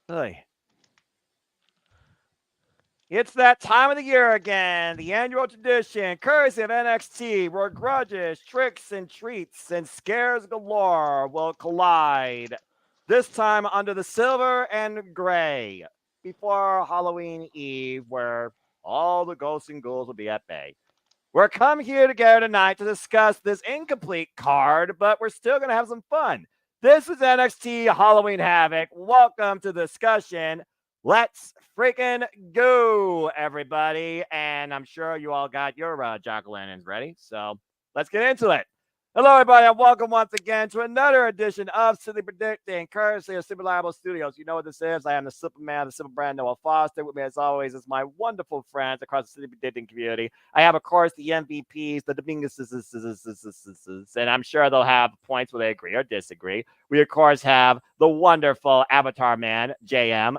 Hey. It's that time of the year again, the annual tradition, courtesy of NXT, where grudges, tricks, and treats and scares galore will collide. This time under the silver and gray, before Halloween Eve, where all the ghosts and ghouls will be at bay. We're come here together tonight to discuss this incomplete card, but we're still going to have some fun. This is NXT Halloween Havoc. Welcome to the discussion. Let's freaking go, everybody. And I'm sure you all got your jack-o'-lanterns ready. So let's get into it. Hello, everybody, and welcome once again to another edition of Silly Predicting, courtesy of Super Reliable Studios. You know what this is. I am the Superman, the Super Brand Noah Foster. With me, as always, is my wonderful friends across the Silly Predicting community. I have, of course, the MVPs, the Dominguez's, and I'm sure they'll have points where they agree or disagree. We, of course, have the wonderful Avatar Man, JM,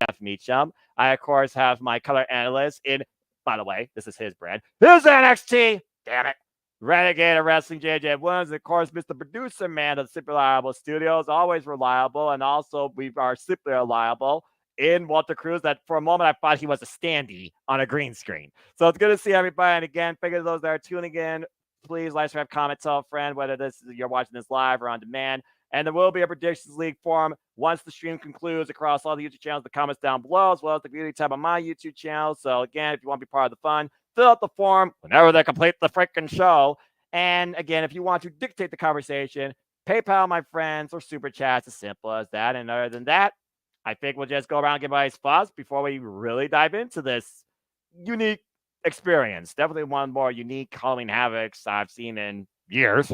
Jeff Meacham. I, of course, have my color analyst in, by the way, this is his brand. Here's NXT. Damn it. Renegade of Wrestling, JJ Williams, and of course, Mr. Producer Man of the Super Reliable Studios, always reliable, and also we are super reliable in Walter Cruz. That for a moment I thought he was a standee on a green screen. So it's good to see everybody. And again, figure those that are tuning in, please like, subscribe, comment, tell a friend, whether you're watching this live or on demand. And there will be a Predictions League forum once the stream concludes across all the YouTube channels, the comments down below, as well as the community tab on my YouTube channel. So again, if you want to be part of the fun, fill out the form whenever they complete the freaking show. And again, if you want to dictate the conversation, PayPal, my friends, or Super Chats, as simple as that. And other than that, I think we'll just go around and give everybody's thoughts before we really dive into this unique experience. Definitely one of the more unique Halloween Havocs I've seen in years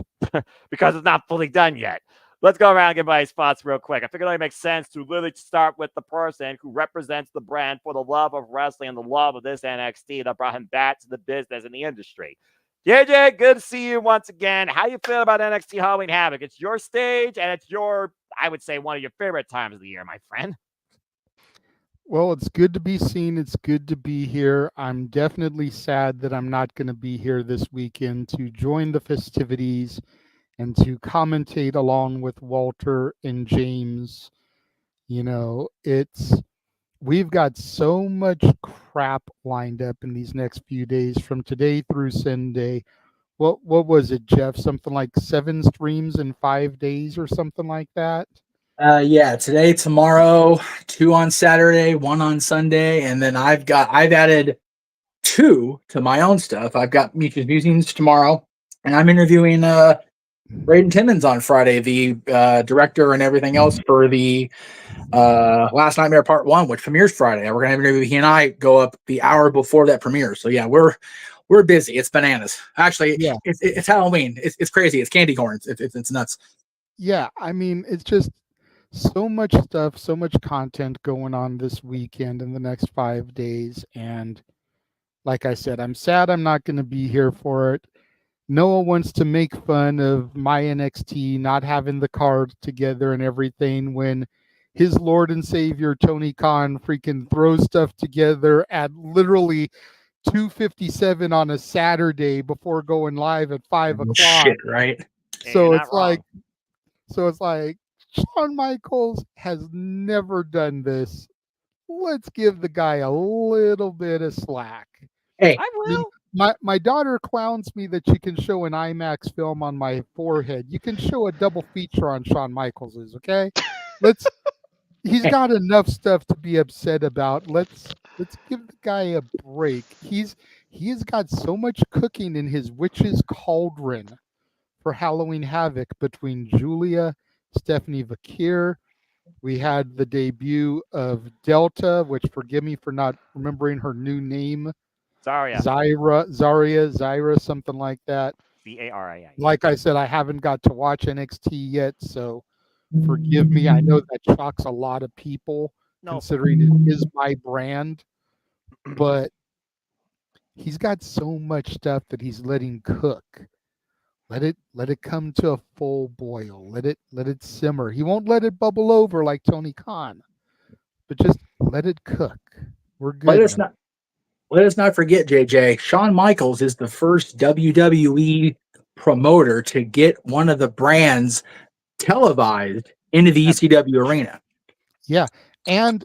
because it's not fully done yet. Let's go around and give everybody's thoughts real quick. I figured it only makes sense to literally start with the person who represents the brand for the love of wrestling and the love of this NXT that brought him back to the business and the industry. JJ, good to see you once again. How you feel about NXT Halloween Havoc? It's your stage, and it's your, I would say, one of your favorite times of the year, my friend. Well, it's good to be seen. It's good to be here. I'm definitely sad that I'm not going to be here this weekend to join the festivities and to commentate along with Walter and James. We've got so much crap lined up in these next few days from today through Sunday. What was it, Jeff? Something like 7 streams in 5 days or something like that? Yeah, today, tomorrow, 2 on Saturday, 1 on Sunday, and then I've added 2 to my own stuff. I've got Mutual Musings tomorrow, and I'm interviewing Braden Timmons on Friday, the director and everything else for the Last Nightmare Part 1, which premieres Friday. We're gonna have an interview. He and I go up the hour before that premieres. So yeah, we're busy. It's bananas. Actually, Yeah. it's Halloween. It's crazy. It's candy corns. It's nuts. Yeah, I mean, it's just so much stuff, so much content going on this weekend in the next 5 days. And like I said, I'm sad I'm not going to be here for it. Noah wants to make fun of my NXT not having the cards together and everything when his Lord and Savior Tony Khan freaking throws stuff together at literally 2:57 on a Saturday before going live at 5 o'clock. Shit, right? So You're it's not wrong. like Shawn Michaels has never done this. Let's give the guy a little bit of slack. Hey, I I mean, will. my daughter clowns me that she can show an IMAX film on my forehead. You can show a double feature on Shawn Michaels's, okay? Let's He's got enough stuff to be upset about. Let's give the guy a break. He's got so much cooking in his witch's cauldron for Halloween Havoc between Julia, Stephanie Vaquer. We had the debut of Delta, which forgive me for not remembering her new name. Sorry, Zaria, something like that. Zaria. Like I said, I haven't got to watch NXT yet, so forgive me. I know that shocks a lot of people No. considering it is my brand, but he's got so much stuff that he's letting cook. Let it come to a full boil. Let it simmer. He won't let it bubble over like Tony Khan, but just let it cook. We're let good us now. not let us not forget, JJ. Shawn Michaels is the first WWE promoter to get one of the brands televised into the ECW arena. Yeah, and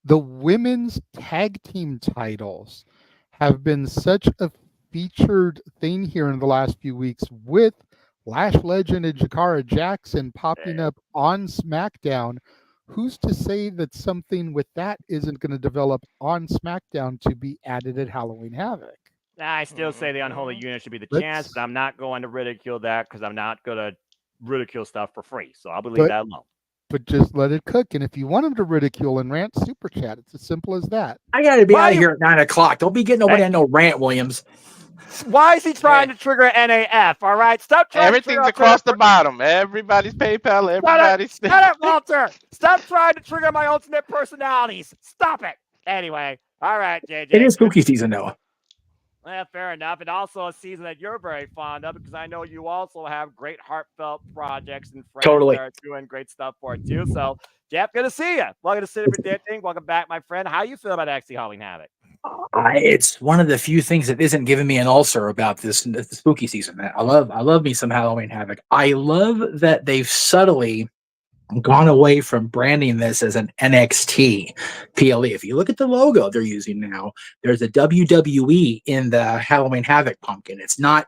the women's tag team titles have been such a featured thing here in the last few weeks with Lash Legend and Jakara Jackson popping up on SmackDown. Who's to say that something with that isn't going to develop on SmackDown to be added at Halloween Havoc? I still say the unholy unit should be the chance, Let's but I'm not going to ridicule that because I'm not going to ridicule stuff for free. So I'll leave but that alone. but just let it cook. And if you want them to ridicule and rant, super chat. It's as simple as that. I got to be Why out of you- here at 9:00. Don't be getting nobody on no rant, Williams. Why is he trying to trigger NAF? All right, stop trying to trigger Everything's across the bottom. Everybody's PayPal. Everybody's. Shut it, Walter. Stop trying to trigger my alternate personalities. Stop it. Anyway, all right, JJ. It is spooky season, Noah. Well, fair enough. And also a season that you're very fond of because I know you also have great heartfelt projects and friends Totally. that are doing great stuff for it too. So, Jeff, good to see you. Welcome to City Predicting. Welcome back, my friend. How you feel about XT Halloween Havoc? It's one of the few things that isn't giving me an ulcer about this the spooky season. I love me some Halloween Havoc. I love that they've subtly gone away from branding this as an NXT PLE. If you look at the logo they're using now, there's a WWE in the Halloween Havoc pumpkin. It's not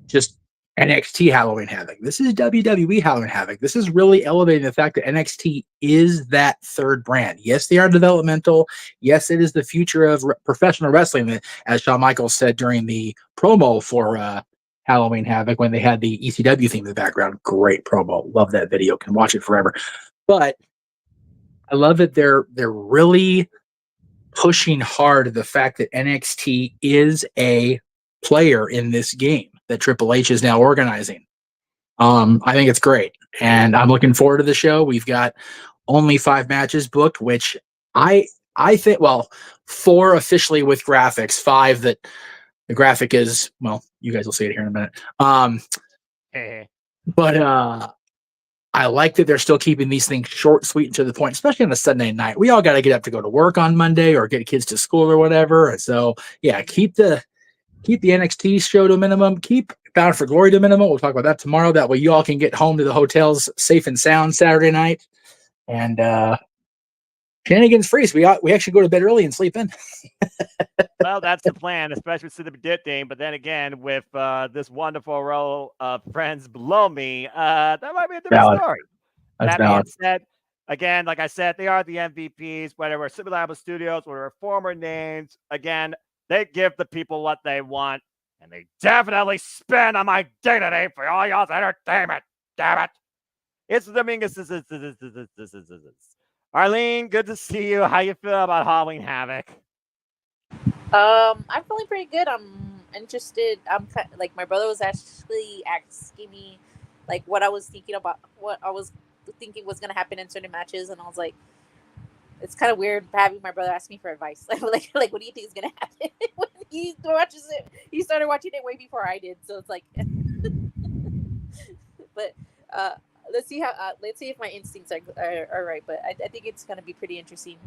just NXT Halloween Havoc. This is WWE Halloween Havoc. This is really elevating the fact that NXT is that third brand. Yes, they are developmental. Yes, it is the future of professional wrestling, as Shawn Michaels said during the promo for Halloween Havoc when they had the ECW theme in the background. Great promo. Love that video. Can watch it forever. But I love that they're really pushing hard the fact that NXT is a player in this game that Triple H is now organizing. I think it's great, and I'm looking forward to the show. We've got only 5 matches booked, which I think, well, 4 officially with graphics, 5 that the graphic is, well, you guys will see it here in a minute. But I like that they're still keeping these things short, sweet, and to the point, especially on a Sunday night. We all got to get up to go to work on Monday or get kids to school or whatever. And so, yeah, keep the NXT show to a minimum. Keep Bound for Glory to a minimum. We'll talk about that tomorrow. That way you all can get home to the hotels safe and sound Saturday night. And shenanigans free. So we actually go to bed early and sleep in. Well, that's the plan, especially with City Predicting. But then again, with this wonderful row of friends below me, that might be a different story. That's that being valid. said, again, like I said, they are the MVPs, whether we're Simulable Studios, whether we're former names. Again, they give the people what they want, and they definitely spend on my day-to-day for all y'all's entertainment. Damn it. It's the Dominguez. Arlene, good to see you. How you feel about Halloween Havoc? I'm feeling pretty good. I'm interested. I'm like, my brother was actually asking me like what I was thinking about, what I was thinking was gonna happen in certain matches, and I was like, it's kind of weird having my brother ask me for advice. like what do you think is gonna happen when he watches it? He started watching it way before I did, so it's like, but let's see if my instincts are right. But I think it's gonna be pretty interesting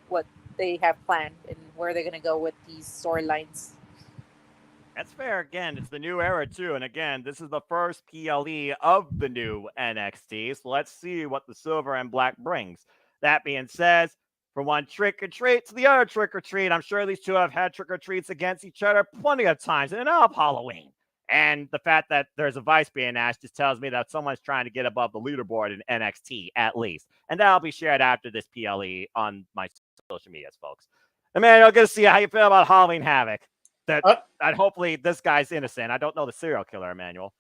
what they have planned and where they're gonna go with these storylines. That's fair. Again, it's the new era too, and again, this is the first PLE of the new NXT. So let's see what the silver and black brings. That being said, from one trick or treat to the other trick or treat, I'm sure these two have had trick or treats against each other plenty of times in and out of Halloween. And the fact that there's a vice being asked just tells me that someone's trying to get above the leaderboard in NXT at least. And that'll be shared after this PLE on my social medias, folks. Emmanuel, good to see you. How you feel about Halloween Havoc? That hopefully this guy's innocent. I don't know the serial killer, Emmanuel.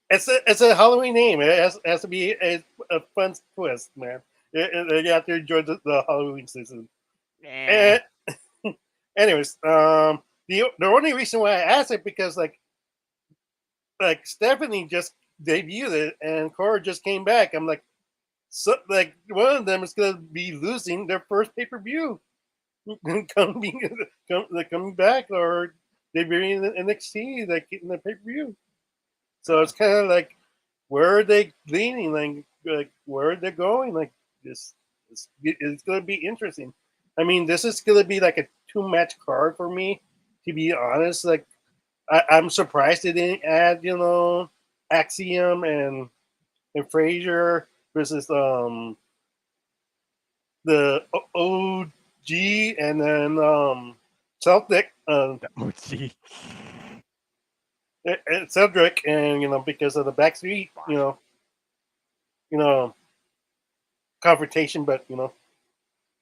It's a Halloween name. It has to be a fun twist, man. You have to enjoy the Halloween season. Yeah. Anyways, the only reason why I asked it because like Stephanie just debuted it and Cora just came back. I'm like, so like one of them is gonna be losing their first pay-per-view. coming back or debuting in NXT, like getting the pay-per-view. So it's kind of like, where are they leaning? Like where are they going? Like this, it's going to be interesting. I mean, this is going to be like a 2-match card for me, to be honest. Like I'm surprised they didn't add, Axiom and Frazier versus the OG, and then Celtic, Oh, gee. and Cedric, and because of the backstreet, confrontation, but it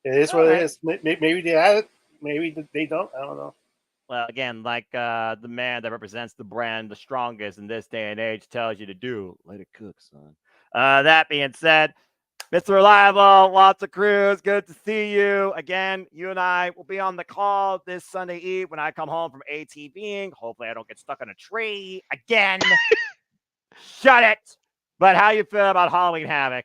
is what it is. Maybe they add it, maybe they don't. I don't know. Well, again, like the man that represents the brand the strongest in this day and age tells you to do, let it cook, son. That being said, Mr. Reliable, lots of Cruz, good to see you. Again, you and I will be on the call this Sunday Eve when I come home from ATVing. Hopefully I don't get stuck on a tree again. Shut it. But how you feel about Halloween Havoc?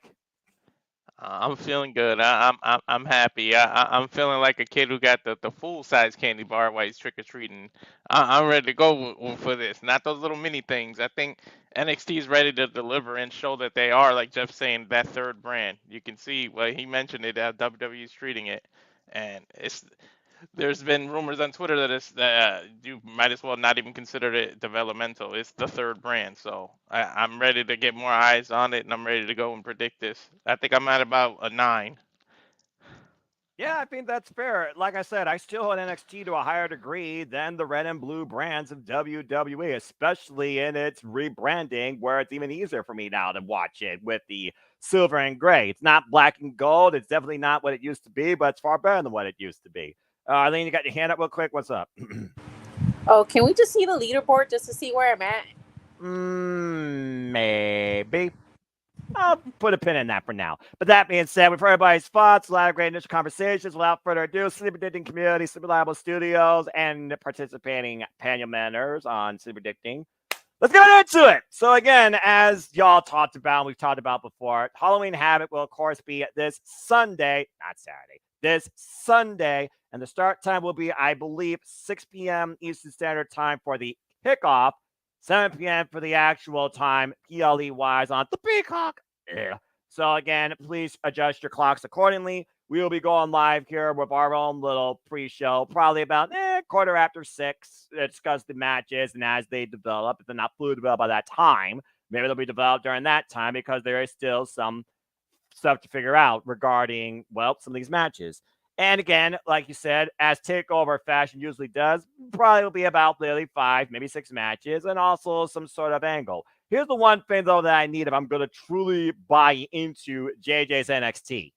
I'm feeling good. I'm happy. I'm feeling like a kid who got the full size candy bar while he's trick or treating. I'm ready to go for this. Not those little mini things. I think NXT is ready to deliver and show that they are, like Jeff's saying, that third brand. You can see, well, he mentioned it, how WWE is treating it, and there's been rumors on Twitter that you might as well not even consider it developmental. It's the third brand, so I'm ready to get more eyes on it, and I'm ready to go and predict this. I think I'm at about a 9. Yeah, I think that's fair. Like I said, I still hold NXT to a higher degree than the red and blue brands of WWE, especially in its rebranding, where it's even easier for me now to watch it with the silver and gray. It's not black and gold. It's definitely not what it used to be, but it's far better than what it used to be. Arlene, you got your hand up real quick. What's up? Oh, can we just see the leaderboard just to see where I'm at? Maybe. I'll put a pin in that for now. But that being said, we've heard everybody's thoughts, a lot of great initial conversations. Without further ado, Sleep Predicting Community, Sleep Reliable Studios, and participating panel members on Sleep Predicting. Let's get into it. So again, as y'all talked about, we've talked about before, Halloween Havoc will, of course, be this Sunday, not Saturday, this Sunday. And the start time will be, I believe, 6 p.m. Eastern Standard Time for the kickoff, 7 p.m. for the actual time, PLE-wise, on the Peacock. Yeah. So again, please adjust your clocks accordingly. We will be going live here with our own little pre-show, probably about quarter after 6, to discuss the matches and as they develop. If they're not fully developed by that time, maybe they'll be developed during that time because there is still some stuff to figure out regarding, well, some of these matches. And again, like you said, as TakeOver fashion usually does, probably will be about literally 5, maybe 6 matches, and also some sort of angle. Here's the one thing, though, that I need if I'm going to truly buy into JJ's NXT.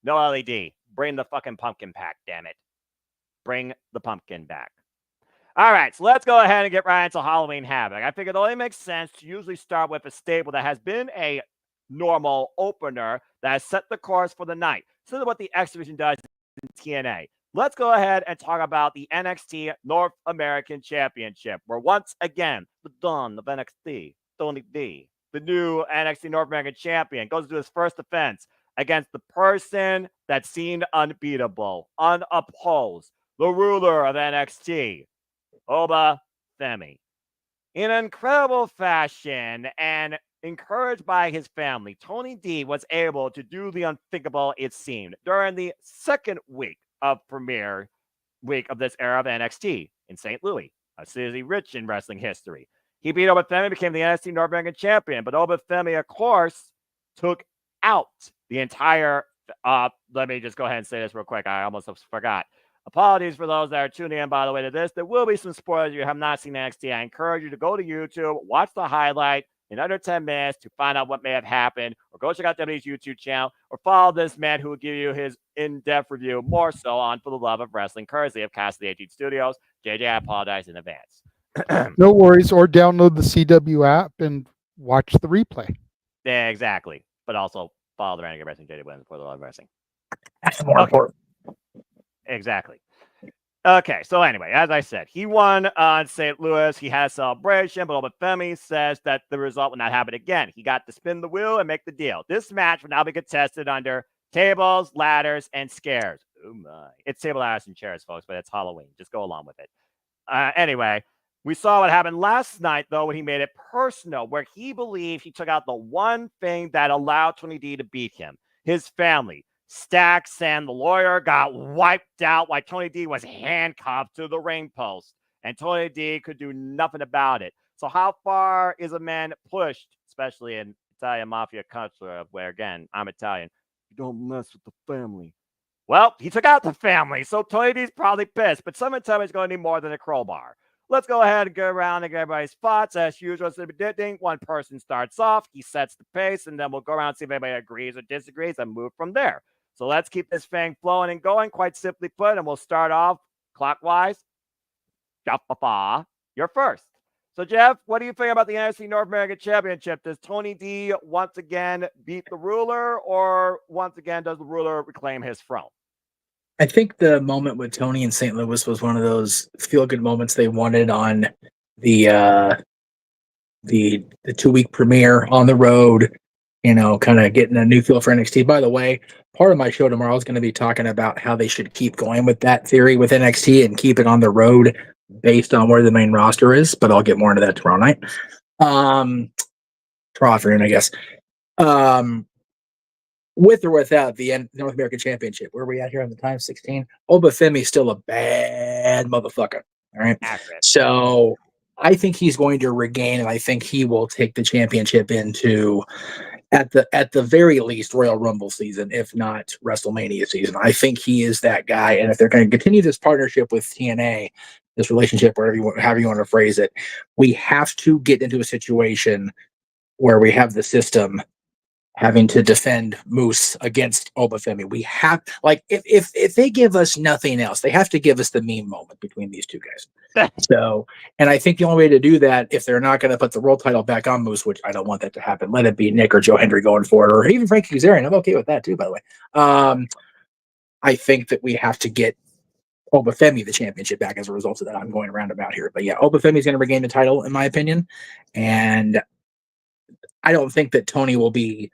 No LED. Bring the fucking pumpkin pack, damn it. Bring the pumpkin back. All right, so let's go ahead and get right into Halloween Havoc. I figured it only makes sense to usually start with a stable that has been a normal opener that has set the course for the night. So this is what the X Division does in TNA. Let's go ahead and talk about the NXT North American Championship, where once again, the Don of NXT, Tony D, the new NXT North American Champion, goes to his first defense against the person that seemed unbeatable, unopposed, the ruler of NXT, Oba Femi. In incredible fashion and encouraged by his family, Tony D was able to do the unthinkable, it seemed, during the second week of premiere week of this era of NXT in St. Louis, a city rich in wrestling history. He beat Oba Femi, became the NXT North American champion, but Oba Femi, of course, took out the entire. Let me just go ahead and say this real quick. I almost forgot. Apologies for those that are tuning in, by the way, to this. There will be some spoilers if you have not seen NXT. I encourage you to go to YouTube, watch the highlight in under 10 minutes to find out what may have happened, or go check out WWE's YouTube channel, or follow this man who will give you his in-depth review more so on For the Love of Wrestling, courtesy of Castle 18 Studios. JJ, I apologize in advance. No worries. Or download the CW app and watch the replay. Yeah, exactly. But also follow the Renegade Wrestling, JJ Williams, For the Love of Wrestling. That's more important. Exactly. Okay, so anyway, as I said, he won on St. Louis. He had a celebration, but Oba Femi says that the result will not happen again. He got to spin the wheel and make the deal. This match will now be contested under tables, ladders, and scares. Oh my. It's table, ladders, and chairs, folks, but it's Halloween. Just go along with it. Anyway, we saw what happened last night, though, when he made it personal, where he believed he took out the one thing that allowed Tony D to beat him, his family. Stacks and the lawyer got wiped out while Tony D was handcuffed to the ring post, and Tony D could do nothing about it. So how far is a man pushed, especially in Italian mafia culture, where, again, I'm Italian, you don't mess with the family. Well, he took out the family, so Tony D's probably pissed, but someone tell me he's going to need more than a crowbar. Let's go ahead and go around and get everybody's thoughts. As usual, one person starts off, he sets the pace, and then we'll go around and see if anybody agrees or disagrees and move from there. So let's keep this thing flowing and going, quite simply put, and we'll start off clockwise. You're first. So, Jeff, what do you think about the NFC North American Championship? Does Tony D once again beat the ruler, or once again does the ruler reclaim his throne? I think the moment with Tony in St. Louis was one of those feel-good moments they wanted on the 2-week premiere on the road. Kind of getting a new feel for NXT. By the way, part of my show tomorrow is going to be talking about how they should keep going with that theory with NXT and keep it on the road based on where the main roster is. But I'll get more into that tomorrow night. Tomorrow afternoon, I guess. With or without the North American Championship, where are we at here on the time? 16. Oba Femi's still a bad motherfucker. All right. Accurate. So I think he's going to regain, and I think he will take the championship into, at the very least, Royal Rumble season, if not WrestleMania season. I think he is that guy. And if they're going to continue this partnership with TNA, this relationship, however you want to phrase it, we have to get into a situation where we have the system having to defend Moose against Obafemi. We have, like, if they give us nothing else, they have to give us the meme moment between these two guys. So, and I think the only way to do that, if they're not going to put the world title back on Moose, which I don't want that to happen, let it be Nick or Joe Hendry going for it, or even Frankie Kazarian. I'm okay with that too, by the way. I think that we have to get Obafemi the championship back as a result of that. I'm going around about here, but yeah, Obafemi is going to regain the title, in my opinion, and I don't think that Tony will be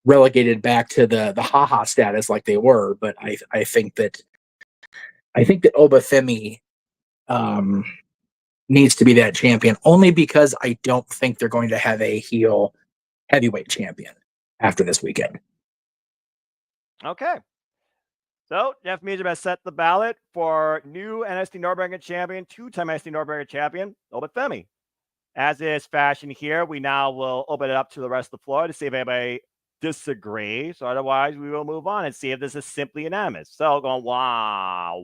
relegated back to the haha status like they were, but I think that Obafemi needs to be that champion, only because I don't think they're going to have a heel heavyweight champion after this weekend. Okay. So, Jeff Meacham has set the ballot for new NXT North American champion, two-time NXT North American champion, Obafemi. As is fashion here, we now will open it up to the rest of the floor to see if anybody disagrees. So otherwise, we will move on and see if this is simply unanimous. So going, wow.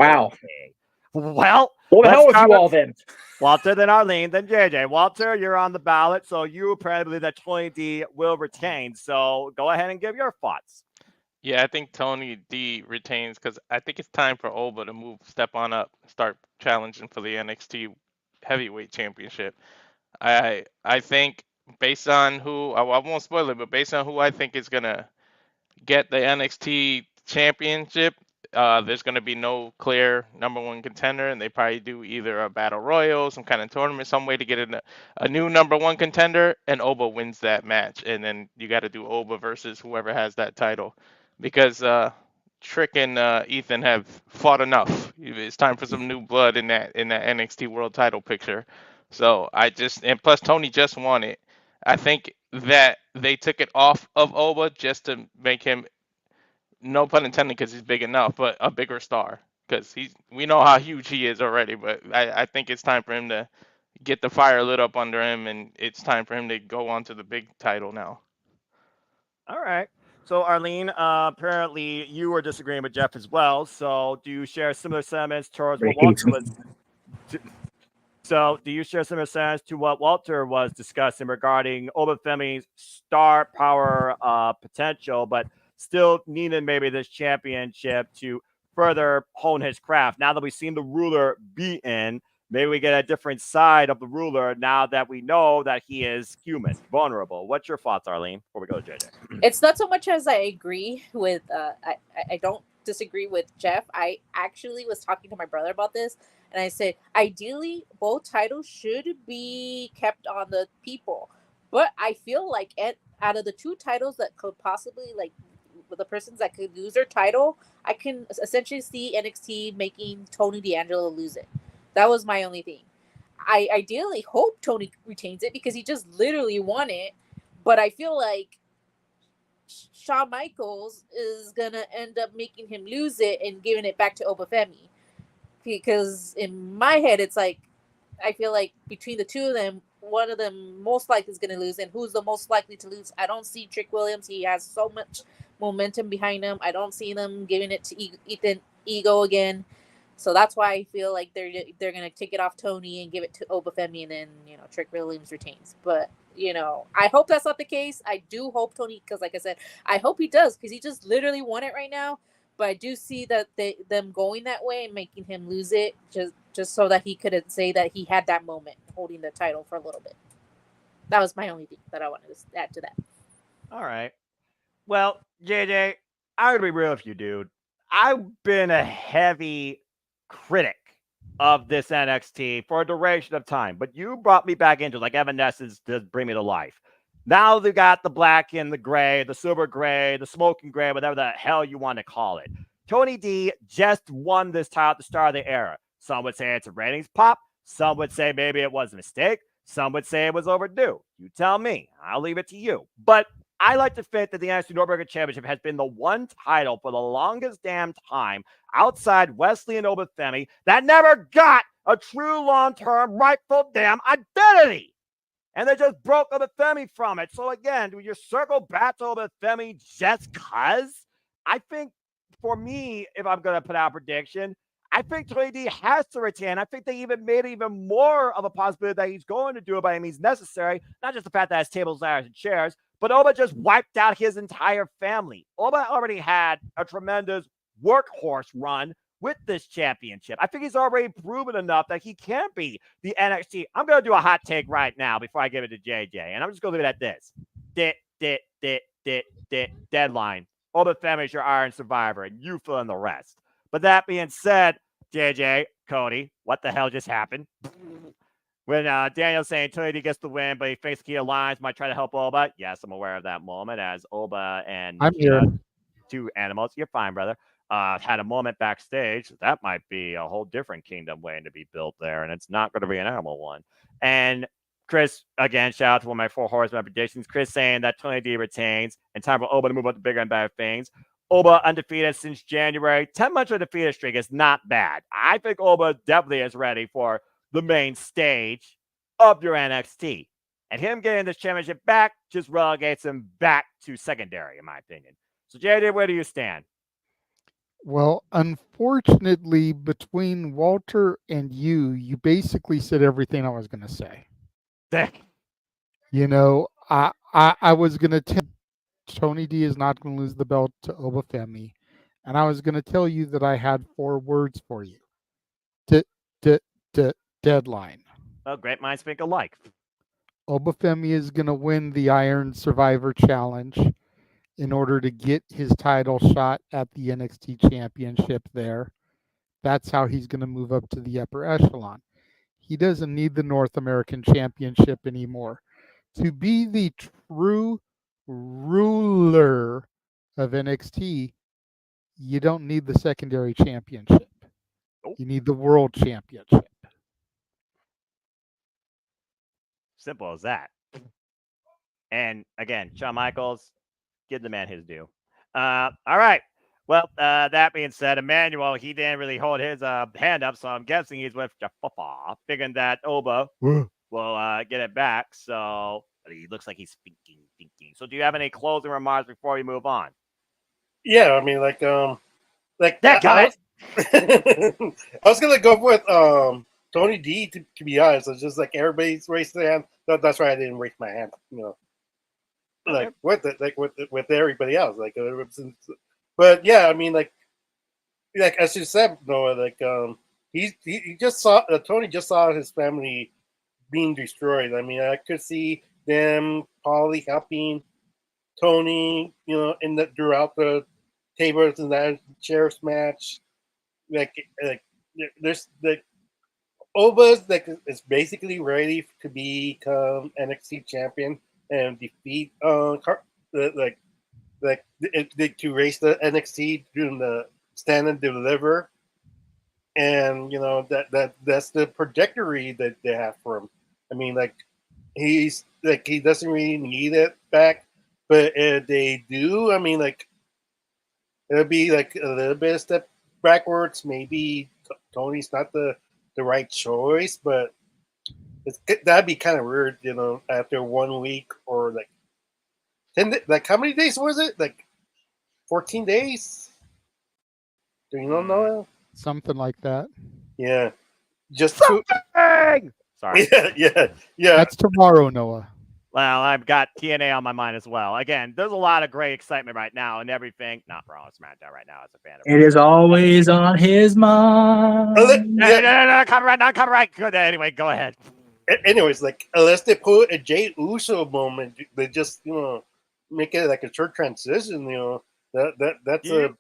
Okay. Well, What the hell with you all then? Walter, then Arlene, then JJ. Walter, you're on the ballot, so you apparently believe that Tony D will retain. So go ahead and give your thoughts. Yeah, I think Tony D retains because I think it's time for Oba to step on up, start challenging for the NXT Heavyweight Championship. I think based on who I won't spoil it, but based on who I think is gonna get the NXT Championship, there's gonna be no clear number one contender, and they probably do either a battle royal, some kind of tournament, some way to get a new number one contender, and Oba wins that match, and then you got to do Oba versus whoever has that title, because Trick and Ethan have fought enough. It's time for some new blood in that NXT World Title picture. So and plus Tony just won it. I think that they took it off of Oba just to make him, no pun intended, because he's big enough, but a bigger star. Because we know how huge he is already, but I think it's time for him to get the fire lit up under him, and it's time for him to go on to the big title now. All right. So, Arlene, apparently you were disagreeing with Jeff as well. So, do you share similar sentiments towards what Walter was? So, do you share similar sentiments to what Walter was discussing regarding Obafemi's star power potential, but still needing maybe this championship to further hone his craft? Now that we've seen the ruler beaten, maybe we get a different side of the ruler now that we know that he is human, vulnerable. What's your thoughts, Arlene, before we go to JJ? It's not so much as I agree with, I don't disagree with Jeff. I actually was talking to my brother about this, and I said, ideally, both titles should be kept on the people. But I feel like out of the two titles that could possibly, like, the persons that could lose their title, I can essentially see NXT making Tony D'Angelo lose it. That was my only thing. I ideally hope Tony retains it because he just literally won it. But I feel like Shawn Michaels is going to end up making him lose it and giving it back to Obafemi. Because in my head, it's like, I feel like between the two of them, one of them most likely is going to lose. And who's the most likely to lose? I don't see Trick Williams. He has so much momentum behind them. I don't see them giving it to Ethan Ego again. So that's why I feel like they're gonna take it off Tony and give it to Obafemi, and then Trick Williams retains. But I hope that's not the case. I do hope Tony, because like I said, I hope he does, because he just literally won it right now. But I do see that them going that way and making him lose it just so that he couldn't say that he had that moment holding the title for a little bit. That was my only thing that I wanted to add to that. All right. Well, JJ, I'm gonna be real with you, dude. I've been a heavy critic of this NXT for a duration of time, but you brought me back into it, like Evanescence did bring me to life. Now they got the black and the gray, the silver gray, the smoking gray, whatever the hell you want to call it. Tony D just won this title at the start of the era. Some would say it's a ratings pop. Some would say maybe it was a mistake. Some would say it was overdue. You tell me. I'll leave it to you. But I like to think that the NXT North American Championship has been the one title for the longest damn time outside Wesley and Obafemi that never got a true long-term rightful damn identity. And they just broke Obafemi from it. So again, do you circle back to Obafemi just cuz? I think for me, if I'm going to put out a prediction, I think Tony D has to retain. I think they even made it even more of a possibility that he's going to do it by any means necessary. Not just the fact that it's tables, ladders, and chairs, but Oba just wiped out his entire family. Oba already had a tremendous workhorse run with this championship. I think he's already proven enough that he can be the NXT. I'm going to do a hot take right now before I give it to JJ, and I'm just going to leave it at this. Deadline. Obafemi is your Iron Survivor, and you fill in the rest. But that being said, JJ, Cody, what the hell just happened? When Daniel's saying Tony D gets the win, but he thinks Key Alliance might try to help Oba. Yes, I'm aware of that moment as Oba and I'm here. two animals. You're fine, brother. Had a moment backstage. That might be a whole different kingdom waiting to be built there, and it's not going to be an animal one. And Chris, again, shout out to one of my four horsemen predictions. Chris saying that Tony D retains and time for Oba to move up to bigger and better things. Oba undefeated since January. 10-month undefeated streak is not bad. I think Oba definitely is ready for the main stage of your NXT. And him getting this championship back just relegates him back to secondary, in my opinion. So, JJ, where do you stand? Well, unfortunately, between Walter and you basically said everything I was going to say. I was going to tell Tony D is not going to lose the belt to Obafemi, and I was going to tell you that I had 4 words for you. Deadline. Well, great minds think alike. Obafemi is going to win the Iron Survivor Challenge in order to get his title shot at the NXT Championship there. That's how he's going to move up to the upper echelon. He doesn't need the North American Championship anymore. To be the true ruler of NXT, you don't need the secondary championship. You need the world championship. Simple as that. And again, Shawn Michaels, give the man his due. All right. Well, that being said, Emmanuel, he didn't really hold his hand up, so I'm guessing he's with Jaffa, figuring that Oba will get it back. So he looks like he's thinking. So do you have any closing remarks before we move on? Yeah, I mean, like that guy. I was gonna go with Tony D to be honest. It's just like everybody's raised their hand. That's why I didn't raise my hand. Like with everybody else. But yeah, I mean, like as you said, Noah, like he just saw Tony just saw his family being destroyed. I mean, I could see them probably helping Tony, throughout the tables and that chairs match. Like there's like Oba's is basically ready to become NXT champion and defeat to race the NXT doing the stand and deliver, and that's the trajectory that they have for him. I mean, like he's like he doesn't really need it back, but if they do, I mean, like it'll be like a little bit of step backwards. Maybe Tony's not the right choice, but that'd be kind of weird, after 1 week or like 10. Like how many days was it? Like 14 days. Do you know? Something like that. Yeah. Just two. Bang! Sorry. Yeah. That's tomorrow, Noah. Well, I've got TNA on my mind as well. Again, there's a lot of great excitement right now and everything. Not for all SmackDown right now as a fan of It is always on his mind. No, copyright, not copyright. Good. Anyway, go ahead. Anyways, like unless they put a Jade Uso moment, they just make it like a short transition. That's a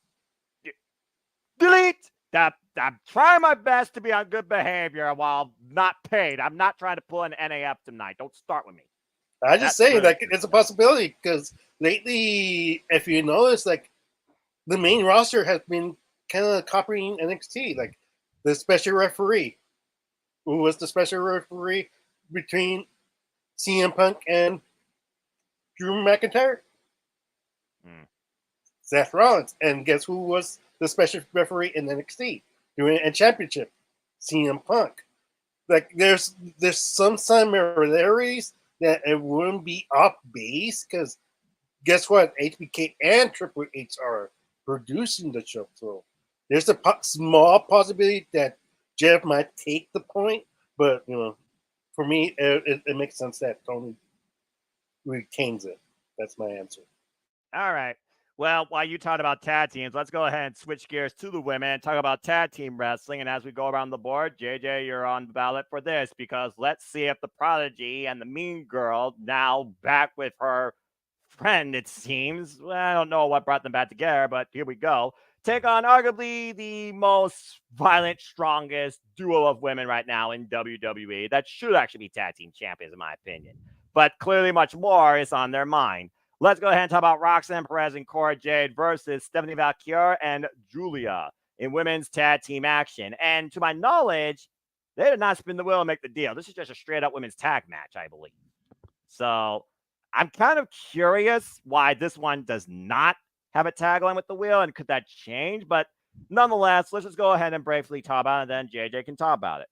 Delete. I'm trying my best to be on good behavior while not paid. I'm not trying to pull an NAF tonight. Don't start with me. I just That's say really like it's a possibility because lately, if you notice, like the main roster has been kind of copying NXT, like the special referee. Who was the special referee between CM Punk and Drew McIntyre? Seth Rollins. And guess who was the special referee in NXT doing a championship? CM Punk. Like there's some similarities that it wouldn't be off base because guess what? HBK and Triple H are producing the show. So there's a small possibility that Jeff might take the point, but for me, it makes sense that Tony retains it. That's my answer. All right. Well, while you talked about tag teams, let's go ahead and switch gears to the women and talk about tag team wrestling. And as we go around the board, JJ, you're on the ballot for this because let's see if the Prodigy and the Mean Girl, now back with her friend, it seems. Well, I don't know what brought them back together, but here we go. Take on arguably the most violent, strongest duo of women right now in WWE that should actually be tag team champions, in my opinion. But clearly much more is on their mind. Let's go ahead and talk about Roxanne Perez and Cora Jade versus Stephanie Vaquer and Julia in women's tag team action. And to my knowledge, they did not spin the wheel and make the deal. This is just a straight up women's tag match, I believe. So I'm kind of curious why this one does not have a tagline with the wheel, and could that change? But nonetheless, let's just go ahead and briefly talk about it, and then JJ can talk about it.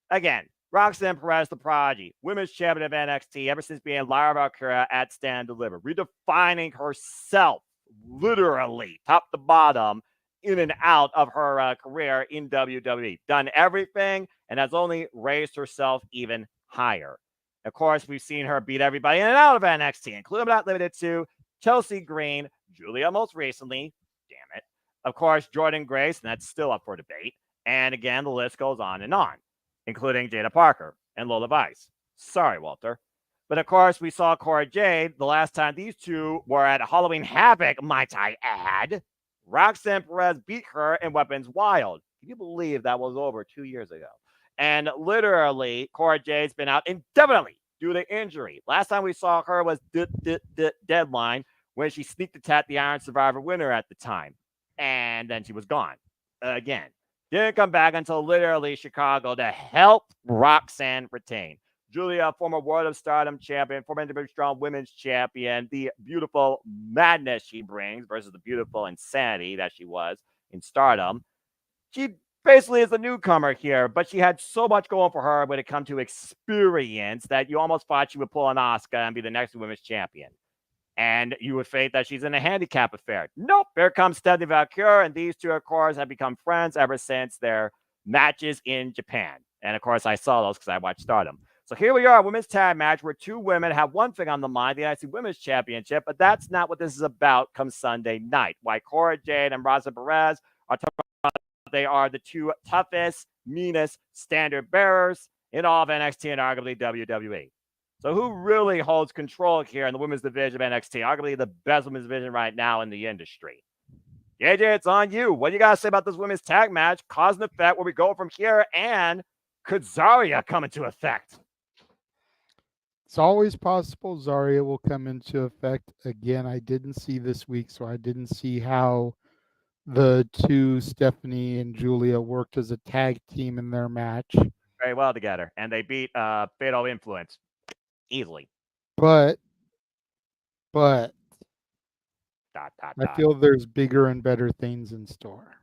Again, Roxanne Perez, the Prodigy, women's champion of NXT ever since being Lyra Valkyria at Stand Deliver, redefining herself literally top to bottom in and out of her career in WWE. Done everything and has only raised herself even higher. Of course, we've seen her beat everybody in and out of NXT, including but not limited to Chelsea Green, Julia most recently, damn it, of course, Jordan Grace, and that's still up for debate. And again, the list goes on, including Jada Parker and Lola Vice. Sorry, Walter. But of course, we saw Cora Jade the last time these two were at Halloween Havoc, might I add. Roxanne Perez beat her in Weapons Wild. Can you believe that was over 2 years ago? And literally, Cora Jade's been out indefinitely due to injury. Last time we saw her was Deadline when she sneaked attack the Iron Survivor winner at the time. And then she was gone again. Didn't come back until literally Chicago to help Roxanne retain. Julia, former World of Stardom champion, former Individual Strong Women's champion, the beautiful madness she brings versus the beautiful insanity that she was in Stardom. She basically is a newcomer here, but she had so much going for her when it comes to experience that you almost thought she would pull an Asuka and be the next women's champion. And you would think that she's in a handicap affair. Nope. Here comes Stephanie Vaquer, and these two, of course, have become friends ever since their matches in Japan. And, of course, I saw those because I watched Stardom. So here we are, a women's tag match where two women have one thing on the mind, the United States Women's Championship, but that's not what this is about come Sunday night. Why Cora Jade and Rosa Perez are talking about they are the two toughest, meanest standard bearers in all of NXT and arguably WWE. So who really holds control here in the women's division of NXT? Arguably the best women's division right now in the industry. JJ, it's on you. What do you got to say about this women's tag match, cause and effect, where we go from here, and could Zarya come into effect? It's always possible Zarya will come into effect. Again, I didn't see this week, so I didn't see how the two, Stephanie and Julia, worked as a tag team in their match. Very well together, and they beat Fatal Influence easily. But I feel there's bigger and better things in store.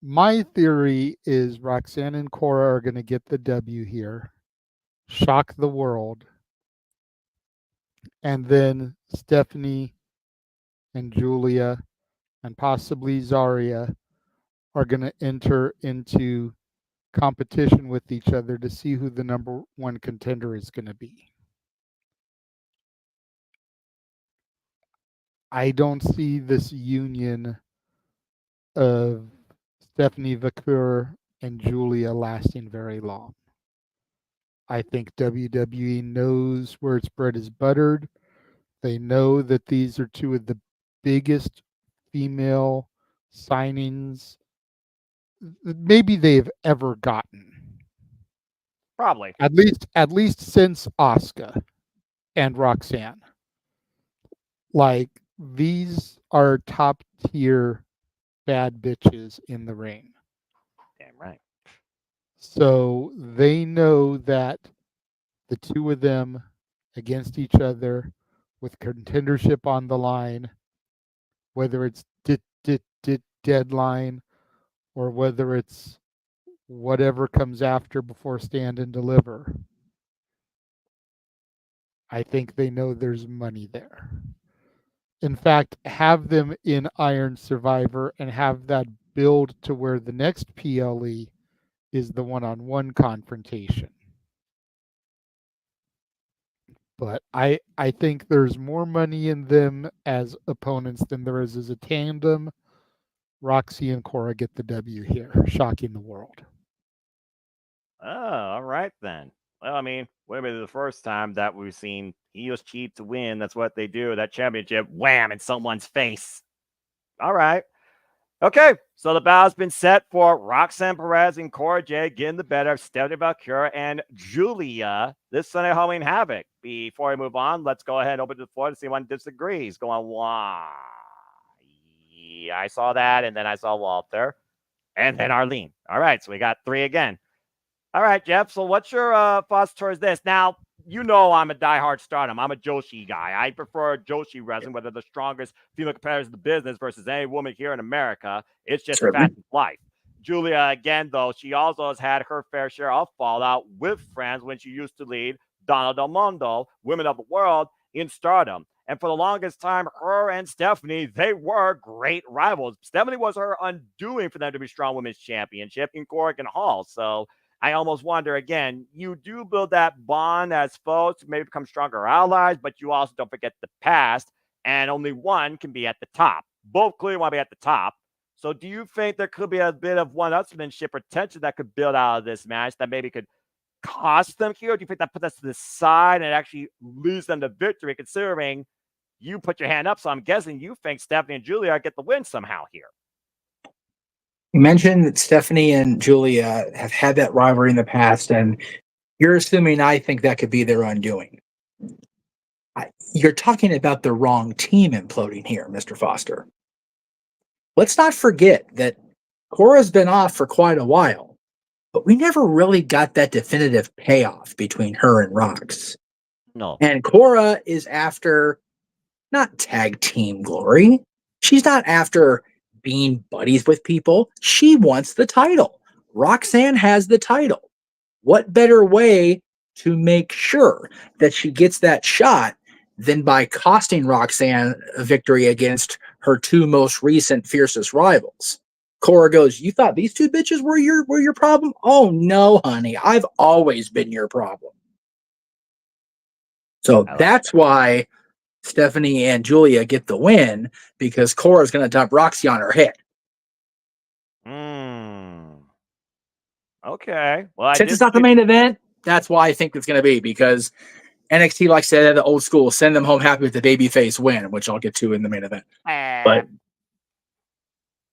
My theory is Roxanne and Cora are going to get the W here, shock the world, and then Stephanie and Julia and possibly Zarya are going to enter into competition with each other to see who the number one contender is going to be. I don't see this union of Stephanie Vaquer and Julia lasting very long. I think WWE knows where its bread is buttered. They know that these are two of the biggest female signings maybe they've ever gotten. Probably. At least since Asuka and Roxanne. Like, these are top tier bad bitches in the ring. Damn right. So they know that the two of them against each other with contendership on the line, whether it's deadline or whether it's whatever comes after before Stand and Deliver, I think they know there's money there. In fact, have them in Iron Survivor and have that build to where the next PLE is the one-on-one confrontation. But I think there's more money in them as opponents than there is as a tandem. Roxy and Cora get the W here, shocking the world. Oh, all right then. Well, I mean, wouldn't be the first time that we've seen heels cheat to win. That's what they do. That championship, wham, in someone's face. All right. Okay, so the battle's been set for Roxanne Perez and Cora Jade getting the better of Stephanie Vaquer and Julia this Sunday Halloween Havoc. Before we move on, let's go ahead and open the floor to see one disagrees. Going, why? Yeah, I saw that, and then I saw Walter, and then Arlene. All right, so we got three again. All right, Jeff. So what's your thoughts towards this? Now, you know I'm a diehard Stardom. I'm a Joshi guy. I prefer Joshi wrestling, whether the strongest female competitors in the business versus any woman here in America. It's just a Certainly. fact of life. Julia, again, though, she also has had her fair share of fallout with friends when she used to lead Donna Del Mondo, Women of the World, in Stardom. And for the longest time, her and Stephanie, they were great rivals. Stephanie was her undoing for them to be Strong Women's Championship in Corrigan Hall. So I almost wonder again, you do build that bond as foes to maybe become stronger allies, but you also don't forget the past, and only one can be at the top. Both clearly want to be at the top. So do you think there could be a bit of one-upsmanship or tension that could build out of this match that maybe could cost them here? Or do you think that puts us to the side and actually leads them to victory, considering you put your hand up? So I'm guessing you think Stephanie and Julia get the win somehow here. You mentioned that Stephanie and Julia have had that rivalry in the past, and you're assuming I think that could be their undoing. You're talking about the wrong team imploding here, Mr. Foster. Let's not forget that Cora's been off for quite a while, but we never really got that definitive payoff between her and Rox. No. And Cora is after not tag team glory. She's not after being buddies with people. She wants the title. Roxanne has the title. What better way to make sure that she gets that shot than by costing Roxanne a victory against her two most recent fiercest rivals? Cora goes, "You thought these two bitches were your problem? Oh no, honey. I've always been your problem." So that's why Stephanie and Julia get the win, because Cora's going to dump Roxy on her head. Okay. Well, Since it's not the main event, that's why I think it's going to be, because NXT likes to have the old school, send them home happy with the babyface win, which I'll get to in the main event. But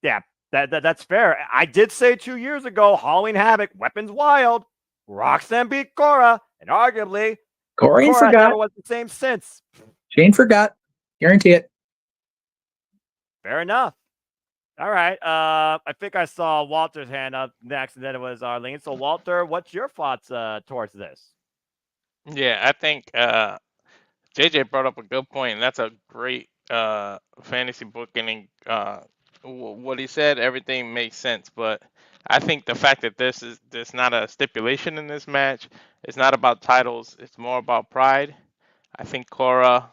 yeah, that's fair. I did say 2 years ago, Halloween Havoc, Weapons Wild, Roxanne beat Cora, and arguably Cora ain't Cora forgot. never was the same since. She ain't forgot. Guarantee it. Fair enough. All right. I think I saw Walter's hand up next, and then it was Arlene. So, Walter, what's your thoughts towards this? Yeah, I think JJ brought up a good point, and that's a great fantasy booking. And what he said, everything makes sense. But I think the fact that there's not a stipulation in this match, it's not about titles. It's more about pride. I think Cora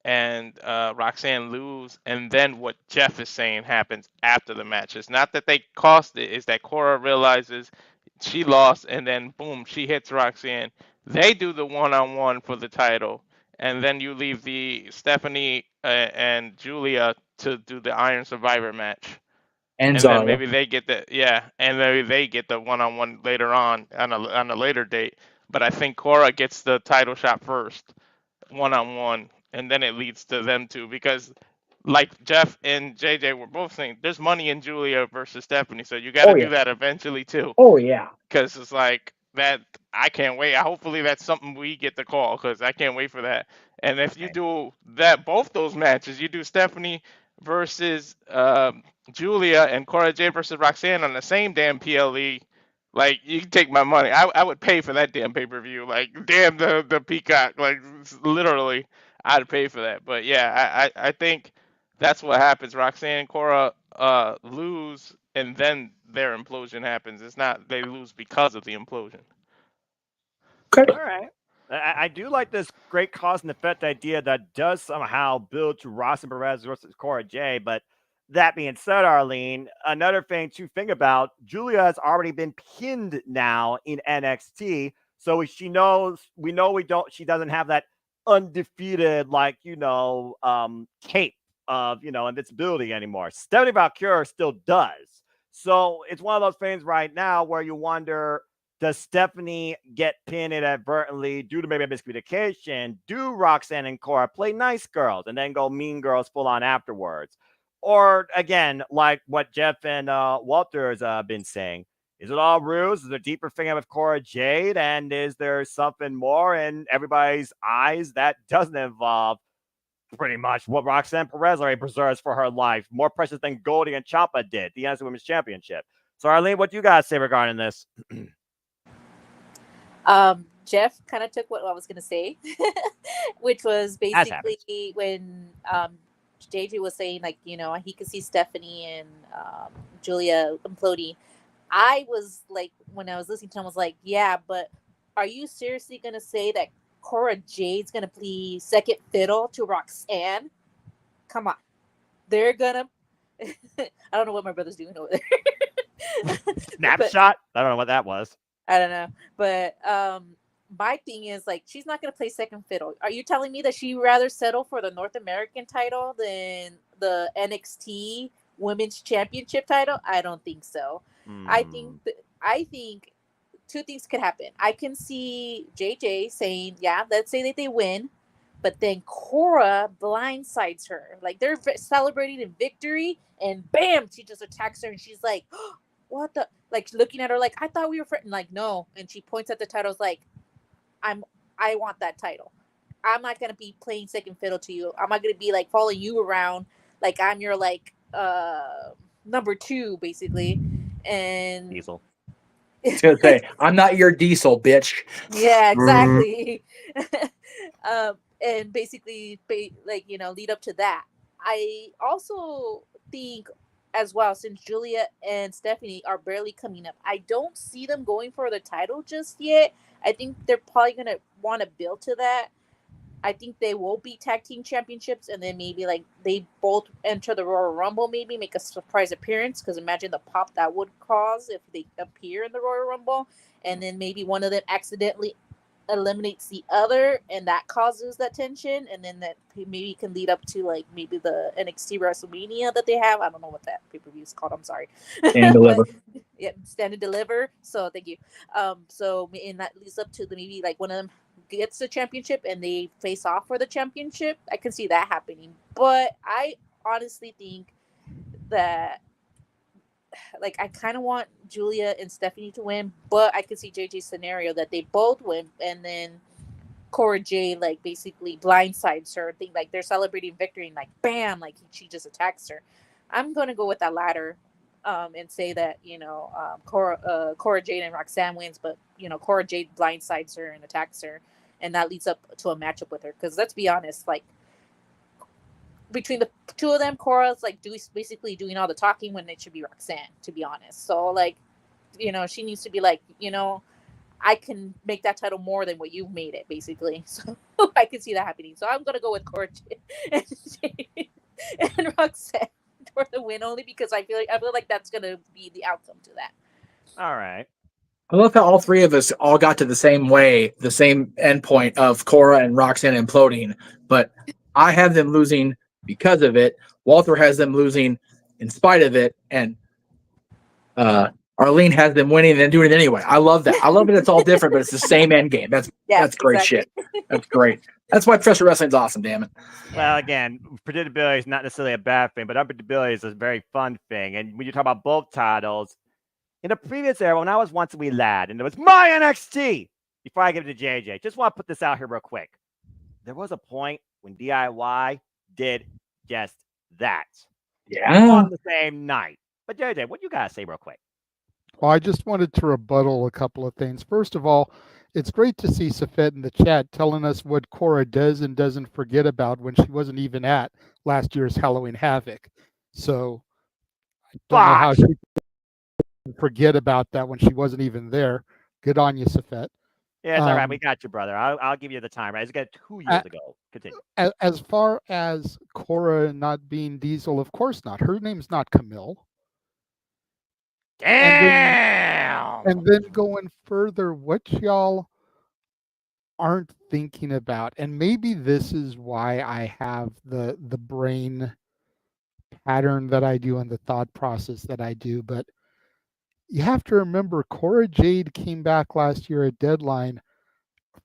and Roxanne lose, and then what Jeff is saying happens after the match. It's not that they cost it; it's that Cora realizes she lost, and then boom, she hits Roxanne. They do the one-on-one for the title, and then you leave the Stephanie and Julia to do the Iron Survivor match. And And then Zarya. maybe they get the and maybe they get the one-on-one later on a later date. But I think Cora gets the title shot first, one-on-one, and then it leads to them two because, like Jeff and JJ were both saying, there's money in Julia versus Stephanie, so you got to Oh do yeah. that eventually too. Oh yeah. Because it's like that. I can't wait. Hopefully that's something we get to call because I can't wait for that. And if you Okay. do that, both those matches, you do Stephanie versus Julia and Cora Jade versus Roxanne on the same damn PLE. Like you can take my money. I would pay for that damn pay per view. Like damn the Peacock. Like literally, I'd pay for that. But yeah, I think that's what happens. Roxanne and Cora lose, and then their implosion happens. It's not they lose because of the implosion. Okay. All right. I do like this great cause and effect idea that does somehow build to Roxanne Perez versus Cora J. But that being said, Arlene, another thing to think about, Julia has already been pinned now in NXT. So she knows, she doesn't have that undefeated, cape of, invincibility anymore. Stephanie Vaquer still does. So it's one of those things right now where you wonder, does Stephanie get pinned inadvertently due to maybe a miscommunication? Do Roxanne and Cora play nice girls and then go mean girls full on afterwards? Or again, like what Jeff and Walter's been saying, is it all ruse? Is there a deeper thing with Cora Jade? And is there something more in everybody's eyes that doesn't involve pretty much what Roxanne Perez already preserves for her life? More precious than Goldie and Ciampa did, the NXT Women's Championship. So, Arlene, what do you guys say regarding this? Jeff kind of took what I was going to say, which was As happens. basically when JJ was saying, like, he could see Stephanie and Julia imploding. I was like, when I was listening to him, I was like, yeah, but are you seriously going to say that Cora Jade's going to play second fiddle to Roxanne? Come on. They're going to. I don't know what my brother's doing over there. Snapshot? I don't know what that was. I don't know. But my thing is, like, she's not going to play second fiddle. Are you telling me that she'd rather settle for the North American title than the NXT Women's Championship title? I don't think so. I think two things could happen. I can see JJ saying, yeah, let's say that they win, but then Cora blindsides her. Like, they're celebrating a victory, and bam, she just attacks her, and she's like, oh, what the? Like, looking at her like, I thought we were friends. Like, no. And she points at the titles like, I want that title. I'm not going to be playing second fiddle to you. I'm not going to be, like, following you around like I'm your, like, number two, basically. And Diesel. I was gonna say, I'm not your diesel, bitch. Yeah, exactly. And basically, lead up to that. I also think as well, since Julia and Stephanie are barely coming up, I don't see them going for the title just yet. I think they're probably going to want to build to that. I think they will be tag team championships, and then maybe like they both enter the Royal Rumble, maybe make a surprise appearance, because imagine the pop that would cause if they appear in the Royal Rumble, and then maybe one of them accidentally eliminates the other, and that causes that tension, and then that maybe can lead up to like maybe the NXT WrestleMania that they have. I don't know what that pay-per-view is called. I'm sorry. And deliver. Yeah, Stand and Deliver. So thank you. So and that leads up to the maybe like one of them gets the championship and they face off for the championship. I can see that happening, but I honestly think that like I kind of want Julia and Stephanie to win, but I could see JJ's scenario that they both win, and then Cora J like basically blindsides her. Think like they're celebrating victory, and like bam, like she just attacks her. I'm gonna go with that latter, and say that Cora Jade and Roxanne wins, but Cora Jade blindsides her and attacks her, and that leads up to a matchup with her. Because let's be honest, like between the two of them, Cora's like basically doing all the talking when it should be Roxanne, to be honest. So like, she needs to be like, I can make that title more than what you've made it, basically. So I can see that happening. So I'm gonna go with Cora and Jade and Roxanne for the win, only because I feel like that's gonna be the outcome to that. All right. I love how all three of us all got to the same endpoint of Cora and Roxanne imploding, but I have them losing because of it. Walter has them losing in spite of it, and Arlene has them winning and then doing it anyway. I love that. I love it. It's all different, but it's the same end game. That's great shit. That's great. That's why professional wrestling's awesome. Damn it. Well, again, predictability is not necessarily a bad thing, but unpredictability is a very fun thing. And when you talk about both titles, in the previous era, when I was Once a Wee Lad, and it was my NXT, before I give it to JJ, just want to put this out here real quick. There was a point when DIY did just that. Yeah. On the same night. But JJ, what you got to say real quick? Well, I just wanted to rebuttal a couple of things. First of all, it's great to see Safet in the chat telling us what Cora does and doesn't forget about when she wasn't even at last year's Halloween Havoc. So I don't know how she can forget about that when she wasn't even there. Good on you, Safet. Yeah, it's all right. We got you, brother. I'll give you the time. Right? It's got 2 years ago. Continue. As far as Cora not being Diesel, of course not. Her name's not Camille. Damn. And then going further, what y'all aren't thinking about, and maybe this is why I have the brain pattern that I do and the thought process that I do, but you have to remember Cora Jade came back last year at Deadline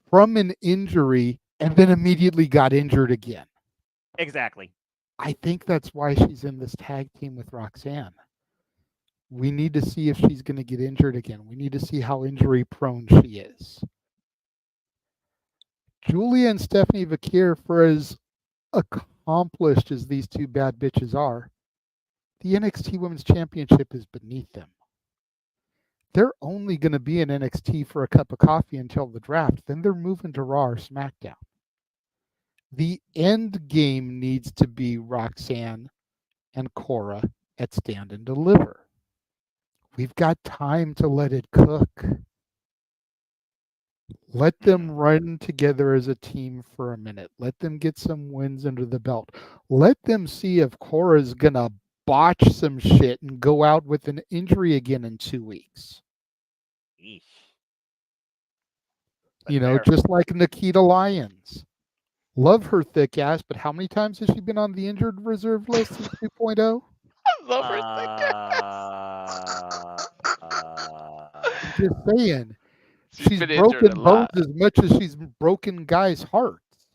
from an injury and then immediately got injured again. Exactly. I think that's why she's in this tag team with Roxanne. We need to see if she's going to get injured again. We need to see how injury prone she is. Julia and Stephanie Vaquer, for as accomplished as these two bad bitches are, the NXT Women's Championship is beneath them. They're only going to be in NXT for a cup of coffee until the draft. Then they're moving to Raw or SmackDown. The end game needs to be Roxanne and Cora at Stand and Deliver. We've got time to let it cook. Let them run together as a team for a minute. Let them get some wins under the belt. Let them see if Cora's going to botch some shit and go out with an injury again in 2 weeks. Eesh. You know, just like Nikita Lyons. Love her thick ass, but how many times has she been on the injured reserve list since 2.0? I love her thick I'm just saying. She's broken bones as much as she's broken guys' hearts.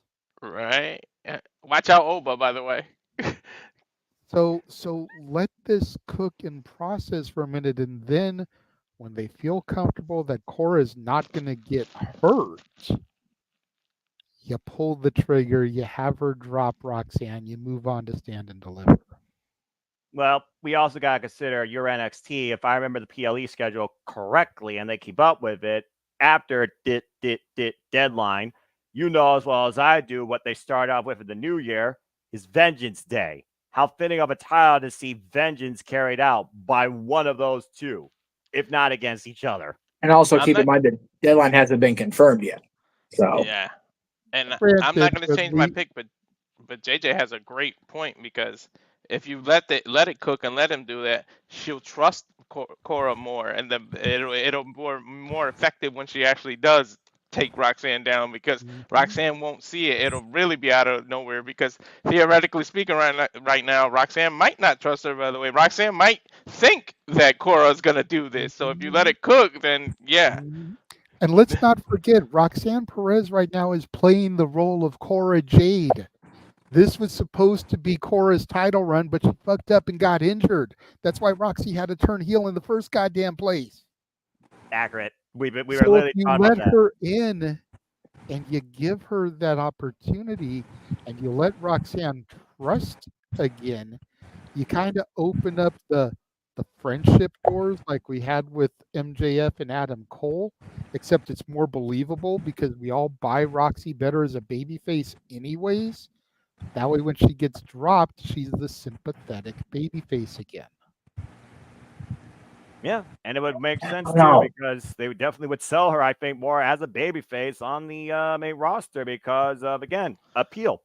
Right. Watch out, Oba, by the way. So let this cook and process for a minute, and then when they feel comfortable that Cora is not going to get hurt, you pull the trigger, you have her drop Roxanne, you move on to Stand and Deliver. Well, we also got to consider your NXT. If I remember the PLE schedule correctly, and they keep up with it after Deadline, you know as well as I do what they start off with in the new year is Vengeance Day. How fitting of a title to see Vengeance carried out by one of those two, if not against each other. And also keep in mind that Deadline hasn't been confirmed yet. So yeah, and I'm not going to change my pick, but JJ has a great point, because if you let it cook and let him do that, she'll trust Cora more, and then it'll more effective when she actually does take Roxanne down, because Roxanne won't see it. It'll really be out of nowhere, because theoretically speaking, right now, Roxanne might not trust her. By the way, Roxanne might think that Cora's gonna do this. So if you let it cook, then yeah. And let's not forget, Roxanne Perez right now is playing the role of Cora Jade. This was supposed to be Cora's title run, but she fucked up and got injured. That's why Roxy had to turn heel in the first goddamn place. Accurate. We were so literally if you talking let about that. her in and you give her that opportunity and you let Roxanne trust again, you kind of open up the friendship doors like we had with MJF and Adam Cole, except it's more believable because we all buy Roxy better as a babyface anyways. That way when she gets dropped, she's the sympathetic babyface again. Yeah, and it would make sense too No. because they definitely would sell her, I think, more as a babyface on the main roster because of again appeal.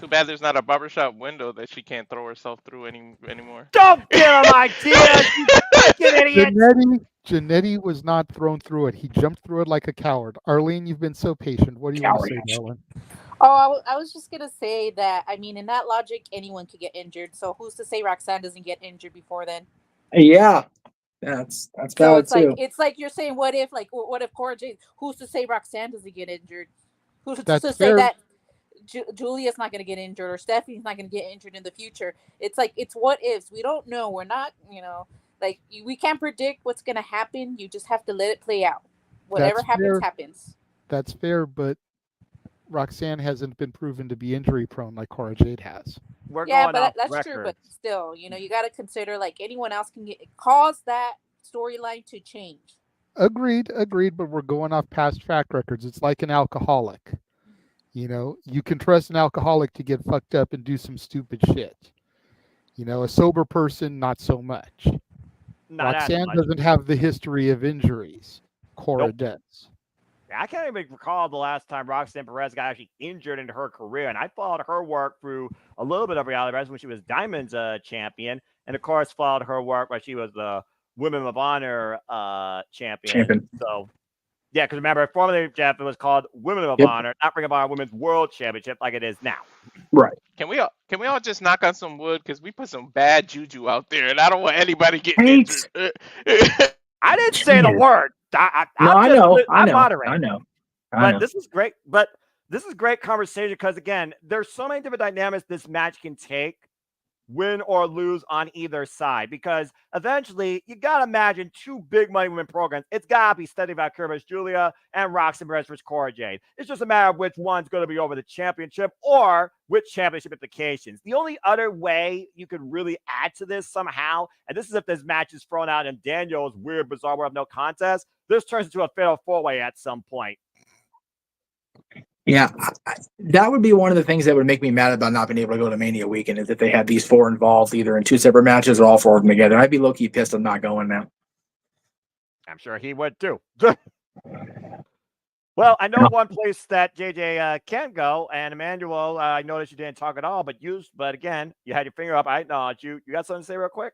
Too bad there's not a barbershop window that she can't throw herself through anymore. Don't give him ideas, you fucking idiot! Janetti was not thrown through it. He jumped through it like a coward. Arlene, you've been so patient. What do you want to say, Coward. darling? Oh, I was just gonna say that. I mean, in that logic, anyone could get injured. So who's to say Roxanne doesn't get injured before then? Yeah, that's So valid too. it's like you're saying, what if Cora Jade? Who's to say Roxanne doesn't get injured? Who's That's to say fair. that Julia's not gonna get injured or Stephanie's not gonna get injured in the future? It's like it's what ifs. We don't know. We're not, like we can't predict what's gonna happen. You just have to let it play out. Whatever That's happens, fair. happens. That's fair, but Roxanne hasn't been proven to be injury prone like Cora Jade has. We're Yeah, going but off that's record. true. But still, you got to consider like anyone else can cause that storyline to change. Agreed, but we're going off past track records. It's like an alcoholic. You can trust an alcoholic to get fucked up and do some stupid shit. A sober person, not so much. Not as Roxanne much. doesn't have the history of injuries. Cora Nope. does. I can't even recall the last time Roxanne Perez got actually injured in her career, and I followed her work through a little bit of reality wrestling when she was Diamond's champion, and of course followed her work when she was the Women of Honor champion. So, yeah, because remember, formerly Jeff, it was called Women of Honor, not Ring of Honor Women's World Championship like it is now. Right. Can we all just knock on some wood because we put some bad juju out there, and I don't want anybody getting injured. I didn't say the word. I'm moderating. I know. But this is great. But this is great conversation because again, there's so many different dynamics this match can take, win or lose on either side. Because eventually, you gotta imagine two big money women programs. It's gotta be Stephanie Vaquer versus Julia and Roxanne Perez versus Cora Jade. It's just a matter of which one's going to be over the championship or which championship implications. The only other way you could really add to this somehow, and this is if this match is thrown out in Daniel's weird, bizarre world of no contest, this turns into a fatal four-way at some point. Yeah, that would be one of the things that would make me mad about not being able to go to Mania weekend is if they had these four involved either in two separate matches or all four of them together. I'd be low-key pissed I'm not going now. I'm sure he would too. Well, I know one place that JJ can go, and Emmanuel, I noticed you didn't talk at all, but again, you had your finger up. I acknowledge you. You got something to say real quick?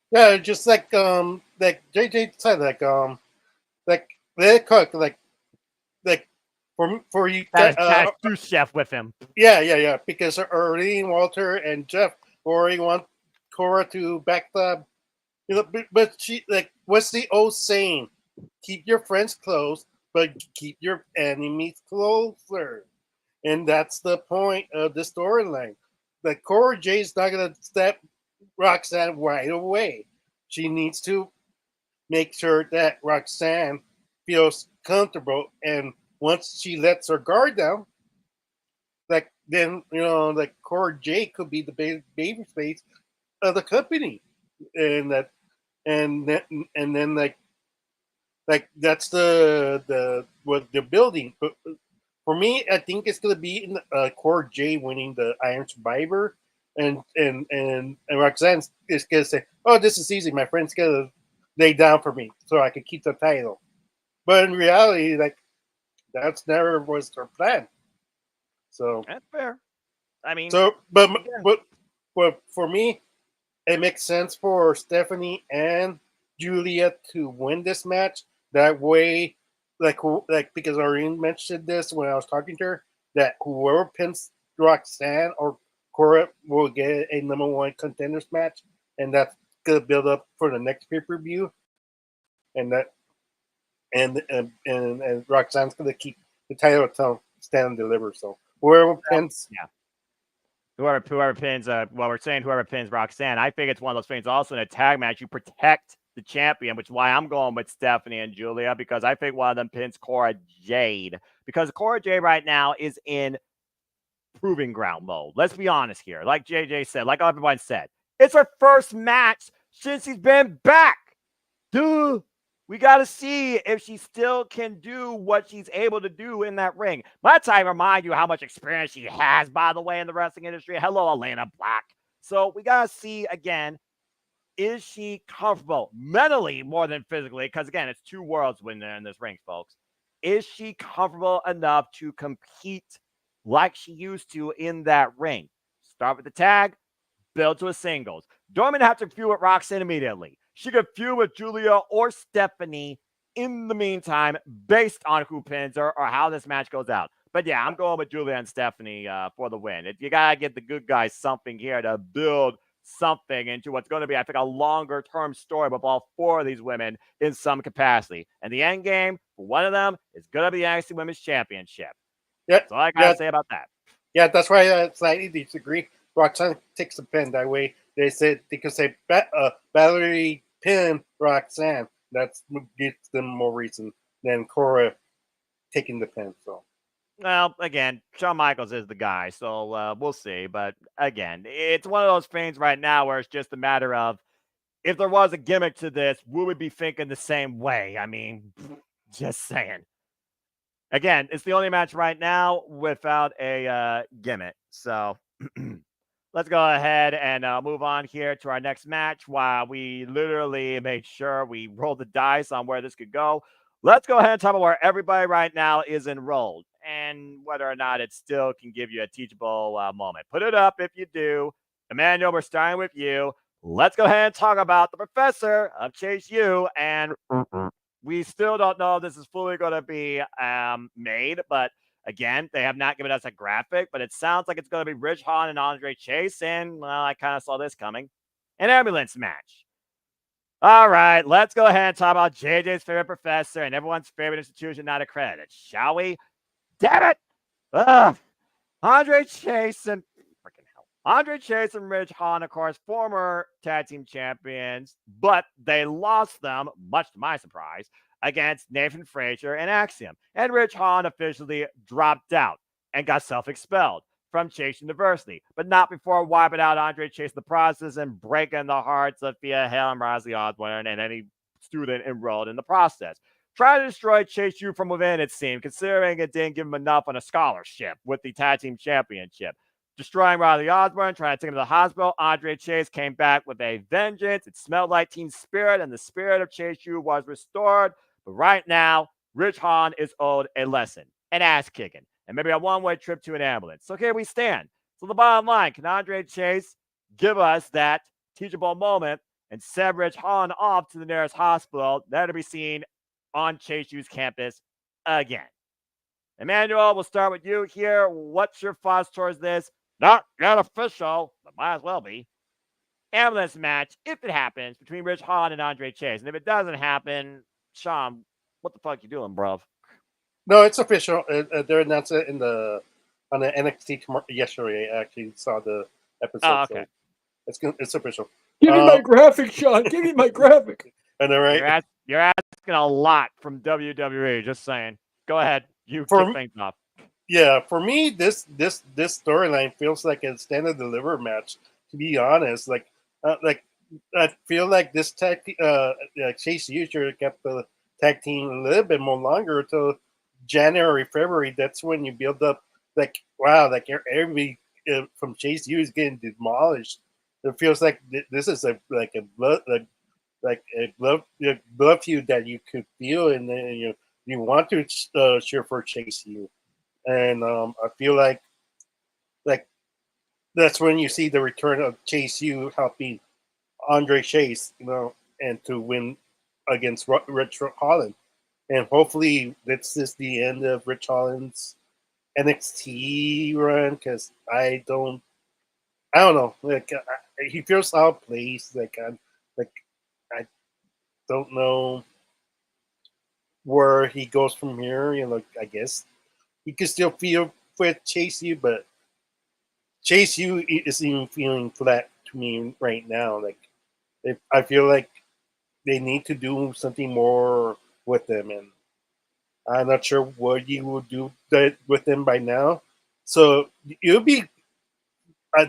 Yeah, just like JJ said, like for you, two chef with him. Yeah, because Arlene, Walter, and Jeff already want Cora to backstab. But she what's the old saying? Keep your friends close, but keep your enemies closer. And that's the point of the storyline. Like Cora Jade's not gonna step Roxanne right away. She needs to make sure that Roxanne feels comfortable, and once she lets her guard down, then Cora Jade could be the baby face of the company, and then that's what they're building. But for me, I think it's gonna be in Cora Jade winning the Iron Survivor, and Roxanne is gonna say, "Oh, this is easy. My friend's gonna lay down for me, so I can keep the title." But in reality, that's never was her plan. So that's fair. I mean, but for me, it makes sense for Stephanie and Julia to win this match. That way, because Irene mentioned this when I was talking to her, that whoever pins Roxanne or Cora will get a number one contenders match, and that's gonna build up for the next pay-per-view. And Roxanne's gonna keep the title until Stand and Deliver. So whoever pins, whoever pins. We're saying whoever pins Roxanne. I think it's one of those things. Also, in a tag match, you protect the champion, which is why I'm going with Stephanie and Julia, because I think one of them pins Cora Jade, because Cora Jade right now is in proving ground mode. Let's be honest here. Like JJ said, like everyone said, it's her first match since he's been back. Dude, we got to see if she still can do what she's able to do in that ring. Let's remind you how much experience she has, by the way, in the wrestling industry. Hello, Elena Black. So we got to see again Is she comfortable mentally more than physically? Because again, it's two worlds when they're in this ring, folks. Is she comfortable enough to compete like she used to in that ring? Start with the tag, build to a singles. Don't even have to feud with Roxanne immediately. She could feud with Julia or Stephanie in the meantime, based on who pins her or how this match goes out. But yeah, I'm going with Julia and Stephanie for the win. You gotta give the good guys something here to build something into what's going to be, I think, a longer term story with all four of these women in some capacity. And the end game for one of them is going to be the NXT Women's Championship. Yeah, That's all I gotta say about that. Yeah, that's why I slightly disagree. Roxanne takes the pin that way. They could say Valerie pin Roxanne. That gives them more reason than Cora taking the pin. So, well, again, Shawn Michaels is the guy, so we'll see. But again, it's one of those things right now where it's just a matter of if there was a gimmick to this, we would be thinking the same way. I mean, just saying. Again, it's the only match right now without a gimmick. So let's go ahead and move on here to our next match while we literally made sure we rolled the dice on where this could go. Let's go ahead and talk about where everybody right now is enrolled and whether or not it still can give you a teachable moment. Put it up if you do. Emmanuel, we're starting with you. Let's go ahead and talk about the professor of Chase U. And we still don't know if this is fully going to be made, but again, they have not given us a graphic, but it sounds like it's going to be Rich Holland and Andre Chase. And, well, I kind of saw this coming. An ambulance match. All right, let's go ahead and talk about JJ's favorite professor and everyone's favorite institution not accredited, shall we? Damn it! Ugh. Andre Chase and Rich Holland, of course, former tag team champions, but they lost them, much to my surprise, against Nathan Frazier and Axiom. And Rich Holland officially dropped out and got self-expelled from Chase University, but not before wiping out Andre Chase in the process and breaking the hearts of Thea Hale and Rosie Osborne and any student enrolled in the process. Trying to destroy Chase U from within, it seemed, considering it didn't give him enough on a scholarship with the tag team championship. Destroying Rosie Osborne, trying to take him to the hospital. Andre Chase came back with a vengeance. It smelled like team spirit, and the spirit of Chase U was restored. But right now, Rich Holland is owed a lesson, an ass kicking, and maybe a one-way trip to an ambulance. So here we stand. So the bottom line, can Andre Chase give us that teachable moment and send Rich Holland off to the nearest hospital, there to be seen on Chase U's campus again? Emmanuel, we'll start with you here. What's your thoughts towards this? Not yet official, but might as well be. Ambulance match, if it happens, between Rich Holland and Andre Chase. And if it doesn't happen, Sean, what the fuck you doing, bruv? no, it's official. They announced it on the NXT yesterday. I actually saw the episode. Oh, okay. So it's official. Give me my graphic, Sean. Give me my graphic. I know, right? You're asking a lot from WWE, just saying. Go ahead. You kick things off. Yeah, for me, this storyline feels like a stand and deliver match. To be honest, like I feel like this Chase U should have kept the tag team a little bit more longer until January, February. That's when you build up. Like, wow, like everybody from Chase U is getting demolished. It feels like this is a blood feud that you could feel, and then you want to cheer for Chase U. And I feel like that's when you see the return of Chase U helping Andre Chase, and to win against Rich Holland. And hopefully this is the end of Rich Holland's NXT run, because I don't know. Like he feels out of place. I don't know where he goes from here. I guess he could still feel with Chase U, but Chase U isn't even feeling flat to me right now. Like, I feel like they need to do something more with them, and I'm not sure what you will do with them by now. So it'll be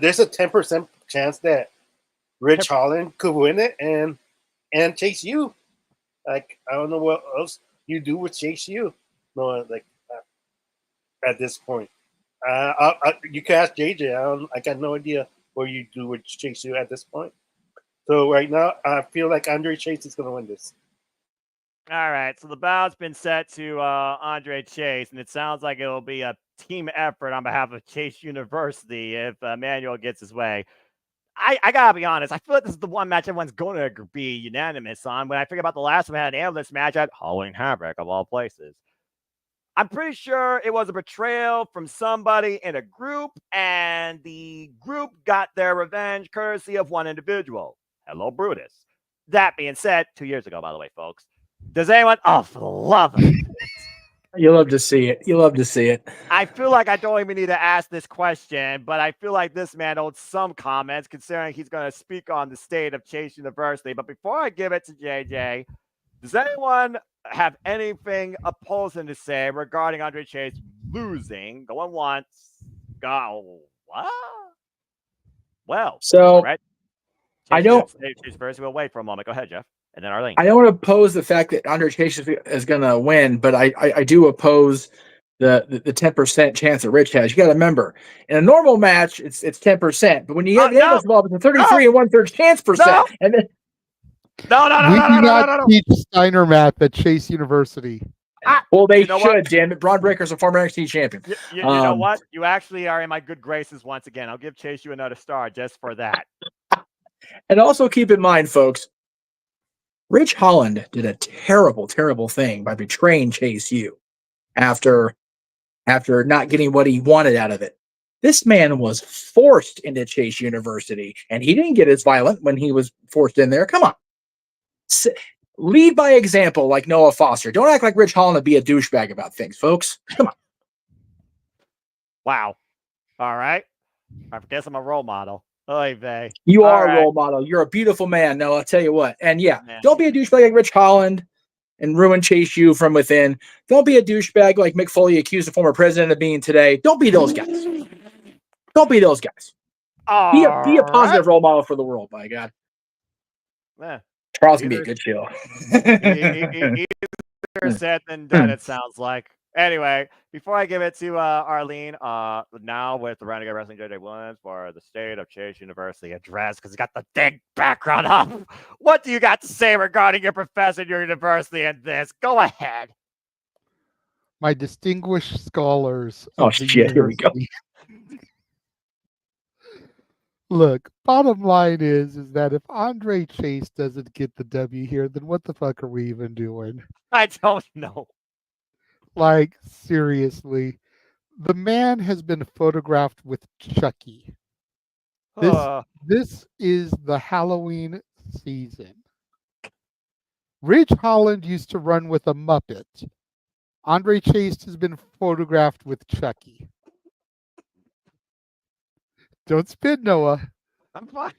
there's a 10% chance that Rich Holland could win it, and Chase U. Like, I don't know what else you do with Chase U. No, like at this point, you can ask JJ. I got no idea what you do with Chase U at this point. So right now, I feel like Andre Chase is going to win this. All right, so the bout's been set to Andre Chase, and it sounds like it'll be a team effort on behalf of Chase University if Manuel gets his way. I gotta be honest, I feel like this is the one match everyone's going to be unanimous on. When I think about the last time I had an analyst match at Holland Havoc, of all places, I'm pretty sure it was a betrayal from somebody in a group, and the group got their revenge courtesy of one individual. Hello, Brutus. That being said, 2 years ago, by the way, folks. Does anyone? Oh, for the love of You love to see it. You love to see it. I feel like I don't even need to ask this question, but I feel like this man owes some comments considering he's going to speak on the state of Chase University. But before I give it to JJ, does anyone have anything opposing to say regarding Andre Chase losing? Going once, go what? Well, So right. I don't. Chase first. We'll wait for a moment. Go ahead, Jeff, and then Arlene. I don't oppose the fact that Andre Chase is going to win, but I do oppose the 10% chance that Rich has. You got to remember, in a normal match, it's 10%, but when you have the analyst involved, it's a 33 and 1/3 chance percent. And then No. We do not teach Steiner math at Chase University. well, they You know should. what? Damn it, Braun Breaker's a former NXT champion. You know what? You actually are in my good graces once again. I'll give Chase you another star just for that. And also keep in mind, folks, Rich Holland did a terrible, terrible thing by betraying Chase U after not getting what he wanted out of it. This man was forced into Chase University, and he didn't get as violent when he was forced in there. Come on. Lead by example like Noah Foster. Don't act like Rich Holland to be a douchebag about things, folks. Come on. Wow. All right. I guess I'm a role model. Oy vey. You All are right. a role model. You're a beautiful man, Noah. I'll tell you what. And yeah, Man. don't be a douchebag like Rich Holland and ruin Chase U from within. Don't be a douchebag like Mick Foley accused the former president of being today. Don't be those guys. Don't be those guys. Be a positive role model for the world, by God. Yeah. Charles can be a good show. Easier said than done, it sounds like. Anyway, before I give it to Arlene, now with the Renegade Wrestling JJ Williams for the state of Chase University address, because he's got the big background up. What do you got to say regarding your professor at your university and this? Go ahead. My distinguished scholars. Oh, of the shit, here we go. university. Look, bottom line is that if Andre Chase doesn't get the W here, then what the fuck are we even doing? I don't know. Like, seriously. The man has been photographed with Chucky. This is the Halloween season. Ridge Holland used to run with a Muppet. Andre Chase has been photographed with Chucky. Don't spit, Noah. I'm fine.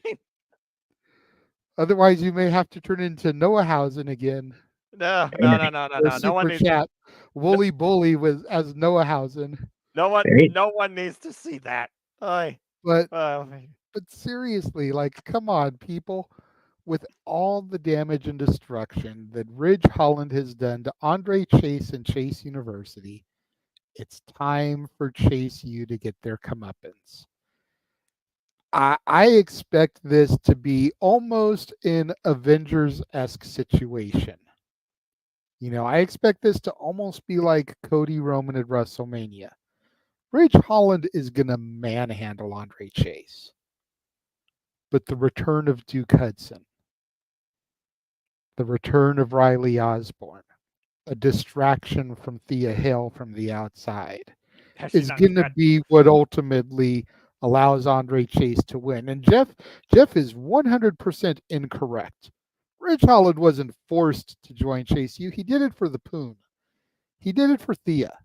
Otherwise, you may have to turn into Noah Hausen again. No. Or No one super needs. chat. Wooly Bully was as Noah Hausen. No one needs to see that. Oy. But Oh, seriously, like, come on, people. With all the damage and destruction that Ridge Holland has done to Andre Chase and Chase University, it's time for Chase U to get their comeuppance. I expect this to be almost an Avengers-esque situation. You know, I expect this to almost be like Cody Roman at WrestleMania. Ridge Holland is going to manhandle Andre Chase. But the return of Duke Hudson, the return of Riley Osborne, a distraction from Thea Hale from the outside, is going to be what ultimately allows Andre Chase to win. And Jeff is 100% incorrect. Ridge Holland wasn't forced to join Chase U. He did it for the Poon. He did it for Thea.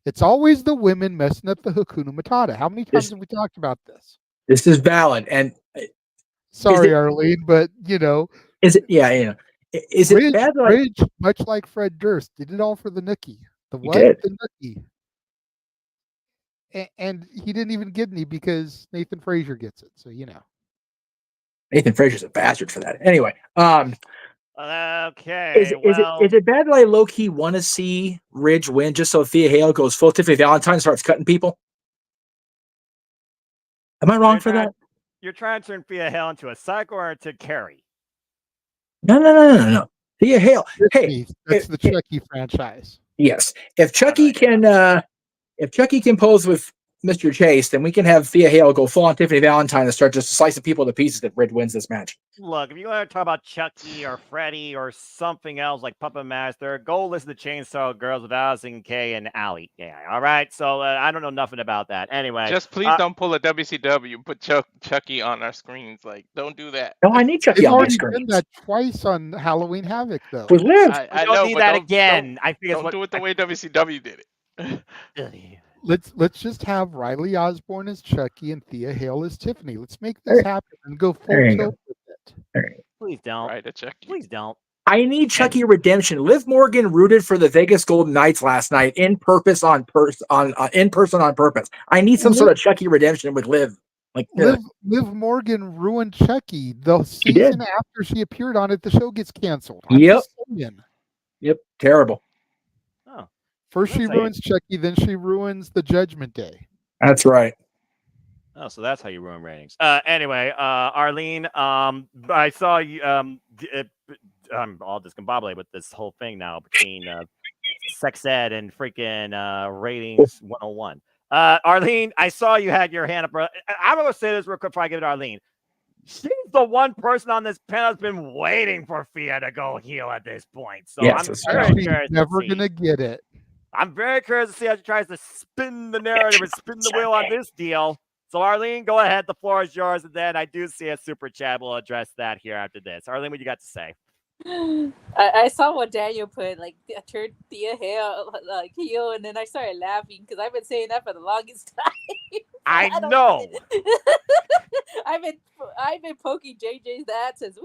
It's always the women messing up the Hakuna Matata. How many times have we talked about this? This is valid. And sorry, Arlene, but you know. Is it? Yeah, yeah. Is it bad? Ridge, much like Fred Durst, did it all for the nookie. The what? The nookie. And he didn't even get any because Nathan Frazier gets it. So, you know. Nathan Frazier's a bastard for that. Anyway. Okay. Is it bad that I low-key want to see Ridge win just so Thea Hale goes full Tiffany Valentine and starts cutting people? Am I wrong for that? You're trying to turn Thea Hale into a psycho or into Carrie? No. Thea Hale. Hey, That's the Chucky franchise. yes. If I don't know. Chucky can pose with Mr. Chase, then we can have Thea Hale go full on Tiffany Valentine and start just slicing people to pieces if Red wins this match. Look, if you want to talk about Chucky or Freddy or something else like Puppet Master, go listen to Chainsaw Girls with Allison Kay and Allie. Yeah, all right. So I don't know nothing about that. Anyway, Just please don't pull a WCW. Put Chucky on our screens. Like, don't do that. No, I need Chucky They've on my already screen. done that twice on Halloween Havoc, though. With Liv. I don't know, need but that don't, again. I think it's Don't what do it the way WCW did it. Let's just have Riley Osborne as Chucky and Thea Hale as Tiffany. Let's make this happen and go full There you tilt go. with it. Please don't. Right, a Chucky. Please don't. I need Chucky redemption. Liv Morgan rooted for the Vegas Golden Knights last night in person on purpose. I need some sort of Chucky redemption with Liv. Like Liv Morgan ruined Chucky. The season after she appeared on it, the show gets canceled. I'm just saying. Yep, terrible. Oh, First she ruins Chucky, then she ruins the Judgment Day. That's right. Oh, so that's how you ruin ratings. Anyway, Arlene, I saw you. I'm all discombobulated with this whole thing now between sex ed and freaking ratings 101. Arlene, I saw you had your hand up. I'm gonna say this real quick before I give it to Arlene. She's the one person on this panel that's been waiting for Fia to go heel at this point. So Yes, I'm very curious. Never gonna get it. I'm very curious to see how she tries to spin the narrative and spin the wheel on this deal. So, Arlene, go ahead. The floor is yours. And then I do see a super chat. We'll address that here after this. Arlene, what you got to say? I saw what Daniel put, like, turned Thea Hale like heel, and then I started laughing because I've been saying that for the longest time. I know. I've been poking JJ's that since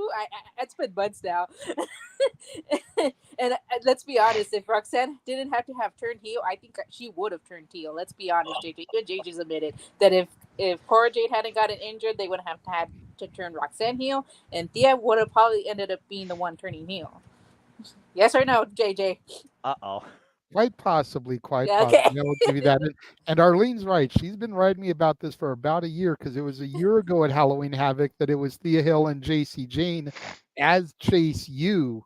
it's been months now. And let's be honest, if Roxanne didn't have to have turned heel, I think she would have turned heel. Let's be honest, JJ. Even JJ's admitted that if Cora Jade hadn't gotten injured, they wouldn't have had to turn Roxanne heel, and Thea would have probably ended up being the one turning heel. Yes or no, JJ? Uh-oh. Quite possibly. Okay. I will give you that. And Arlene's right. She's been writing me about this for about a year because it was a year ago at Halloween Havoc that it was Thea Hill and JC Jane as Chase U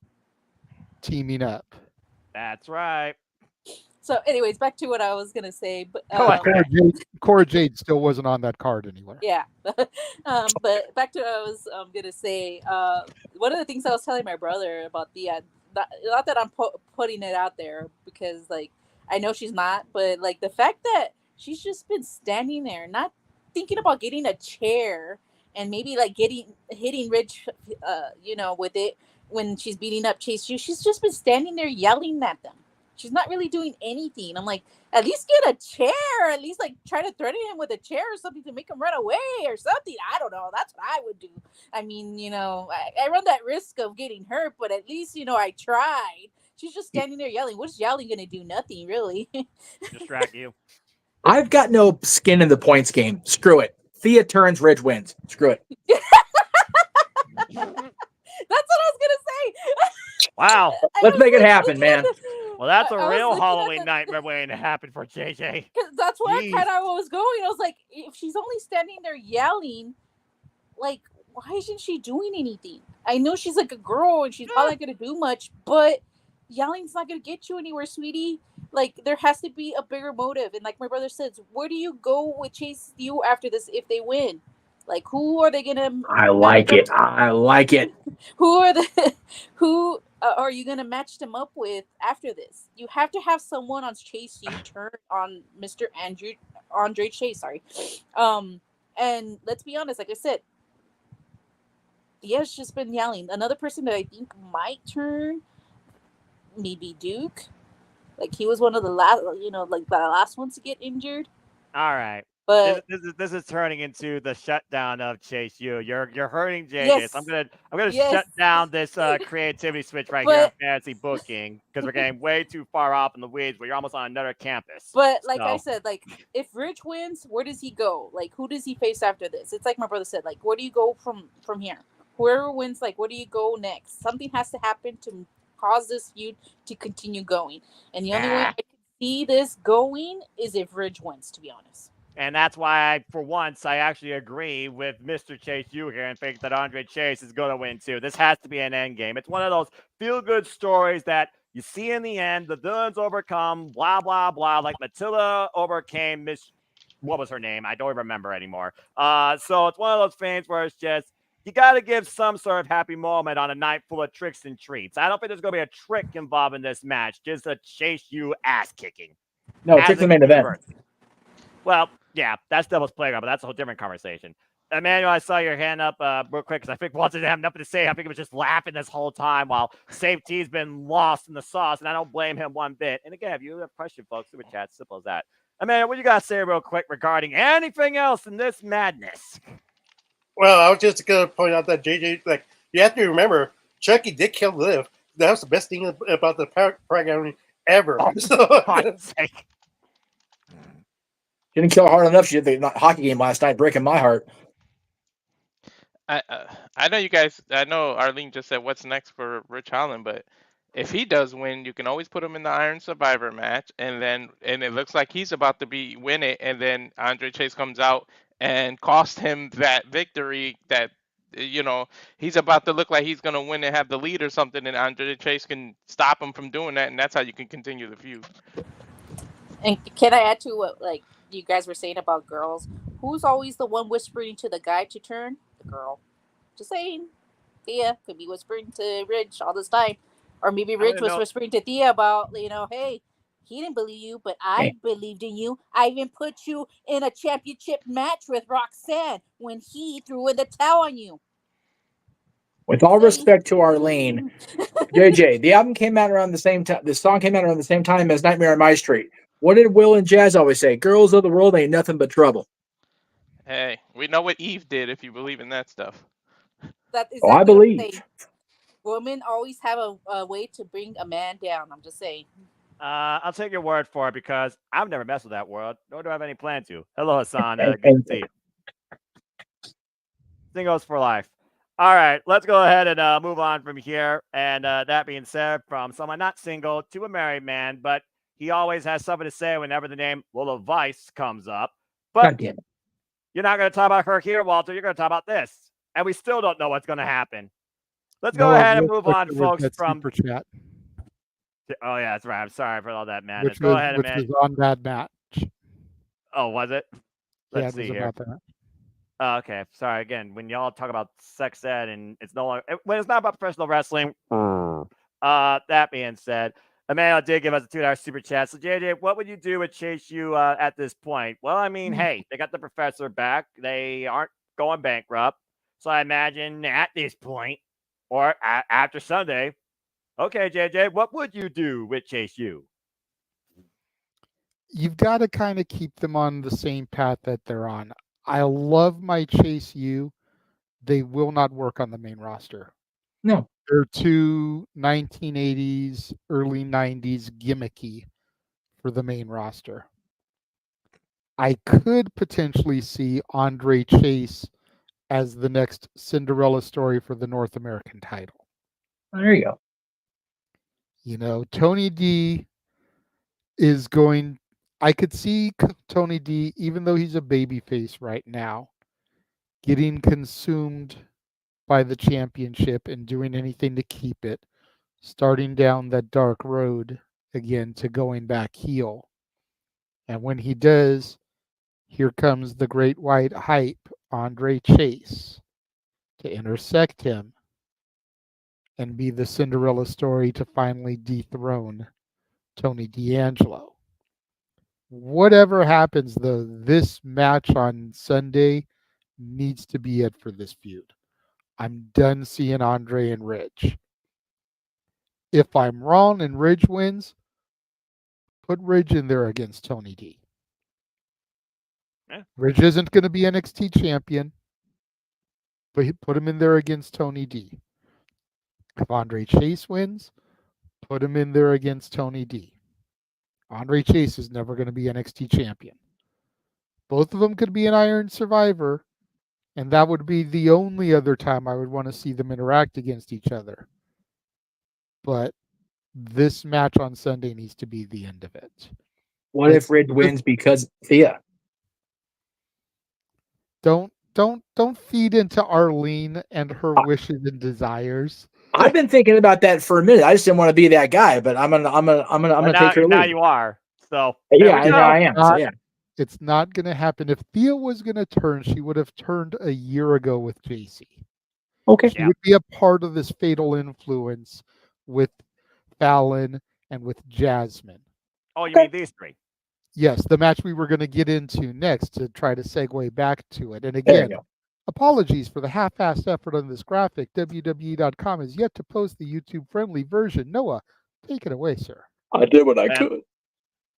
teaming up. That's right. So, anyways, back to what I was gonna say. But Cora Jade still wasn't on that card anywhere. Yeah. But back to what I was gonna say. One of the things I was telling my brother about Thea, not that I'm putting it out there because like I know she's not, but like the fact that she's just been standing there, not thinking about getting a chair and maybe like hitting Rich, with it when she's beating up Chase U. She's just been standing there yelling at them. She's not really doing anything. I'm like, at least get a chair. At least like try to threaten him with a chair or something to make him run away or something. I don't know. That's what I would do. I mean, I run that risk of getting hurt, but at least, I tried. She's just standing there yelling. What's yelling going to do? Nothing, really. Distract you. I've got no skin in the points game. Screw it. Thea turns, Ridge wins. Screw it. That's what I was going to say. Wow. Let's make it happen, man. Well, that's a real Halloween nightmare waiting to happen for JJ. That's where I kind of was going. I was like, if she's only standing there yelling, like, why isn't she doing anything? I know she's like a girl and she's probably not going to do much, but yelling's not going to get you anywhere, sweetie. Like, there has to be a bigger motive. And like my brother says, where do you go with Chase U after this if they win? Like, who are they going to... I like it. Who are you going to match them up with after this? You have to have someone on Chase U turn on Mr. Andre Chase, sorry. And let's be honest, like I said, Thea's just been yelling. Another person that I think might turn, maybe Duke. Like, he was one of the last, like the last ones to get injured. All right. But this is turning into the shutdown of Chase U. You're hurting JJ. Yes. So I'm gonna shut down this creativity switch here on fantasy booking because we're getting way too far off in the weeds where you're almost on another campus. But like I said, like if Rich wins, where does he go? Like, who does he face after this? It's like my brother said, like, where do you go from here? Whoever wins, like, where do you go next? Something has to happen to cause this feud to continue going. And the only way I can see this going is if Ridge wins, to be honest. And that's why, for once, I actually agree with Mr. Chase U here and think that Andre Chase is going to win too. This has to be an end game. It's one of those feel-good stories that you see in the end. The villains overcome, blah blah blah. Like Matilda overcame Miss, what was her name? I don't remember anymore. So it's one of those things where it's just you got to give some sort of happy moment on a night full of tricks and treats. I don't think there's going to be a trick involved in this match. Just a Chase U ass kicking. No, trick the main event. Well, yeah, that's Devil's Playground, but that's a whole different conversation. Emmanuel, I saw your hand up real quick because I think Walter didn't have nothing to say. I think he was just laughing this whole time while safety's been lost in the sauce, and I don't blame him one bit. And again, if you have a question, folks, super chat, simple as that. Emmanuel, what you got to say real quick regarding anything else in this madness? Well, I was just going to point out that JJ, like, you have to remember, Chucky did kill Liv. That was the best thing about the programming ever. Oh, so, for God's sake. Didn't kill her hard enough. She did the hockey game last night, breaking my heart. I know you guys. I know Arlene just said what's next for Rich Holland, but if he does win, you can always put him in the Iron Survivor match, and it looks like he's about to win it, and then Andre Chase comes out and cost him that victory. That he's about to look like he's gonna win and have the lead or something, and Andre Chase can stop him from doing that, and that's how you can continue the feud. And can I add to what you guys were saying about girls? Who's always the one whispering to the guy to turn? The girl. Just saying. Thea could be whispering to Rich all this time. Or maybe Rich was whispering to Thea about, hey, he didn't believe you, but I believed in you. I even put you in a championship match with Roxanne when he threw in the towel on you. With all respect to Arlene, JJ, the album came out around the same time. The song came out around the same time as Nightmare on My Street. What did Will and Jazz always say? Girls of the world ain't nothing but trouble. Hey, we know what Eve did if you believe in that stuff. That is I believe. Women always have a way to bring a man down. I'm just saying. I'll take your word for it because I've never messed with that world, nor do I have any plan to. Hello, Hassan. Good to see you. Singles for life. All right, let's go ahead and move on from here. And that being said, from someone not single to a married man, but he always has something to say whenever the name Lola Vice comes up. But you're not going to talk about her here, Walter. You're going to talk about this. And we still don't know what's going to happen. Let's go ahead and move on, folks, from super chat. Oh, yeah, that's right. I'm sorry for all that madness. Go ahead, which man. was on that match. Oh, was it? Let's see here. About that. Oh, okay. Sorry again. When y'all talk about sex ed and it's no longer when it's not about professional wrestling. That being said, Emmanuel did give us a $2 super chat. So JJ, what would you do with Chase U at this point? Well, I mean, hey, they got the professor back. They aren't going bankrupt. So I imagine at this point or after Sunday, okay, JJ, what would you do with Chase U? You've got to kind of keep them on the same path that they're on. I love my Chase U. They will not work on the main roster. No. They're too 1980s, early 90s gimmicky for the main roster. I could potentially see Andre Chase as the next Cinderella story for the North American title. There you go. Tony D is going... I could see Tony D, even though he's a babyface right now, getting consumed by the championship and doing anything to keep it, starting down that dark road again to going back heel. And when he does, here comes the great white hype, Andre Chase, to intersect him and be the Cinderella story to finally dethrone Tony D'Angelo. Whatever happens, though, this match on Sunday needs to be it for this feud. I'm done seeing Andre and Ridge. If I'm wrong and Ridge wins, put Ridge in there against Tony D. Yeah. Ridge isn't going to be NXT champion, but put him in there against Tony D. If Andre Chase wins, put him in there against Tony D. Andre Chase is never going to be NXT champion. Both of them could be an Iron Survivor, and that would be the only other time I would want to see them interact against each other. But this match on Sunday needs to be the end of it. What if Ridge wins because Thea? Don't feed into Arlene and her wishes and desires. I've been thinking about that for a minute. I just didn't want to be that guy, but I'm gonna But take her now lead. you are. So there Yeah, we I know go. I am. So yeah. It's not going to happen. If Thea was going to turn, she would have turned a year ago with JC. Okay. She would be a part of this fatal influence with Fallon and with Jasmine. Oh, you mean these three? Yes, the match we were going to get into next to try to segue back to it. And There you again, go. apologies for the half-assed effort on this graphic. WWE.com has yet to post the YouTube-friendly version. Noah, take it away, sir. I did what I Man. could.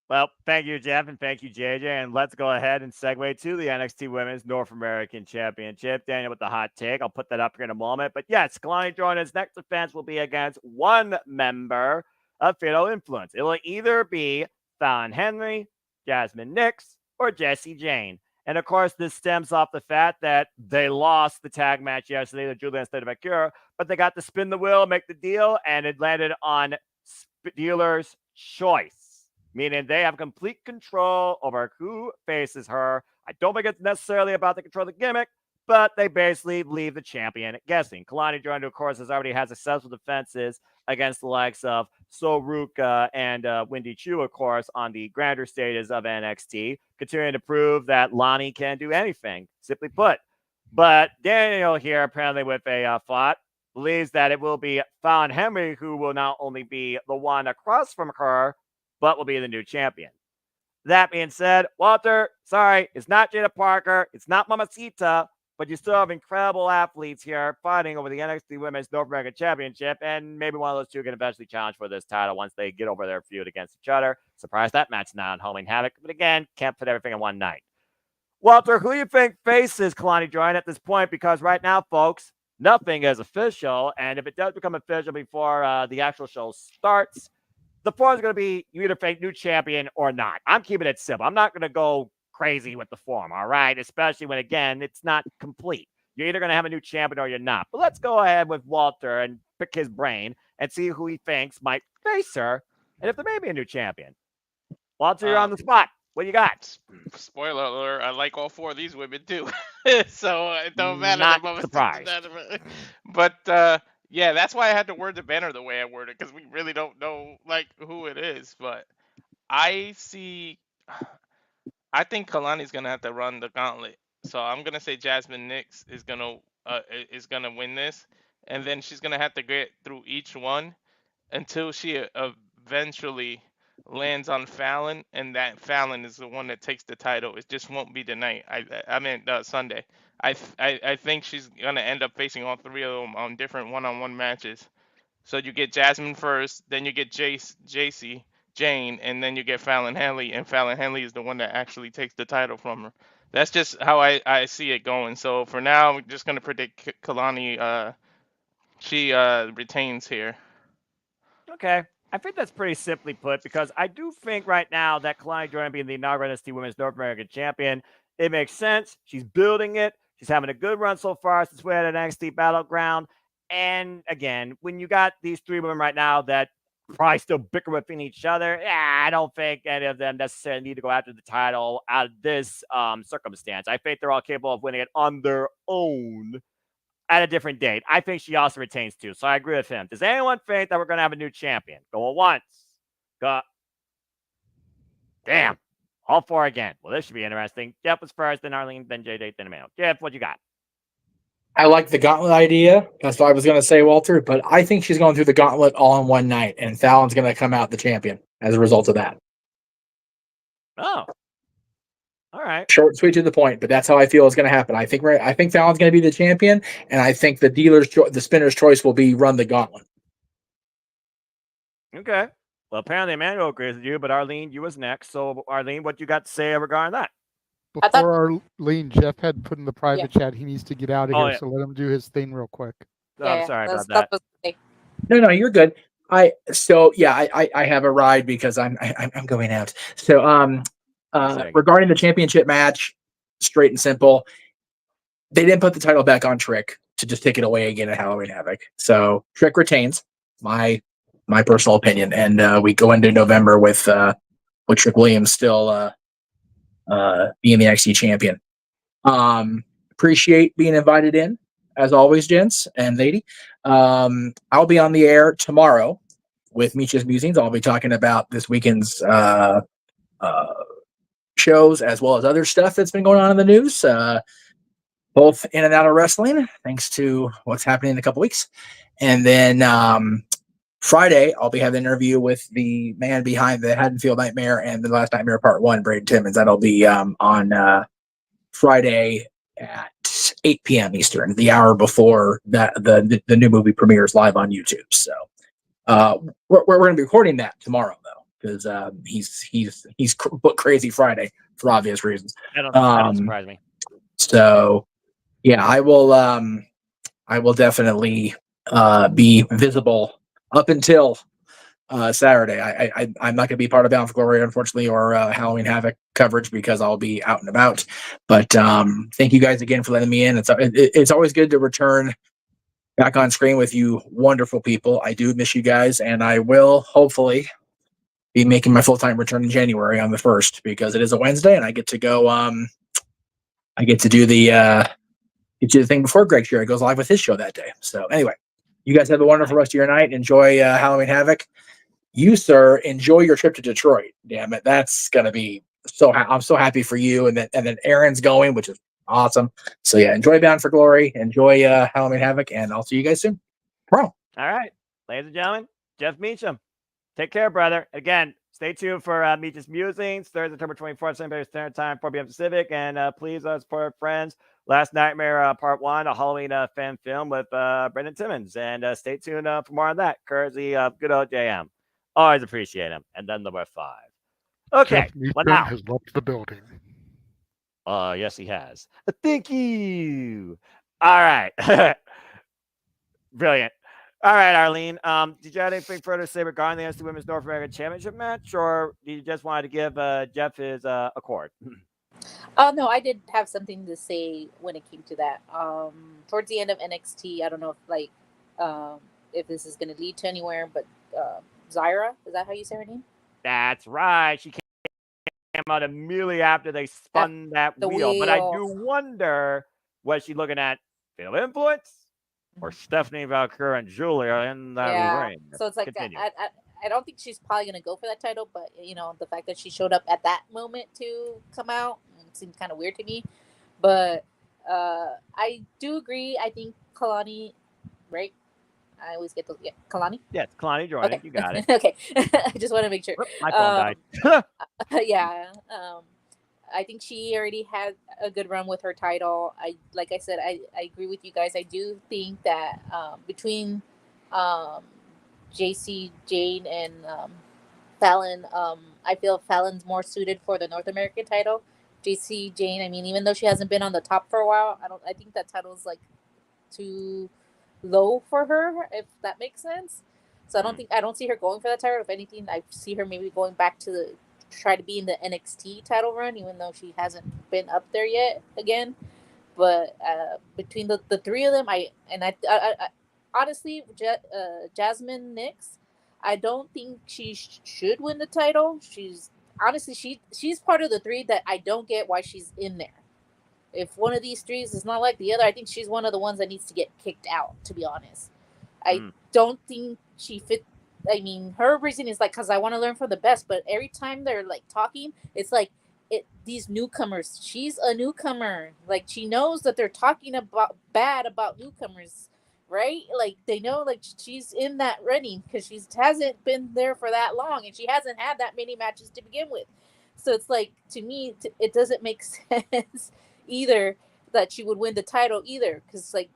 Well, thank you, Jeff, and thank you, JJ. And let's go ahead and segue to the NXT Women's North American Championship. Daniel with the hot take. I'll put that up here in a moment. But yes, Kalani Jordan's next defense will be against one member of Fatal Influence. It will either be Fallon Henry, Jasmine Nix, or Jessie Jane. And of course, this stems off the fact that they lost the tag match yesterday, the Julia instead of Vaquer, but they got to spin the wheel, make the deal, and it landed on dealer's choice. Meaning they have complete control over who faces her. I don't think it's necessarily about the control of the gimmick, but they basically leave the champion guessing. Kalani Jordan, of course, has already had successful defenses against the likes of Soruka and Wendy Chu, of course, on the grander stages of NXT, continuing to prove that Lani can do anything, simply put. But Daniel here, apparently with a thought, believes that it will be Fallon Henry who will not only be the one across from her, but will be the new champion. That being said, Walter, sorry, it's not Jada Parker, it's not Mamacita, but you still have incredible athletes here fighting over the NXT Women's North American Championship, and maybe one of those two can eventually challenge for this title once they get over their feud against each other. Surprised that match not on Holland Havoc, but again, can't put everything in one night. Walter, who do you think faces Kalani Jordan at this point? Because right now, folks, nothing is official, and if it does become official before the actual show starts, the form is going to be you either fake new champion or not. I'm keeping it simple. I'm not going to go crazy with the form, all right? Especially when, again, it's not complete. You're either going to have a new champion or you're not. But let's go ahead with Walter and pick his brain and see who he thinks might face her and if there may be a new champion. Walter, you're on the spot. What you got? Spoiler alert, I like all four of these women too. So it don't matter. Not the surprised. But yeah, that's why I had to word the banner the way I worded, because we really don't know like who it is. But I think Kalani's gonna have to run the gauntlet. So I'm gonna say Jasmine Nix is gonna win this, and then she's gonna have to get through each one until she eventually lands on Fallon, and that Fallon is the one that takes the title. It just won't be tonight. I mean Sunday. I think she's gonna end up facing all three of them on different one-on-one matches. So you get Jasmine first, then you get JC Jane, and then you get Fallon Henley, and Fallon Henley is the one that actually takes the title from her. That's just how I see it going. So for now, I'm just gonna predict Kalani. She retains here. Okay. I think that's pretty simply put because I do think right now that Kalani Jordan being the inaugural NXT Women's North American Champion, it makes sense. She's building it. She's having a good run so far since we're at NXT Battleground. And again, when you got these three women right now that probably still bicker within each other, I don't think any of them necessarily need to go after the title out of this circumstance. I think they're all capable of winning it on their own at a different date. I think she also retains too. So I agree with him. Does anyone think that we're going to have a new champion? Going once. Go. Damn. All four again. Well, this should be interesting. Jeff was first, then Arlene, then Jade, then Emmanuel. Jeff, what you got? I like the gauntlet idea. That's what I was going to say, Walter. But I think she's going through the gauntlet all in one night, and Fallon's going to come out the champion as a result of that. Oh. All right. Short, sweet, to the point. But that's how I feel is going to happen. I think Fallon's going to be the champion, and I think the spinner's choice will be run the gauntlet. Okay. Well, apparently Emmanuel agrees with you, but Arlene, you was next. So, Arlene, what you got to say regarding that? Before Arlene, Jeff had put in the private chat he needs to get out of here, so let him do his thing real quick. I'm sorry about that. No, you're good. I have a ride because I'm going out. So regarding the championship match, straight and simple, they didn't put the title back on Trick to just take it away again at Halloween Havoc. So Trick retains, my personal opinion, and we go into November with Trick Williams still being the NXT champion. appreciate being invited in, as always, gents and lady. I'll be on the air tomorrow with Misha's Musings. I'll be talking about this weekend's shows as well as other stuff that's been going on in the news, both in and out of wrestling, thanks to what's happening in a couple weeks. And then Friday, I'll be having an interview with the man behind the Haddonfield Nightmare and the Last Nightmare Part 1, Braden Timmons. That'll be on Friday at 8 p.m. Eastern, the hour before that the new movie premieres live on YouTube. So we're going to be recording that tomorrow, though, because he's booked crazy Friday for obvious reasons. That don't surprise me. So yeah, I will definitely be visible up until Saturday. I'm not going to be part of Bound for Glory, unfortunately, or Halloween Havoc coverage because I'll be out and about. But thank you guys again for letting me in. It's always good to return back on screen with you wonderful people. I do miss you guys, and I will hopefully be making my full-time return in January on the 1st because it is a Wednesday, and I get to go. I get to do the thing before Greg Shearer goes live with his show that day. So anyway, you guys have a wonderful rest of your night. Enjoy Halloween Havoc. You, sir, enjoy your trip to Detroit. Damn it, that's gonna be I'm so happy for you, and then Aaron's going, which is awesome. So yeah, enjoy Bound for Glory. Enjoy Halloween Havoc, and I'll see you guys soon. Tomorrow. All right, ladies and gentlemen, Jeff Meacham. Take care, brother. Again, stay tuned for Meach's Musings, Thursday, October 24th, Central Standard Time, 4 p.m. Pacific. And please support our friends. Last Nightmare Part 1, a Halloween fan film with Brendan Timmons. And stay tuned for more on that, courtesy of good old JM. Always appreciate him. And then number 5. Okay, Jeff well Meacham now. has left the building. Yes, he has. Thank you. All right. Brilliant. All right, Arlene. Did you have anything further to say regarding the NXT Women's North American Championship match, or did you just want to give Jeff his accord? Oh no, I did have something to say when it came to that. Towards the end of NXT, I don't know if this is going to lead to anywhere, but Zyra, is that how you say her name? That's right. She came out immediately after they spun that wheel. But I do wonder, was she looking at Fatal Influence or Stephanie Vaquer and Julia in that ring? So it's like I don't think she's probably going to go for that title, but the fact that she showed up at that moment to come out seems kind of weird to me. But I do agree. I think Kalani, right? I always get those. Yeah, Kalani? Yes, Kalani joining. Okay. You got it. Okay. I just want to make sure. My phone died. Yeah. I think she already had a good run with her title. Like I said, I agree with you guys. I do think that between JC, Jade, and Fallon, I feel Fallon's more suited for the North American title. JC, Jane, I mean, even though she hasn't been on the top for a while, I think that title is like too low for her, if that makes sense. So I don't see her going for that title. If anything, I see her maybe going back to try to be in the NXT title run, even though she hasn't been up there yet again. But between the three of them, I honestly, Jasmine Nix, I don't think she should win the title. She's part of the three that I don't get why she's in there. If one of these three is not like the other, I think she's one of the ones that needs to get kicked out, to be honest. I don't think she fit. I mean, her reason is like, because I want to learn from the best, but every time they're like talking, it's like these newcomers. She's a newcomer. Like, she knows that they're talking bad about newcomers, right? Like, they know like she's in that running because she hasn't been there for that long, and she hasn't had that many matches to begin with. So it's like, to me, it doesn't make sense either that she would win the title either, because like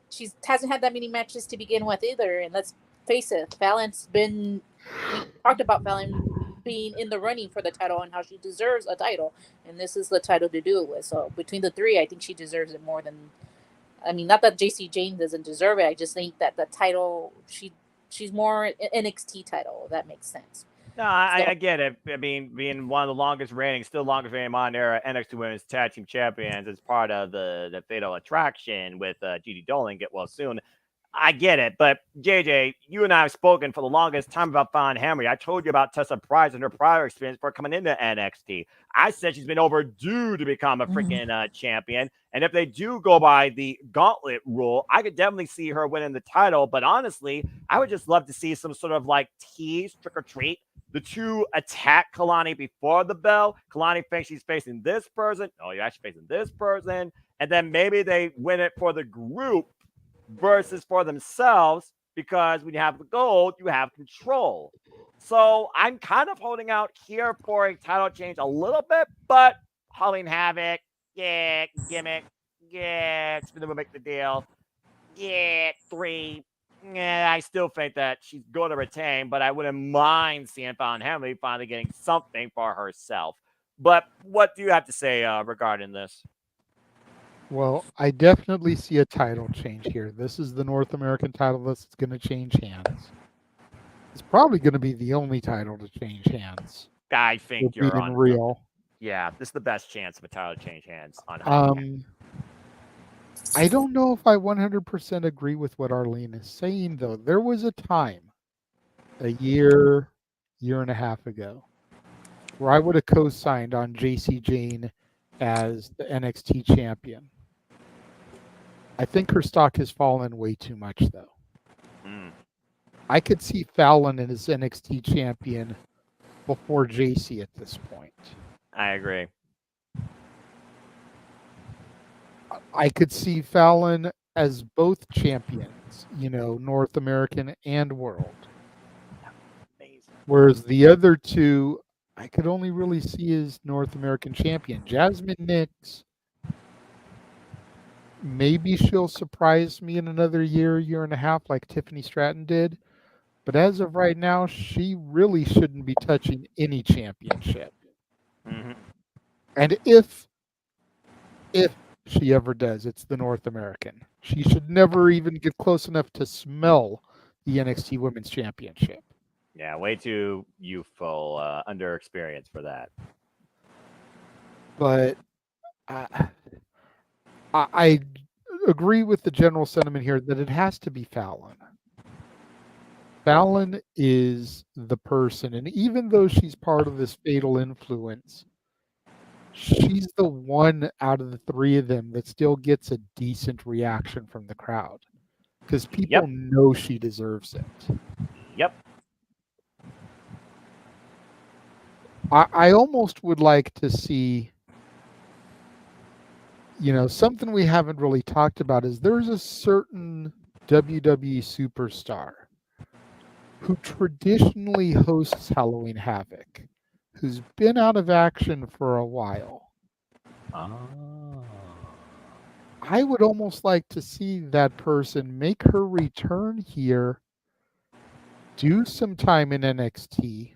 she hasn't had that many matches to begin with either. And let's face it, we talked about Fallon being in the running for the title and how she deserves a title, and this is the title to do it with. So between the three, I think she deserves it more than, I mean, not that JC Jane doesn't deserve it, I just think that the title, she's more NXT title, if that makes sense. No, I get it. I mean, being one of the longest reigning, still longest reigning modern era NXT Women's Tag Team Champions as part of the Fatal Attraction with Judy Dolan get well soon. I get it, but JJ, you and I have spoken for the longest time about Fallon Henry. I told you about Tessa Price and her prior experience for coming into NXT. I said she's been overdue to become a freaking champion. And if they do go by the gauntlet rule, I could definitely see her winning the title. But honestly, I would just love to see some sort of like tease, trick or treat. The two attack Kalani before the bell. Kalani thinks she's facing this person. Oh, you're actually facing this person. And then maybe they win it for the group versus for themselves, because when you have the gold, you have control. So I'm kind of holding out here for a title change a little bit, but Halloween Havoc, yeah, gimmick, yeah, it's going to make the deal, yeah, 3. Yeah, I still think that she's going to retain, but I wouldn't mind seeing Fallon Henley finally getting something for herself. But what do you have to say regarding this? Well, I definitely see a title change here. This is the North American title that's going to change hands. It's probably going to be the only title to change hands. I think you're being on real. Yeah, this is the best chance of a title change hands on Havoc. I don't know if I 100% agree with what Arlene is saying, though. There was a time, a year and a half ago, where I would have co-signed on JC Jane as the NXT champion. I think her stock has fallen way too much, though. I could see Fallon as NXT champion before JC at this point. I agree. I could see Fallon as both champions, North American and world. Amazing. Whereas the other two, I could only really see as North American champion. Jasmine Nix, maybe she'll surprise me in another year and a half like Tiffany Stratton did. But as of right now, she really shouldn't be touching any championship. Mm-hmm. And if she ever does, it's the North American. She should never even get close enough to smell the NXT Women's Championship. Yeah, way too youthful, under experience for that. But I agree with the general sentiment here that it has to be Fallon. Fallon is the person, and even though she's part of this fatal influence, she's the one out of the three of them that still gets a decent reaction from the crowd because people know she deserves it. Yep. I almost would like to see, something we haven't really talked about is there's a certain WWE superstar who traditionally hosts Halloween Havoc, who's been out of action for a while. I would almost like to see that person make her return here, do some time in NXT,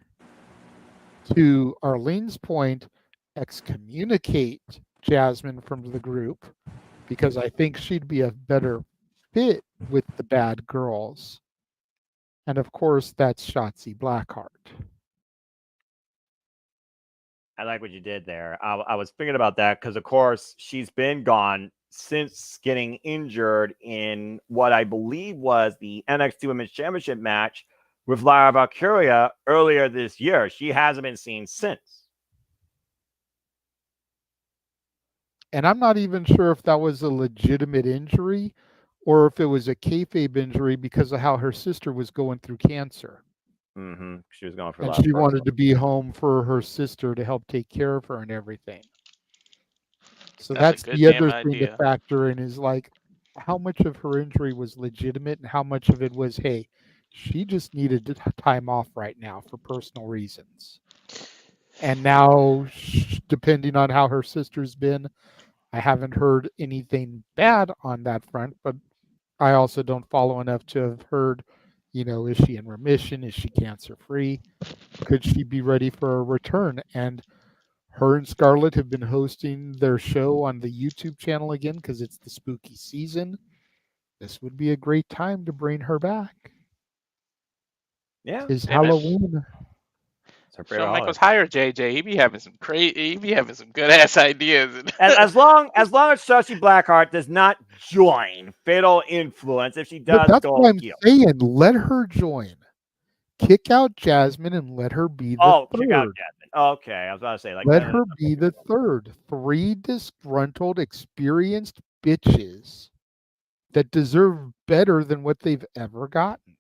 to Arlene's point, excommunicate Jasmine from the group, because I think she'd be a better fit with the bad girls. And of course, that's Shotzi Blackheart. I like what you did there. I was thinking about that because, of course, she's been gone since getting injured in what I believe was the NXT Women's Championship match with Lyra Valkyria earlier this year. She hasn't been seen since. And I'm not even sure if that was a legitimate injury or if it was a kayfabe injury because of how her sister was going through cancer. Mm-hmm. She was going for and she wanted to be home for her sister to help take care of her and everything. So that's the other thing to factor in is like how much of her injury was legitimate and how much of it was, hey, she just needed time off right now for personal reasons. And now, depending on how her sister's been, I haven't heard anything bad on that front, but I also don't follow enough to have heard, is she in remission? Is she cancer free? Could she be ready for a return? And her and Scarlett have been hosting their show on the YouTube channel again because it's the spooky season. This would be a great time to bring her back. Yeah. It's Halloween. her favorite Shawn holiday. Michaels hire JJ. He be having some good ass ideas. As long as Shotzi Blackheart does not join Fatal Influence, if she But does that's go what I'm heel. saying. Let her join. Kick out Jasmine and let her be the Oh, kick out third. Jasmine. Okay, I was about to say like Let that- her be the third. 3 disgruntled, experienced bitches that deserve better than what they've ever gotten.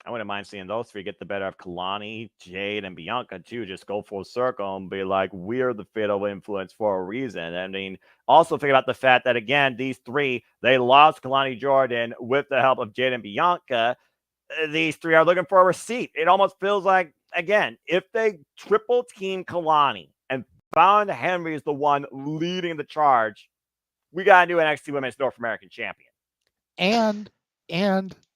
I wouldn't mind seeing those three get the better of Kalani, Jade, and Bianca too. Just go full circle and be like, we're the Fatal Influence for a reason. I mean, also think about the fact that again, these three, they lost Kalani Jordan with the help of Jade and Bianca. These three are looking for a receipt. It almost feels like, again, if they triple team Kalani and found Henry is the one leading the charge, we got a new NXT Women's North American Champion. And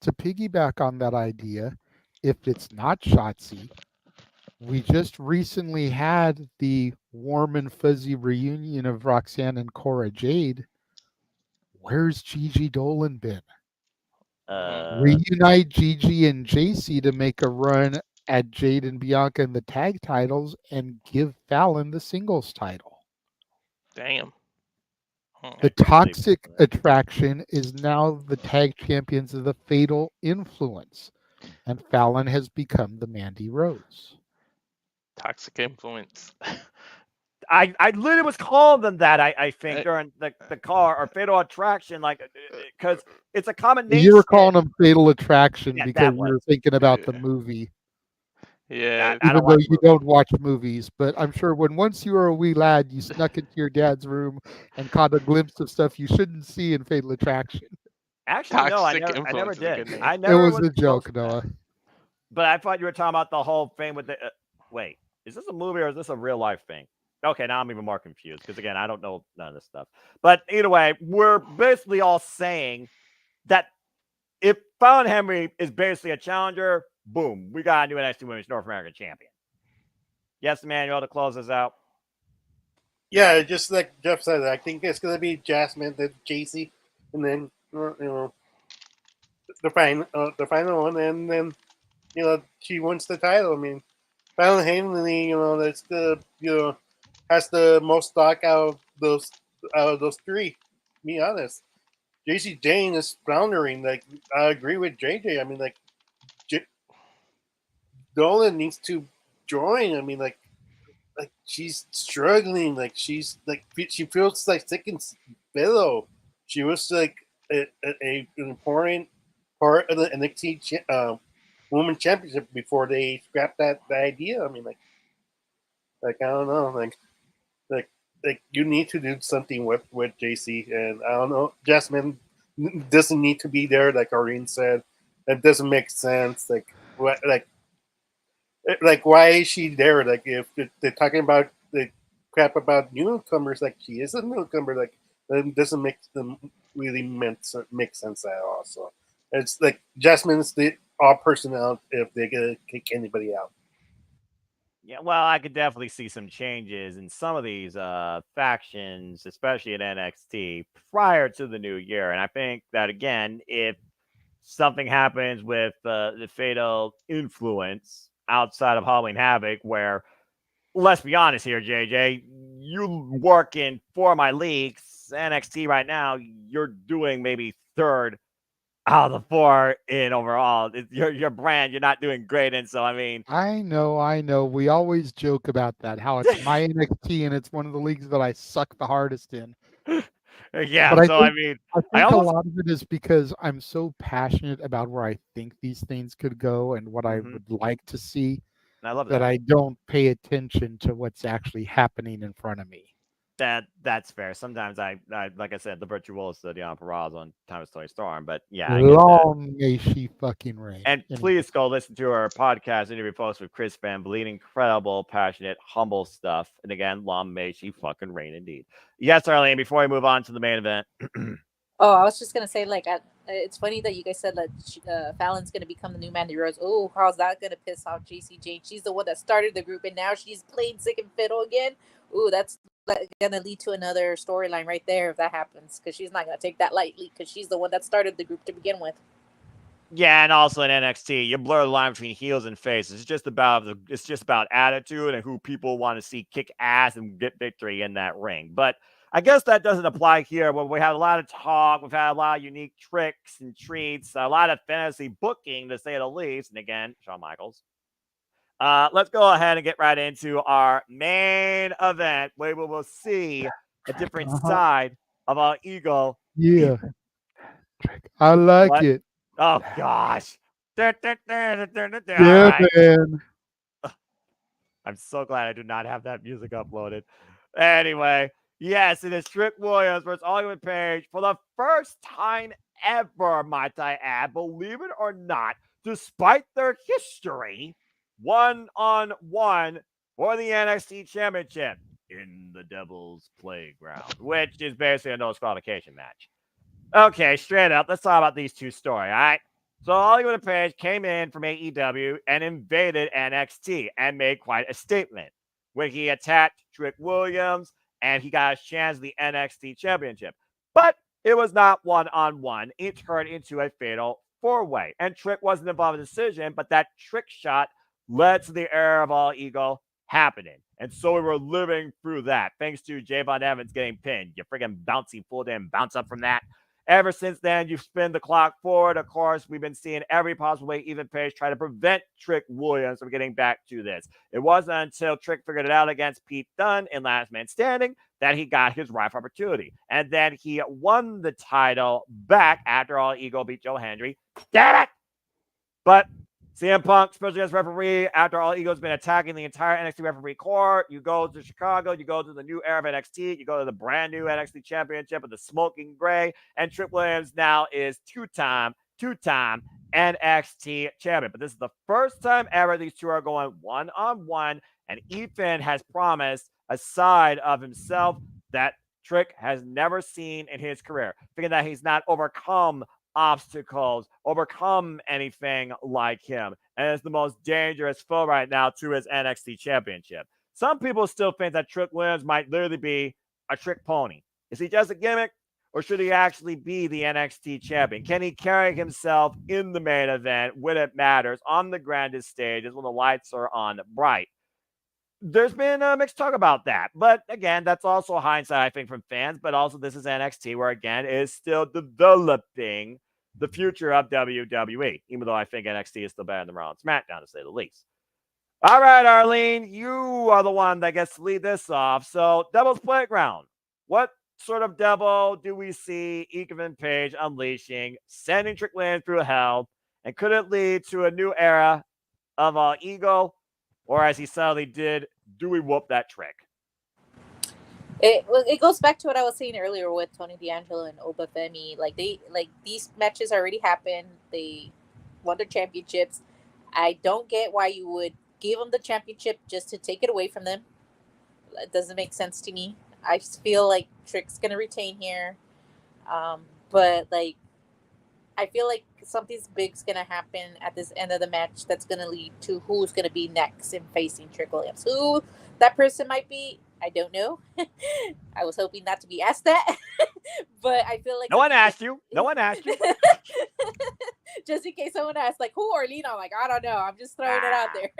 to piggyback on that idea, if it's not Shotzi, we just recently had the warm and fuzzy reunion of Roxanne and Cora Jade. Where's Gigi Dolan been? Reunite Gigi and JC to make a run at Jade and Bianca in the tag titles and give Fallon the singles title. Damn. The Toxic Attraction is now the tag champions of the Fatal Influence, and Fallon has become the Mandy Rose. Toxic Influence. I literally was calling them that, I think, during the car or Fatal Attraction, like, because it's a combination. You were calling them Fatal Attraction Yeah, because that you was. were thinking about the movie. Yeah. I Even don't though watch you movies. don't watch movies, but I'm sure once you were a wee lad, you snuck into your dad's room and caught a glimpse of stuff you shouldn't see in Fatal Attraction. Actually, no, I Toxic never Influence is a good did. name. I It never was a exposed joke, to that. Noah. But I thought you were talking about the whole thing with the. Wait, is this a movie or is this a real life thing? Okay, now I'm even more confused because again, I don't know none of this stuff. But either way, we're basically all saying that if Fallon Henry is basically a challenger, boom, we got a new NXT Women's North American Champion. Yes, Emmanuel, to close this out. Yeah, just like Jeff said, I think it's gonna be Jasmine, then Casey, and then the final one, and then she wins the title. I mean, Fallon Henley, that's the has the most stock out of those three. To be honest, JC Jane is floundering. Like I agree with JJ. I mean, like Dolan needs to join. I mean, like she's struggling. Like she's like she feels like sick and fellow. She was like an important part of the NXT Women's Championship before they scrapped that idea. I mean, like I don't know, like you need to do something with JC, and I don't know, Jasmine doesn't need to be there, like Arlene said. That doesn't make sense. Like what, like why is she there? Like if they're talking about the crap about newcomers, like she is a newcomer, like that doesn't make them really make sense at all. So it's like Jasmine's the odd person out if they're gonna kick anybody out. Yeah, well, I could definitely see some changes in some of these factions, especially in NXT, prior to the new year. And I think that, again, if something happens with the Fatal Influence outside of Halloween Havoc, where, let's be honest here, JJ, you working for my leagues, NXT right now, you're doing maybe third out of the four in overall. Your brand, you're not doing great. And so, I mean, I know. We always joke about that, how it's my NXT and it's one of the leagues that I suck the hardest in. yeah. But So, I mean, I I think almost. a lot of it is because I'm so passionate about where I think these things could go and what I Mhm. would like to see I love that that. I don't pay attention to what's actually happening in front of me. That's fair. Sometimes I like I said, the virtuoso Dion Perez on Thomas Toy Storm, but yeah, I get that. Long may she fucking reign. And Anyway. please go listen to our podcast interview post with Chris Van Vliet. Incredible, passionate, humble stuff. And again, long may she fucking reign indeed. Yes, Arlene, before we move on to the main event. Oh, I was just gonna say, like, it's funny that you guys said that Fallon's gonna become the new Mandy Rose. Oh, how's that gonna piss off JC Jane? She's the one that started the group, and now she's playing sick and fiddle again. Ooh, that's gonna lead to another storyline right there if that happens, because she's not gonna take that lightly, because she's the one that started the group to begin with. Yeah, and also in NXT, you blur the line between heels and faces. It's just about attitude and who people want to see kick ass and get victory in that ring. But I guess that doesn't apply here. Where we had a lot of talk, we've had a lot of unique tricks and treats, a lot of fantasy booking to say the least. And again, Shawn Michaels. Let's go ahead and get right into our main event, where we will see a different side of our ego. Yeah. I like What? it. Oh gosh. All Yeah, right. man. I'm so glad I do not have that music uploaded. Anyway, yes, it is Trick Williams versus Hollywood Page for the first time ever, might I add, believe it or not, despite their history, 1-on-1 for the NXT Championship in the Devil's Playground, which is basically a no disqualification match. Okay, straight up, let's talk about these two stories, all right? So Hollywood Page came in from AEW and invaded NXT and made quite a statement when he attacked Trick Williams and he got a chance at the NXT Championship. But it was not one-on-one. It turned into a fatal four-way. And Trick wasn't involved in the decision, but that trick shot led to the era of All Ego happening. And so we were living through that, thanks to Javon Evans getting pinned. You freaking bouncy fool didn't bounce up from that. Ever since then, you spin the clock forward. Of course, we've been seeing every possible way even Page try to prevent Trick Williams from getting back to this. It wasn't until Trick figured it out against Pete Dunne in Last Man Standing that he got his rightful opportunity. And then he won the title back after All Ego beat Joe Hendry. Damn it! But CM Punk, special guest referee, after All Ego's been attacking the entire NXT referee corps, you go to Chicago, you go to the new era of NXT, you go to the brand new NXT Championship with the smoking gray, and Trick Williams now is two-time NXT champion. But this is the first time ever these two are going one-on-one, and Ethan has promised a side of himself that Trick has never seen in his career, thinking that he's not overcome obstacles, overcome anything like him, and is the most dangerous foe right now to his NXT championship. Some people still think that Trick Williams might literally be a trick pony. Is he just a gimmick, or should he actually be the NXT champion? Can he carry himself in the main event when it matters on the grandest stages when the lights are on bright? There's been mixed talk about that. But again, that's also hindsight, I think, from fans. But also, this is NXT, where again, it is still developing the future of WWE, even though I think NXT is still better than Raw and SmackDown, to say the least. All right, Arlene, you are the one that gets to lead this off. So, Devil's Playground. What sort of devil do we see Ethan Page unleashing, sending Trick Williams through hell? And could it lead to a new era of ego? Or as he subtly did, do we whoop that Trick? It goes back to what I was saying earlier with Tony D'Angelo and Oba Femi. Like these matches already happened. They won the championships. I don't get why you would give them the championship just to take it away from them. It doesn't make sense to me. I just feel like Trick's gonna retain here, but like I feel like something's big's gonna happen at this end of the match that's gonna lead to who's gonna be next in facing Trick Williams. Who that person might be, I don't know. I was hoping not to be asked that, but I feel like no one asked you. No one asked you. Just in case someone asks, like, who or Lena, I'm like, I don't know. I'm just throwing it out there.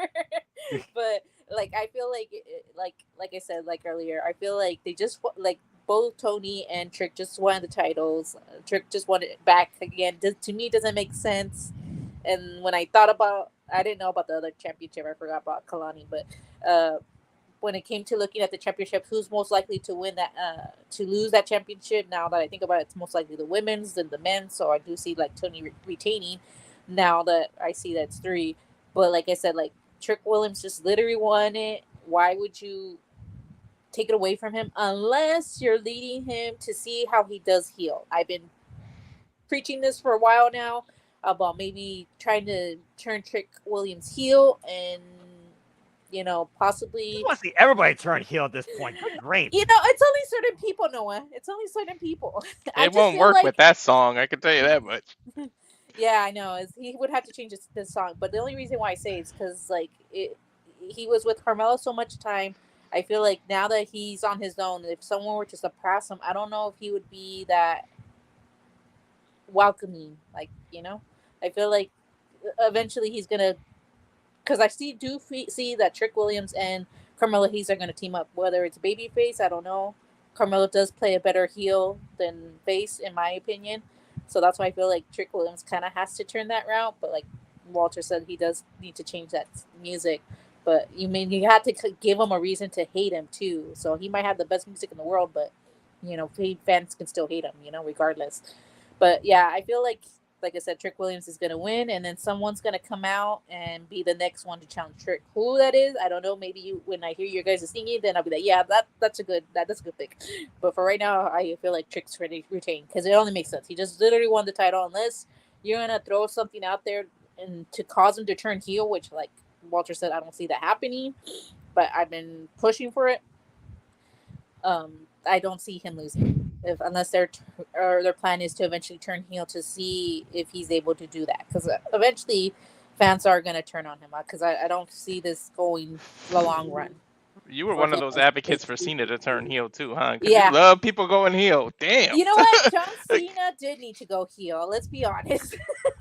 But like, I feel like, like I said, like earlier, I feel like they just like both Tony and Trick just won the titles. Trick just won it back again. To me, doesn't make sense. And when I thought about, I didn't know about the other championship. I forgot about Kalani, but when it came to looking at the championship, who's most likely to win that, to lose that championship? Now that I think about it, it's most likely the women's than the men's. So I do see like Tony retaining. Now that I see that's 3, but like I said, like Trick Williams just literally won it. Why would you take it away from him unless you're leading him to see how he does heal? I've been preaching this for a while now about maybe trying to turn Trick Williams heel and possibly. I want to see everybody turn heel at this point. Good great. It's only certain people, Noah. It's only certain people. It won't work with that song. I can tell you that much. Yeah, I know. He would have to change this song, but the only reason why I say it's because he was with Carmelo so much time. I feel like now that he's on his own, if someone were to suppress him, I don't know if he would be that welcoming. I feel like eventually he's gonna, because I see that Trick Williams and Carmelo Hayes are gonna team up. Whether it's babyface, I don't know. Carmelo does play a better heel than face, in my opinion. So that's why I feel like Trick Williams kind of has to turn that route. But like Walter said, he does need to change that music. But you have to give him a reason to hate him too. So he might have the best music in the world, but fans can still hate him, regardless. But yeah, I feel like I said, Trick Williams is gonna win, and then someone's gonna come out and be the next one to challenge Trick. Who that is, I don't know. Maybe when I hear your guys singing, then I'll be like, yeah, that's a good pick. But for right now, I feel like Trick's ready to retain because it only makes sense. He just literally won the title. Unless you're gonna throw something out there and to cause him to turn heel, which, like Walter said, I don't see that happening. But I've been pushing for it. I don't see him losing unless their plan is to eventually turn heel to see if he's able to do that, because eventually fans are going to turn on him because I don't see this going the long run. You were one of those advocates for Cena to turn heel too, huh? 'Cause Yeah. you love people going heel. Damn. You know what? John Cena did need to go heel. Let's be honest.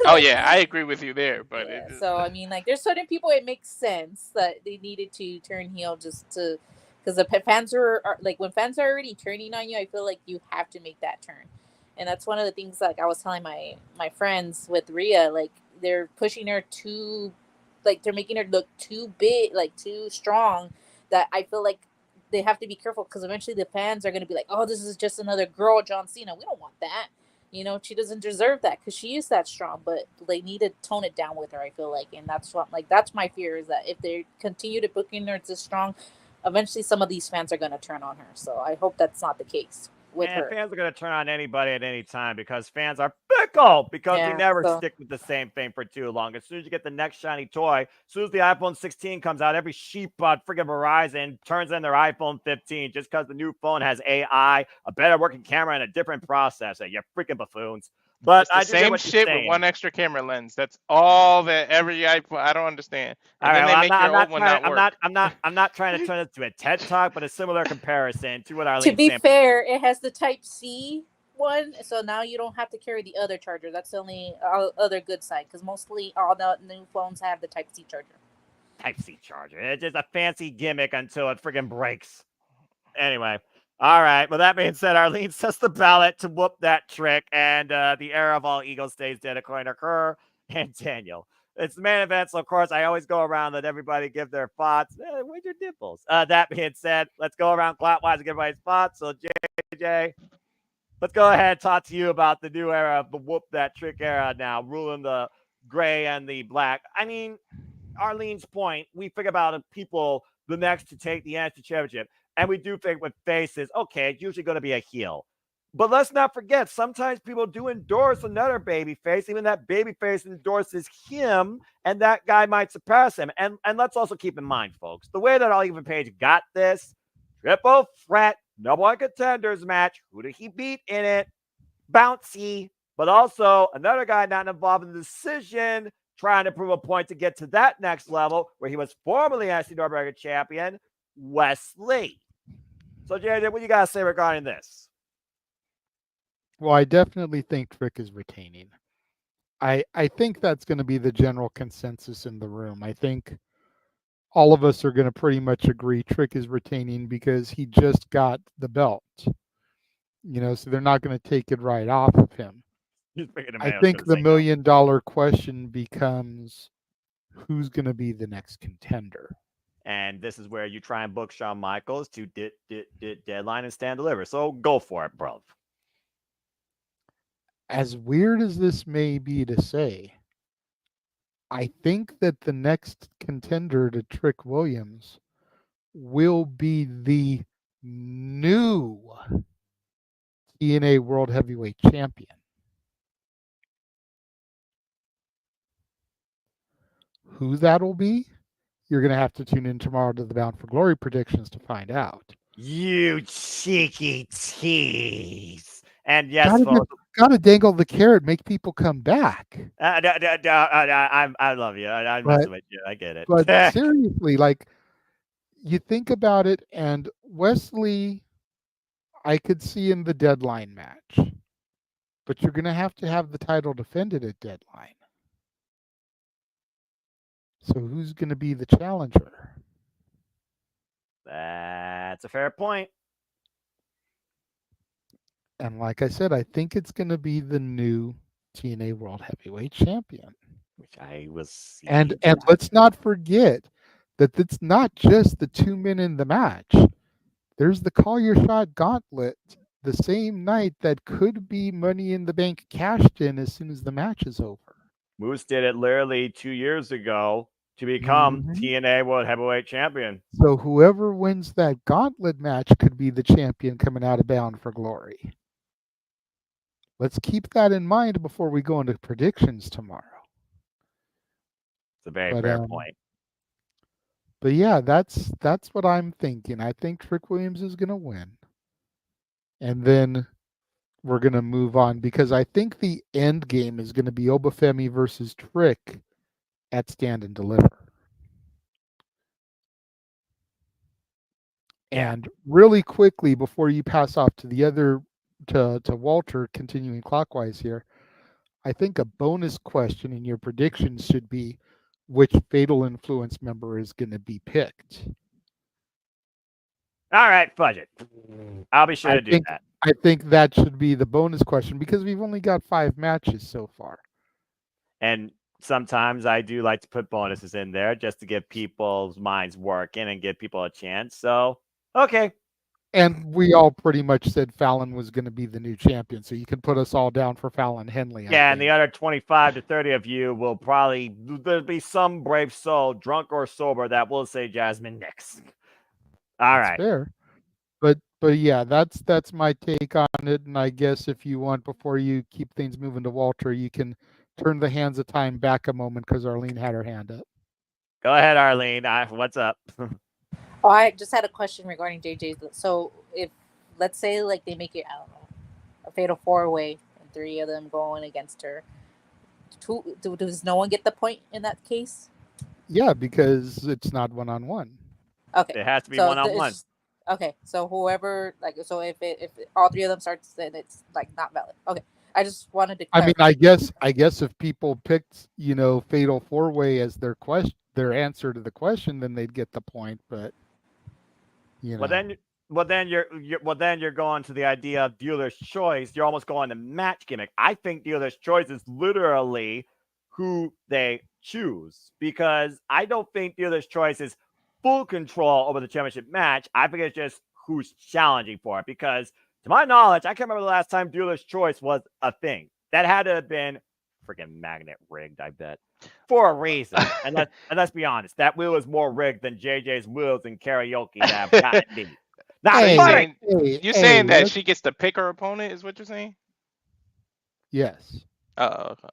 Oh yeah, I agree with you there. But yeah, so I mean, like, there's certain people it makes sense that they needed to turn heel just to, because the fans are like, when fans are already turning on you, I feel like you have to make that turn, and that's one of the things. Like I was telling my friends with Rhea, like they're pushing her too, like they're making her look too big, like too strong. That I feel like they have to be careful because eventually the fans are going to be like, oh, this is just another girl, John Cena. We don't want that. She doesn't deserve that because she is that strong, but they need to tone it down with her, I feel like. And that's my fear, is that if they continue to booking her this strong, eventually some of these fans are going to turn on her. So I hope that's not the case with her. Fans are going to turn on anybody at any time because fans are fickle, because they never stick with the same thing for too long. As soon as you get the next shiny toy, as soon as the iPhone 16 comes out, every sheep on friggin' Verizon turns in their iPhone 15 just because the new phone has AI, a better working camera, and a different processor. You freaking buffoons. But it's the same shit with one extra camera lens. That's all that every iPhone. I don't understand. And then they make your old one not work. I'm not trying to turn it to a TED talk, but a similar comparison to what Arlene's saying. To be saying. fair, it has the Type-C one, so now you don't have to carry the other charger. That's the only other good side, because mostly all the new phones have the Type-C charger. Type-C charger. It's just a fancy gimmick until it friggin' breaks. Anyway. All right. Well, that being said, Arlene sets the ballot to whoop that Trick, and the era of all Eagles stays dead, according to her and Daniel. It's the main event, so of course I always go around, let everybody give their thoughts. Where's your dimples? That being said, let's go around clockwise and give everybody's thoughts. So JJ, let's go ahead and talk to you about the new era of the whoop that Trick era now, ruling the gray and the black. I mean, Arlene's point, we think about people the next to take the NXT Championship. And we do think with faces, okay, it's usually going to be a heel. But let's not forget, sometimes people do endorse another babyface, even that babyface endorses him, and that guy might surpass him. And let's also keep in mind, folks, the way that All Even Page got this, triple threat, number one contenders match. Who did he beat in it? Bouncy, but also another guy not involved in the decision, trying to prove a point to get to that next level, where he was formerly NXT North American champion, Wesley. So, JJ, what you got to say regarding this? Well, I definitely think Trick is retaining. I think that's going to be the general consensus in the room. I think all of us are going to pretty much agree Trick is retaining because he just got the belt. So they're not going to take it right off of him. I think the $1 million question becomes, who's going to be the next contender? And this is where you try and book Shawn Michaels to deadline and stand deliver. So go for it, bro. As weird as this may be to say, I think that the next contender to Trick Williams will be the new TNA World Heavyweight Champion. Who that'll be? You're going to have to tune in tomorrow to the Bound for Glory predictions to find out. You cheeky tease. And yes, folks, gotta dangle the carrot, make people come back. I love you. I'm messing with you. I get it. But seriously, like, you think about it, and Wesley, I could see in the Deadline match, but you're going to have the title defended at Deadline. So who's going to be the challenger? That's a fair point. And like I said, I think it's going to be the new TNA World Heavyweight Champion. Which I was. And let's not forget that it's not just the 2 men in the match. There's the Call Your Shot Gauntlet the same night that could be Money in the Bank cashed in as soon as the match is over. Moose did it literally 2 years ago to become Mhm. TNA World Heavyweight Champion. So whoever wins that gauntlet match could be the champion coming out of Bound for Glory. Let's keep that in mind before we go into predictions tomorrow. It's a very fair point. But yeah, that's what I'm thinking. I think Trick Williams is going to win. And then we're going to move on because I think the end game is going to be Obafemi versus Trick at Stand and Deliver. Yeah. And really quickly before you pass off to the other to Walter, continuing clockwise here, I think a bonus question in your predictions should be which Fatal Influence member is going to be picked. All right, fudge it. I'll be sure to do that. I think that should be the bonus question because we've only got 5 matches so far. And sometimes I do like to put bonuses in there just to get people's minds working and give people a chance. So, okay. And we all pretty much said Fallon was going to be the new champion, so you can put us all down for Fallon Henley. Yeah, and the other 25 to 30 of you will probably, there'll be some brave soul, drunk or sober, that will say Jasmine Nix. All right. Fair. But yeah, that's my take on it. And I guess if you want, before you keep things moving to Walter, you can turn the hands of time back a moment because Arlene had her hand up. Go ahead, Arlene. What's up? Oh, I just had a question regarding JJ's. So if, let's say, like, they make it, I don't know, a fatal 4-way and 3 of them going against her, does no one get the point in that case? Yeah, because it's not 1-on-1. Okay. It has to be 1-on-1. Okay, so whoever, like, so if all 3 of them starts, then it's like not valid. Okay, I just wanted to clarify. I mean, I guess if people picked, fatal 4-way as their answer to the question, then they'd get the point. But well, then you're going to the idea of dealer's choice. You're almost going to match gimmick. I think dealer's choice is literally who they choose because I don't think dealer's choice is full control over the championship match. I think it's just who's challenging for it because to my knowledge, I can't remember the last time dealer's choice was a thing. That had to have been freaking magnet rigged, I bet, for a reason. And let's be honest, that wheel is more rigged than JJ's wheels in karaoke that have gotten beat. You're saying that she gets to pick her opponent is what you're saying? Yes. Oh, okay.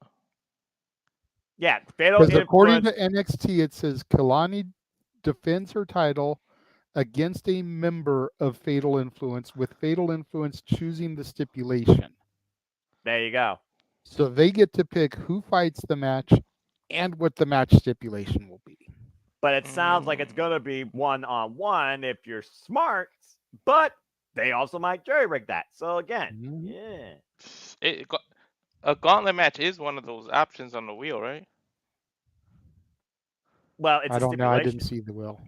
Yeah, fatal influence. According to NXT, it says Kalani defends her title against a member of Fatal Influence, with Fatal Influence choosing the stipulation. There you go. So they get to pick who fights the match and what the match stipulation will be. But it sounds like it's going to be 1-on-1 if you're smart, but they also might jerry rig that. So again, yeah. A gauntlet match is one of those options on the wheel, right? Well, it's I don't know. I didn't see the wheel.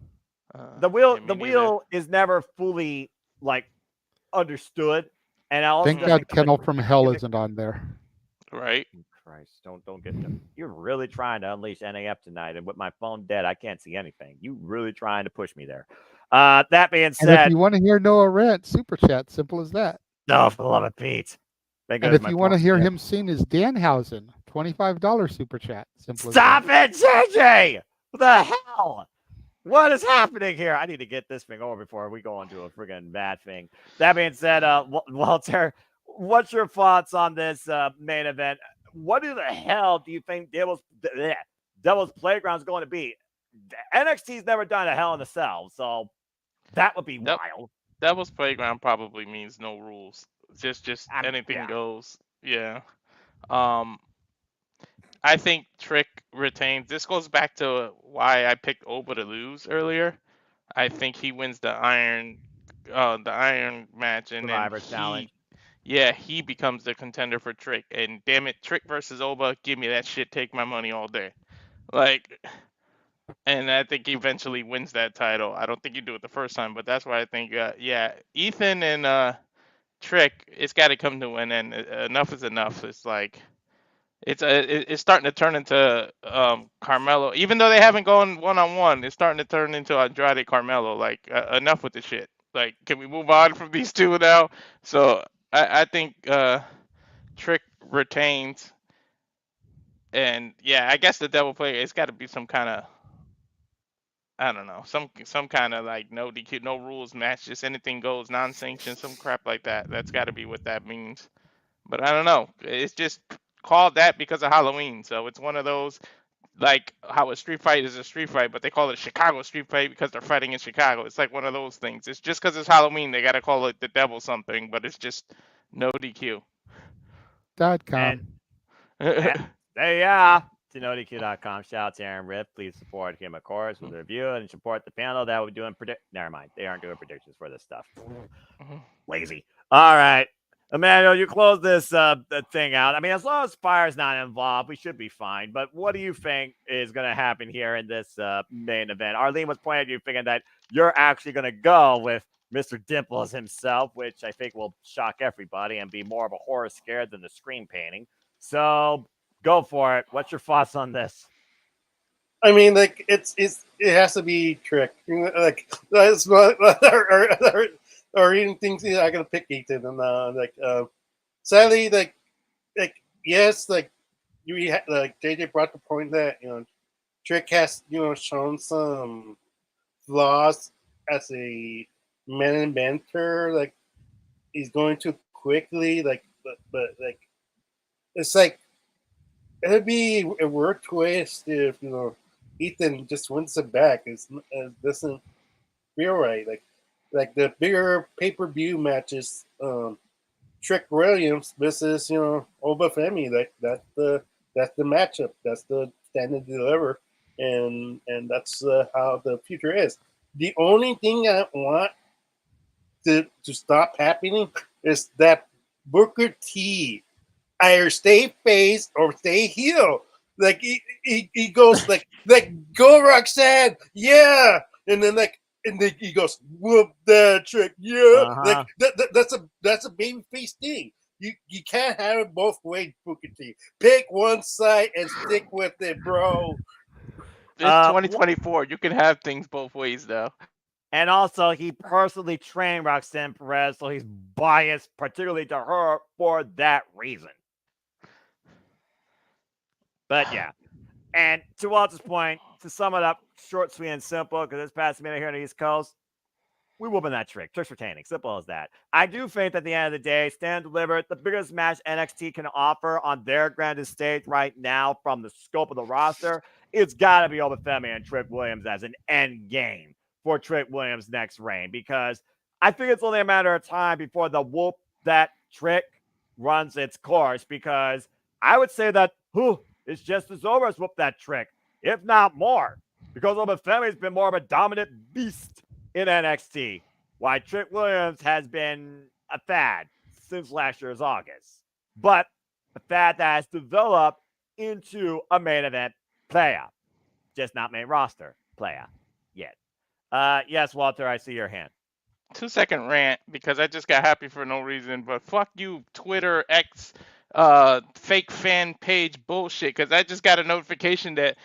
The wheel is never fully understood, and I also thank God Kennel from Hell isn't on there. Right. Christ, don't get them. You're really trying to unleash NAF tonight, and with my phone dead, I can't see anything. You really trying to push me there. That being said, and if you want to hear Noah rant, super chat, simple as that. No, for the love of Pete. And if you want to hear him sing as Danhausen, $25 super chat. Simple Stop it, JJ! What the hell? What is happening here? I need to get this thing over before we go into a friggin' bad thing. That being said, Walter, what's your thoughts on this main event? What in the hell do you think Devil's Playground is going to be? NXT's never done a Hell in a Cell, so that would be wild. Devil's Playground probably means no rules. Just anything goes. Yeah. I think Trick retains. This goes back to why I picked Oba to lose earlier. I think he wins the Iron match, and then he becomes the contender for Trick. And damn it, Trick versus Oba, give me that shit. Take my money all day. Like, And I think he eventually wins that title. I don't think you do it the first time, but that's why I think, yeah, Ethan and Trick, it's got to come to an end. Enough is enough. It's like it's starting to turn into Carmelo. Even though they haven't gone 1-on-1, it's starting to turn into Andrade Carmelo. Like enough with the shit. Like, can we move on from these two now? So I think Trick retains, and yeah, I guess the devil player. It's got to be some kind of, I don't know, some kind of like no DQ, no rules match, just anything goes, non-sanctioned, some crap like that. That's got to be what that means. But I don't know. It's just called that because of Halloween. So it's one of those, like how a street fight is a street fight, but they call it a Chicago street fight because they're fighting in Chicago. It's like one of those things. It's just because it's Halloween, they got to call it the devil something, but it's just no DQ. .com. Yeah. To NoDQ.com. Shout out to Aaron Riff. Please support him, of course, with a review and support the panel that we're doing. Never mind. They aren't doing predictions for this stuff. Lazy. All right. Emmanuel, you close this thing out. I mean, as long as Fire's not involved, we should be fine. But what do you think is going to happen here in this main event? Arlene was pointing at you, thinking that you're actually going to go with Mr. Dimples himself, which I think will shock everybody and be more of a horror scare than the screen painting. So go for it. What's your thoughts on this? I mean, like it has to be Trick. Like that's or even things I gotta pick Ethan and sadly like yes, like like JJ brought the point that Trick has shown some flaws as a man inventor. Like he's going too quickly. Like but like it's like it'd be a weird twist if Ethan just wins it back. It doesn't feel right. Like the bigger pay-per-view matches, Trick Williams versus Oba Femi. That's the matchup. That's the stand and deliver, and that's how the future is. The only thing I want to stop happening is that Booker T either stay face or stay heel. Like he goes like go Roxanne, yeah, and then he goes whoop that Trick, yeah. Like that's a baby face thing. You can't have it both ways, Booker T. Pick one side and stick with it, bro. It's 2024. You can have things both ways, though. And also, he personally trained Roxanne Perez, so he's biased, particularly to her, for that reason. But yeah. And to Walter's point, to sum it up short, sweet, and simple, because it's past minute here on the East Coast, we whooping that Trick. Trick's retaining. Simple as that. I do think at the end of the day, stand delivered, the biggest match NXT can offer on their grandest stage right now from the scope of the roster, it's got to be Oba Femi and Trick Williams as an end game for Trick Williams' next reign, because I think it's only a matter of time before the whoop that Trick runs its course, because I would say that it's just as over as whoop that Trick, if not more, because Oba Femi's been more of a dominant beast in NXT, while Trick Williams has been a fad since last year's August, but a fad that has developed into a main event player, just not main roster player yet. Yes, Walter, I see your hand. 2-second rant, because I just got happy for no reason, but fuck you, Twitter X fake fan page bullshit, because I just got a notification that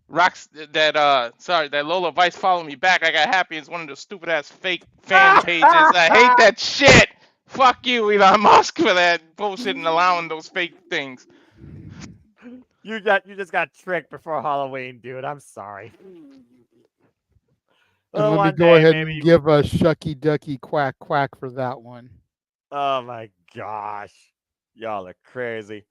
that Lola Vice followed me back. I got happy. It's one of those stupid ass fake fan pages. I hate that shit. Fuck you, Elon Musk, for that bullshit and allowing those fake things. You just got tricked before Halloween, dude. I'm sorry. And let me go ahead and give a shucky ducky quack quack for that one. Oh my gosh. Y'all are crazy.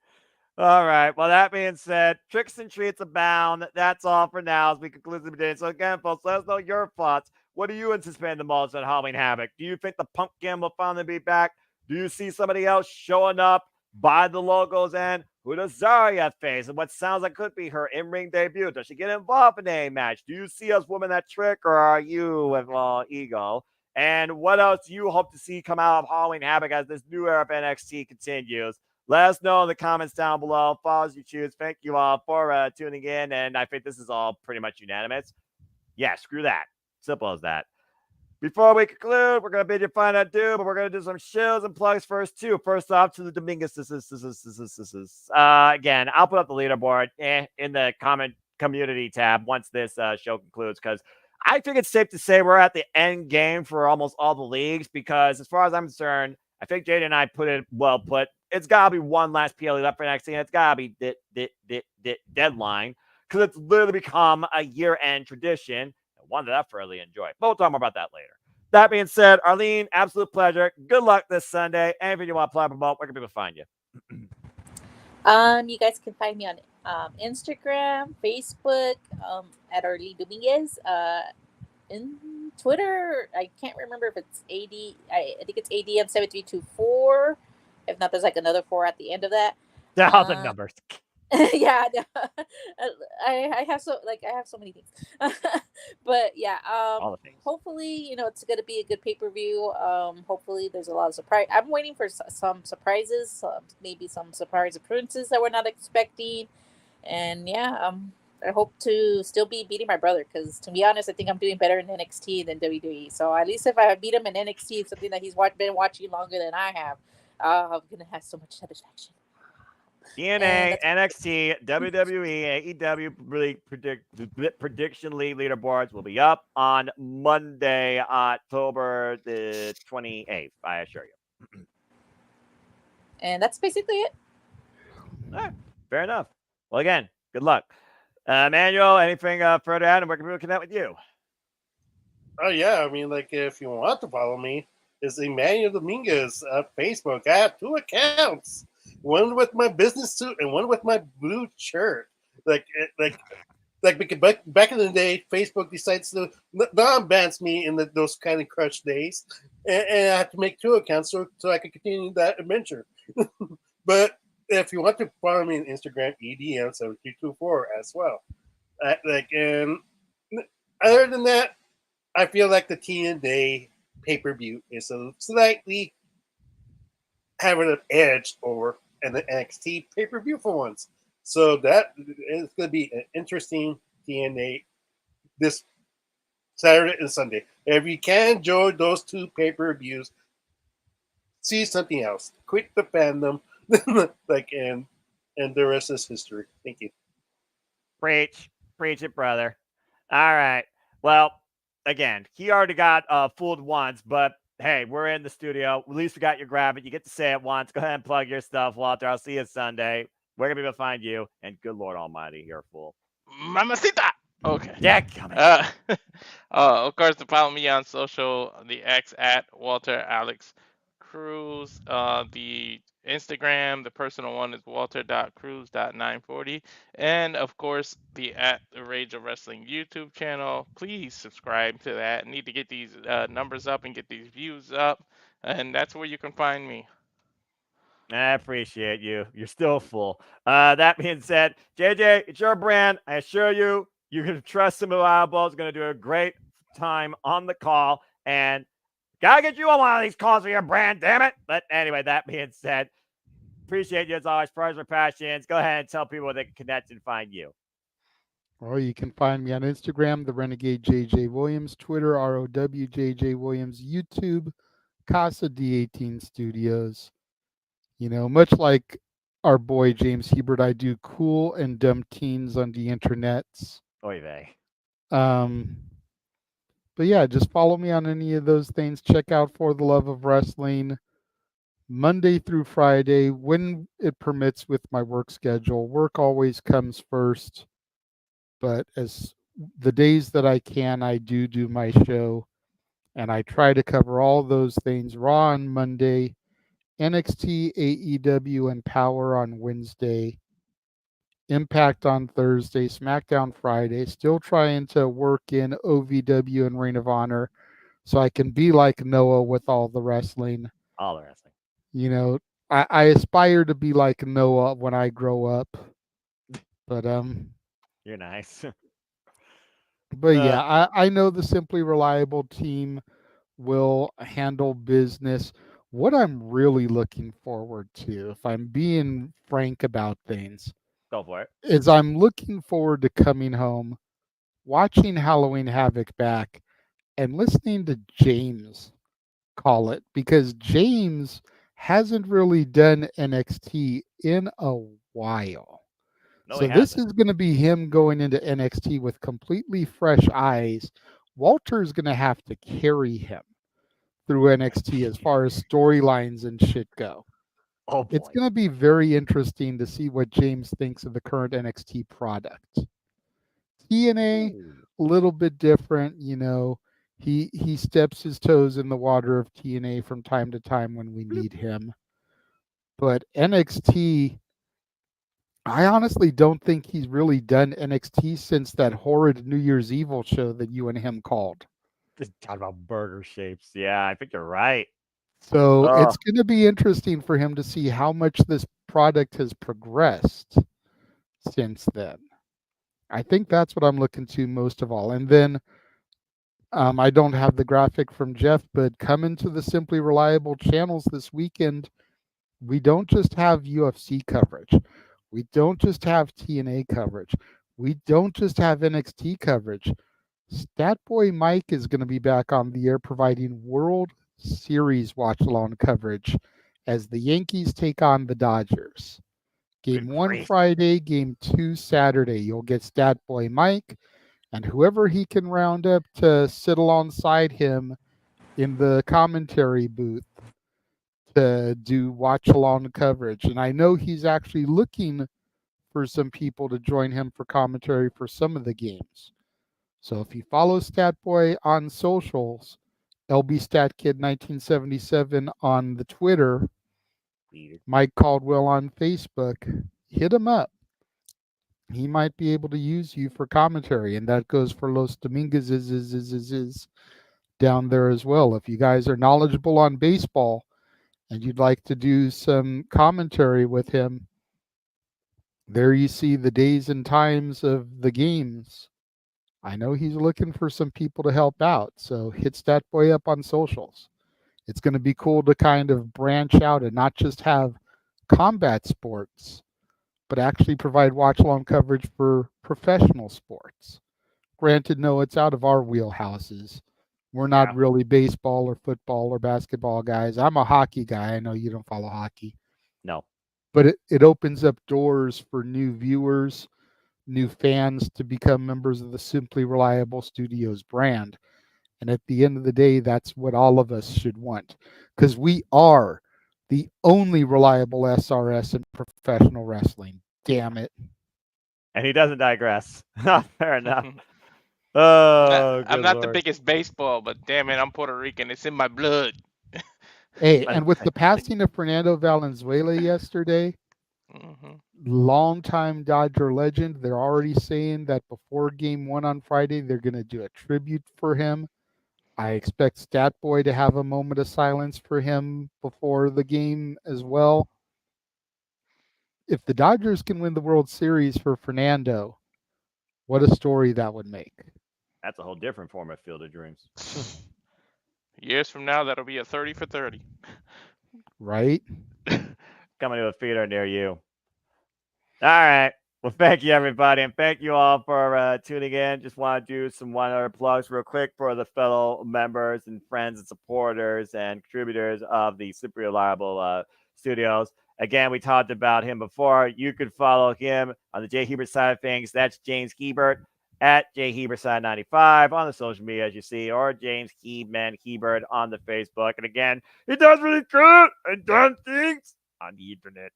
All right. Well, that being said, tricks and treats abound. That's all for now as we conclude the day. So again, folks, let us know your thoughts. What do you anticipate the most at Halloween Havoc? Do you think the pumpkin will finally be back? Do you see somebody else showing up by the logos and who does Zarya face and what sounds like could be her in-ring debut? Does she get involved in a match? Do you see us women that Trick, or are you with ego? And what else do you hope to see come out of Halloween Havoc as this new era of NXT continues? Let us know in the comments down below. Follow as you choose. Thank you all for tuning in. And I think this is all pretty much unanimous. Yeah, screw that. Simple as that. Before we conclude, we're going to bid you fine adieu, but we're going to do some shows and plugs first, too. First off, to the Dominguez. Again, I'll put up the leaderboard in the comment community tab once this show concludes, because I think it's safe to say we're at the end game for almost all the leagues, because as far as I'm concerned, I think Jade and I put it well put. It's got to be one last PLE left for next year. It's got to be deadline, because it's literally become a year-end tradition, one that I thoroughly enjoy. But we'll talk more about that later. That being said, Arlene, absolute pleasure. Good luck this Sunday. Anything you want to plug about, where can people find you? You guys can find me on Instagram, Facebook, at Arlene Dominguez. In Twitter, I can't remember if it's I think it's ADM7324. If not, there's like another 4 at the end of that. All the numbers. Yeah, I have so many things. But yeah, All the things. hopefully, it's gonna be a good pay-per-view. Hopefully there's a lot of surprise. I'm waiting for some surprises, maybe some surprise appearances that we're not expecting. And yeah, I hope to still be beating my brother, because to be honest, I think I'm doing better in NXT than WWE. So at least if I beat him in NXT, something that he's been watching longer than I have, I'm gonna have so much satisfaction. TNA, NXT, WWE, AEW prediction league leaderboards will be up on Monday, October the 28th, I assure you. And that's basically it. All right, fair enough. Well, again, good luck. Manuel, anything further out, and where can people connect with you? Oh yeah, I mean, like if you want to follow me, it's Emmanuel Dominguez at Facebook. I have 2 accounts, one with my business suit and one with my blue shirt. Like because back in the day, Facebook decides to non-bans me in those kind of crush days, and I had to make 2 accounts so I could continue that adventure. But if you want to follow me on Instagram, EDM7324 as well. And other than that, I feel like the TNA pay-per-view is a slightly having an edge over an NXT pay-per-view for once. So that is going to be an interesting TNA this Saturday and Sunday. If you can enjoy those 2 pay-per-views, see something else. Quit the fandom, and the rest is history. Thank you. Preach it, brother. All right. Well, again, he already got fooled once, but hey, we're in the studio. At least we got your grab it. You get to say it once. Go ahead and plug your stuff, Walter. I'll see you Sunday. Where can people find you? And good Lord Almighty, you're a fool. Mamacita. Okay. Yeah, coming. Of course, to follow me on social, the X at Walter Alex Cruz. The Instagram, the personal one is walter.cruz.940. And of course, the at the Rage of Wrestling YouTube channel. Please subscribe to that. Need to get these numbers up and get these views up. And that's where you can find me. I appreciate you. You're still full. That being said, JJ, it's your brand. I assure you, you can trust him reliable. He's going to do a great time on the call. And gotta get you on one of these calls for your brand, damn it. But anyway, that being said, appreciate you as always. Prayers for passions. Go ahead and tell people where they can connect and find you. Or you can find me on Instagram, the Renegade JJ Williams, Twitter, ROWJJ Williams, YouTube, Casa D18 Studios. Much like our boy James Hebert, I do cool and dumb teens on the internets. Oy vey. But yeah, just follow me on any of those things. Check out For the Love of Wrestling Monday through Friday when it permits with my work schedule. Work always comes first, but as the days that I can, I do my show, and I try to cover all those things. Raw on Monday, NXT, AEW, and Power on Wednesday, Impact on Thursday, SmackDown Friday. Still trying to work in OVW and Ring of Honor so I can be like Noah with all the wrestling. All the wrestling. I aspire to be like Noah when I grow up. But you're nice. But yeah, I know the Simply Reliable team will handle business. What I'm really looking forward to, if I'm being frank about things, Go for it. is I'm looking forward to coming home, watching Halloween Havoc back, and listening to James call it, because James hasn't really done NXT in a while. No, he So this hasn't. is going to be him going into NXT with completely fresh eyes. Walter's going to have to carry him through NXT as far as storylines and shit go. Oh It's boy. going to be very interesting to see what James thinks of the current NXT product. TNA, Ooh. a little bit different, you know. He steps his toes in the water of TNA from time to time when we need him. But NXT, I honestly don't think he's really done NXT since that horrid New Year's Evil show that you and him called. Just talking about burger shapes. Yeah, I think you're right. So Oh, it's going to be interesting for him to see how much this product has progressed since then. I think that's what I'm looking to most of all. And then I don't have the graphic from Jeff, but coming to the Simply Reliable channels this weekend, we don't just have UFC coverage. We don't just have TNA coverage. We don't just have NXT coverage. Statboy Mike is going to be back on the air providing World Series watch along coverage as the Yankees take on the Dodgers. good Game 1 grief. Friday, game 2 Saturday. You'll get Statboy Mike and whoever he can round up to sit alongside him in the commentary booth to do watch along coverage. And I know he's actually looking for some people to join him for commentary for some of the games. So if you follow Statboy on socials, LBStatKid1977 on the Twitter, Mike Caldwell on Facebook, hit him up. He might be able to use you for commentary, and that goes for Los Domingos is down there as well. If you guys are knowledgeable on baseball and you'd like to do some commentary with him, there you see the days and times of the games. I know he's looking for some people to help out, so hit Statboy up on socials. It's going to be cool to kind of branch out and not just have combat sports, but actually provide watch along coverage for professional sports. Granted, no, it's out of our wheelhouses. We're not Yeah. really baseball or football or basketball guys. I'm a hockey guy. I know you don't follow hockey, No. but it opens up doors for new viewers, new fans to become members of the Simply Reliable Studios brand. And at the end of the day, that's what all of us should want, because we are the only reliable SRS in professional wrestling. Damn it. And he doesn't digress. Fair enough. I'm Oh, good not the lord. biggest baseball, but damn it, I'm Puerto Rican. It's in my blood. Hey, But and with the passing of Fernando Valenzuela yesterday, Hmm. longtime Dodger legend, they're already saying that before game 1 on Friday, they're going to do a tribute for him. I expect Statboy to have a moment of silence for him before the game as well. If the Dodgers can win the World Series for Fernando, what a story that would make, that's a whole different form of Field of Dreams. Years from now, that'll be a 30 for 30. right? Coming to a theater near you. All right. Well, thank you, everybody. And thank you all for tuning in. Just want to do some one other plugs real quick for the fellow members and friends and supporters and contributors of the Super Reliable Studios. Again, we talked about him before. You could follow him on the Jay Hebert side of things. That's James Hebert at Jay Hebert side 95 on the social media, as you see, or James Heebman Hebert on the Facebook. And again, he does really good and done things on the internet.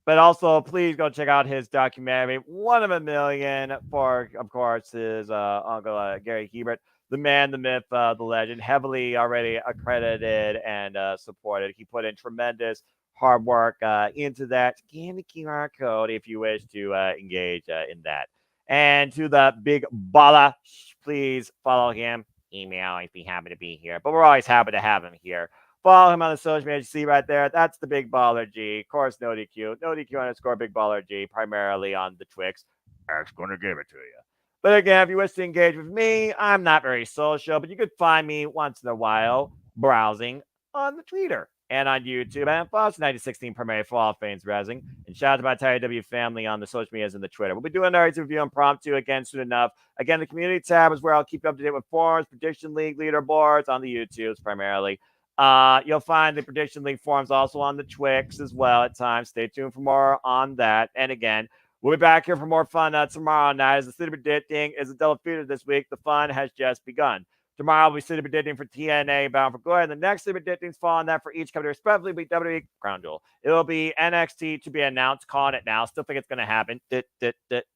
But also, please go check out his documentary, One of a Million, for, of course, his uncle, Gary Hebert, the man, the myth, the legend, heavily already accredited and supported. He put in tremendous hard work into that. Scan the QR code if you wish to engage in that. And to the big Bala, please follow him. Email, I'd be happy to be here. But we're always happy to have him here. Follow him on the social media. You see right there. That's the Big Baller G. Of course, no DQ. No DQ underscore Big Baller G, primarily on the Twix. Eric's going to give it to you. But again, if you wish to engage with me, I'm not very social, but you could find me once in a while browsing on the Twitter. and on YouTube, and Fox 1916 Premier for all things wrestling. And shout out to my entire W family on the social medias and the Twitter. We'll be doing our review impromptu again soon enough. Again, the community tab is where I'll keep you up to date with forums, prediction league leaderboards on the YouTubes primarily. You'll find the prediction league forums also on the Twix as well at times. Stay tuned for more on that. And again, we'll be back here for more fun tomorrow night. As the city predicting is a double feature this week, the fun has just begun. Tomorrow, we'll be city predicting for TNA Bound for Glory. And the next city predicting is following that for each company, respectively, be WWE Crown Jewel. It'll be NXT to be announced. Calling it now. Still think it's going to happen.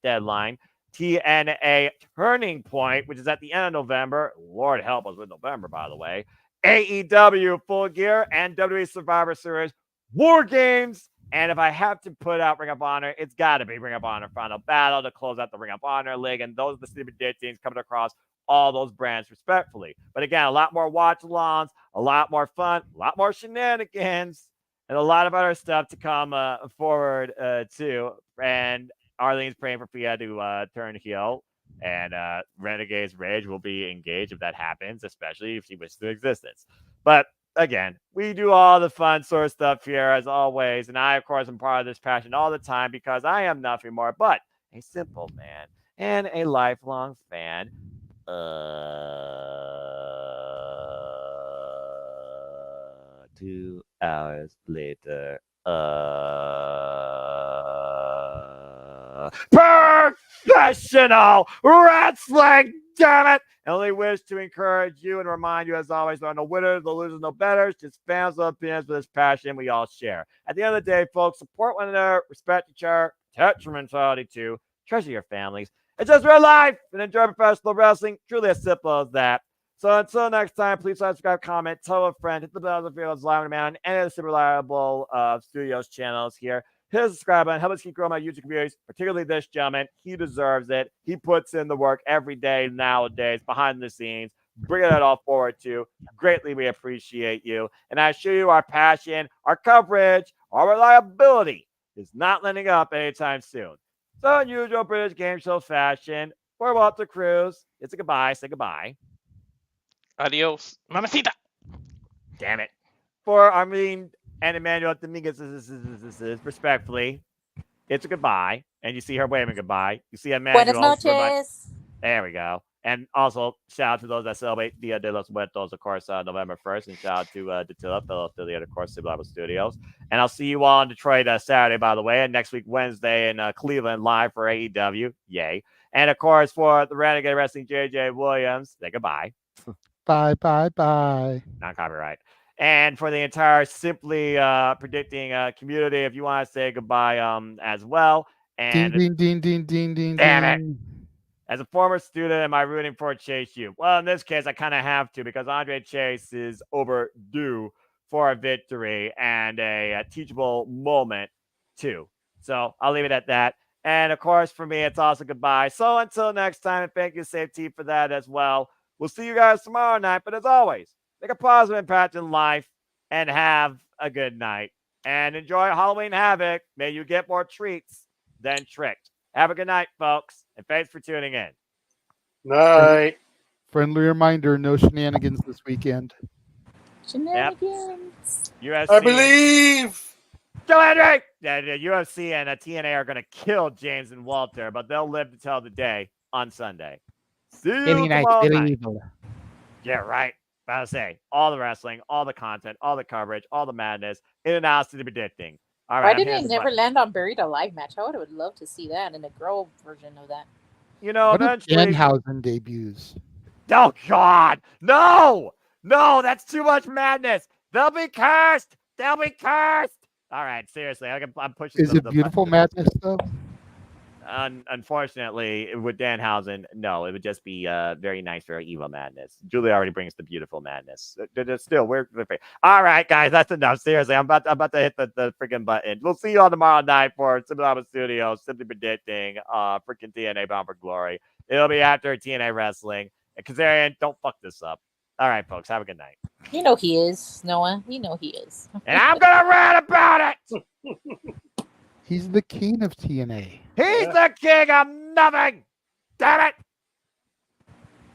Deadline. TNA Turning Point, which is at the end of November. Lord help us with November, by the way. AEW Full Gear and WWE Survivor Series War Games. And if I have to put out Ring of Honor, it's got to be Ring of Honor Final Battle to close out the Ring of Honor League. And those are the city predictions coming across all those brands respectfully. But again, a lot more watch-alongs, a lot more fun, a lot more shenanigans, and a lot of other stuff to come forward too. And Arlene's praying for Fia to turn heel, and Renegade's Rage will be engaged if that happens, especially if she wishes to existence. But again, we do all the fun sort of stuff here as always, and I, of course, am part of this passion all the time because I am nothing more but a simple man and a lifelong fan. 2 hours later. Professional wrestling, damn it! I only wish to encourage you and remind you, as always, there are no winners, no losers, no betters, just fans of opinions with this passion we all share. At the end of the day, folks, support one another, respect each other, protect your mentality too, treasure your families. It's just real life and enjoy professional wrestling. Truly as simple as that. So until next time, please subscribe, comment, tell a friend, hit the bell if you're live on demand on any of the super reliable studios channels here. Hit the subscribe button. Help us keep growing my YouTube communities, particularly this gentleman. He deserves it. He puts in the work every day nowadays, behind the scenes, bringing it all forward too. Greatly, we appreciate you. And I assure you our passion, our coverage, our reliability is not letting up anytime soon. So, in usual British game show fashion, for Walter Cruz, it's a goodbye. Say goodbye. Adios, mamacita. Damn it. For Armin and Emmanuel Dominguez, respectfully, it's a goodbye. And you see her waving goodbye. You see Emmanuel. Buenas noches. There we go. And also, shout out to those that celebrate Dia de los Muertos, of course, November 1st. And shout out to Datilla, fellow affiliate, of course, Sublime Studios. And I'll see you all in Detroit Saturday, by the way. And next week, Wednesday, in Cleveland, live for AEW. Yay. And, of course, for the Renegade Wrestling, JJ Williams, say goodbye. Bye, bye, bye. Non-copyright. And for the entire Simply Predicting community, if you want to say goodbye as well. And Ding, ding, ding, ding, ding, damn ding. it. As a former student, am I rooting for Chase U? Well, in this case, I kind of have to because Andre Chase is overdue for a victory and a teachable moment, too. So I'll leave it at that. And, of course, for me, it's also goodbye. So until next time, and thank you, Save T, for that as well. We'll see you guys tomorrow night. But as always, make a positive impact in life and have a good night. And enjoy Halloween Havoc. May you get more treats than tricked. Have a good night, folks, and thanks for tuning in. Night. Friendly reminder, no shenanigans this weekend. Shenanigans. UFC, I believe. Joe Hendrick! Yeah, the UFC and TNA are going to kill James and Walter, but they'll live to tell the day on Sunday. See you tomorrow night. Yeah, right. About to say, all the wrestling, all the content, all the coverage, all the madness, in and out to the predicting. All right. Why didn't it never land on Buried Alive match? I would have loved to see that in a girl version of that. You know, What if eventually. Danhausen debuts? Oh, God. No. No, that's too much madness. They'll be cursed. They'll be cursed. All right, seriously. I'm pushing. Is it beautiful madness, though? Unfortunately, with Danhausen, no, it would just be very nice, very evil madness. Julie already brings the beautiful madness. Still, we're all right, guys. That's enough. Seriously, I'm about to hit the freaking button. We'll see you all tomorrow night for Simply Studios, Simply Predicting, freaking TNA Bound for Glory. It'll be after TNA Wrestling. And Kazarian, don't fuck this up. All right, folks, have a good night. You know he is, Noah. You know he is. And I'm gonna rant about it. He's the king of TNA. He's the king of nothing. Damn it.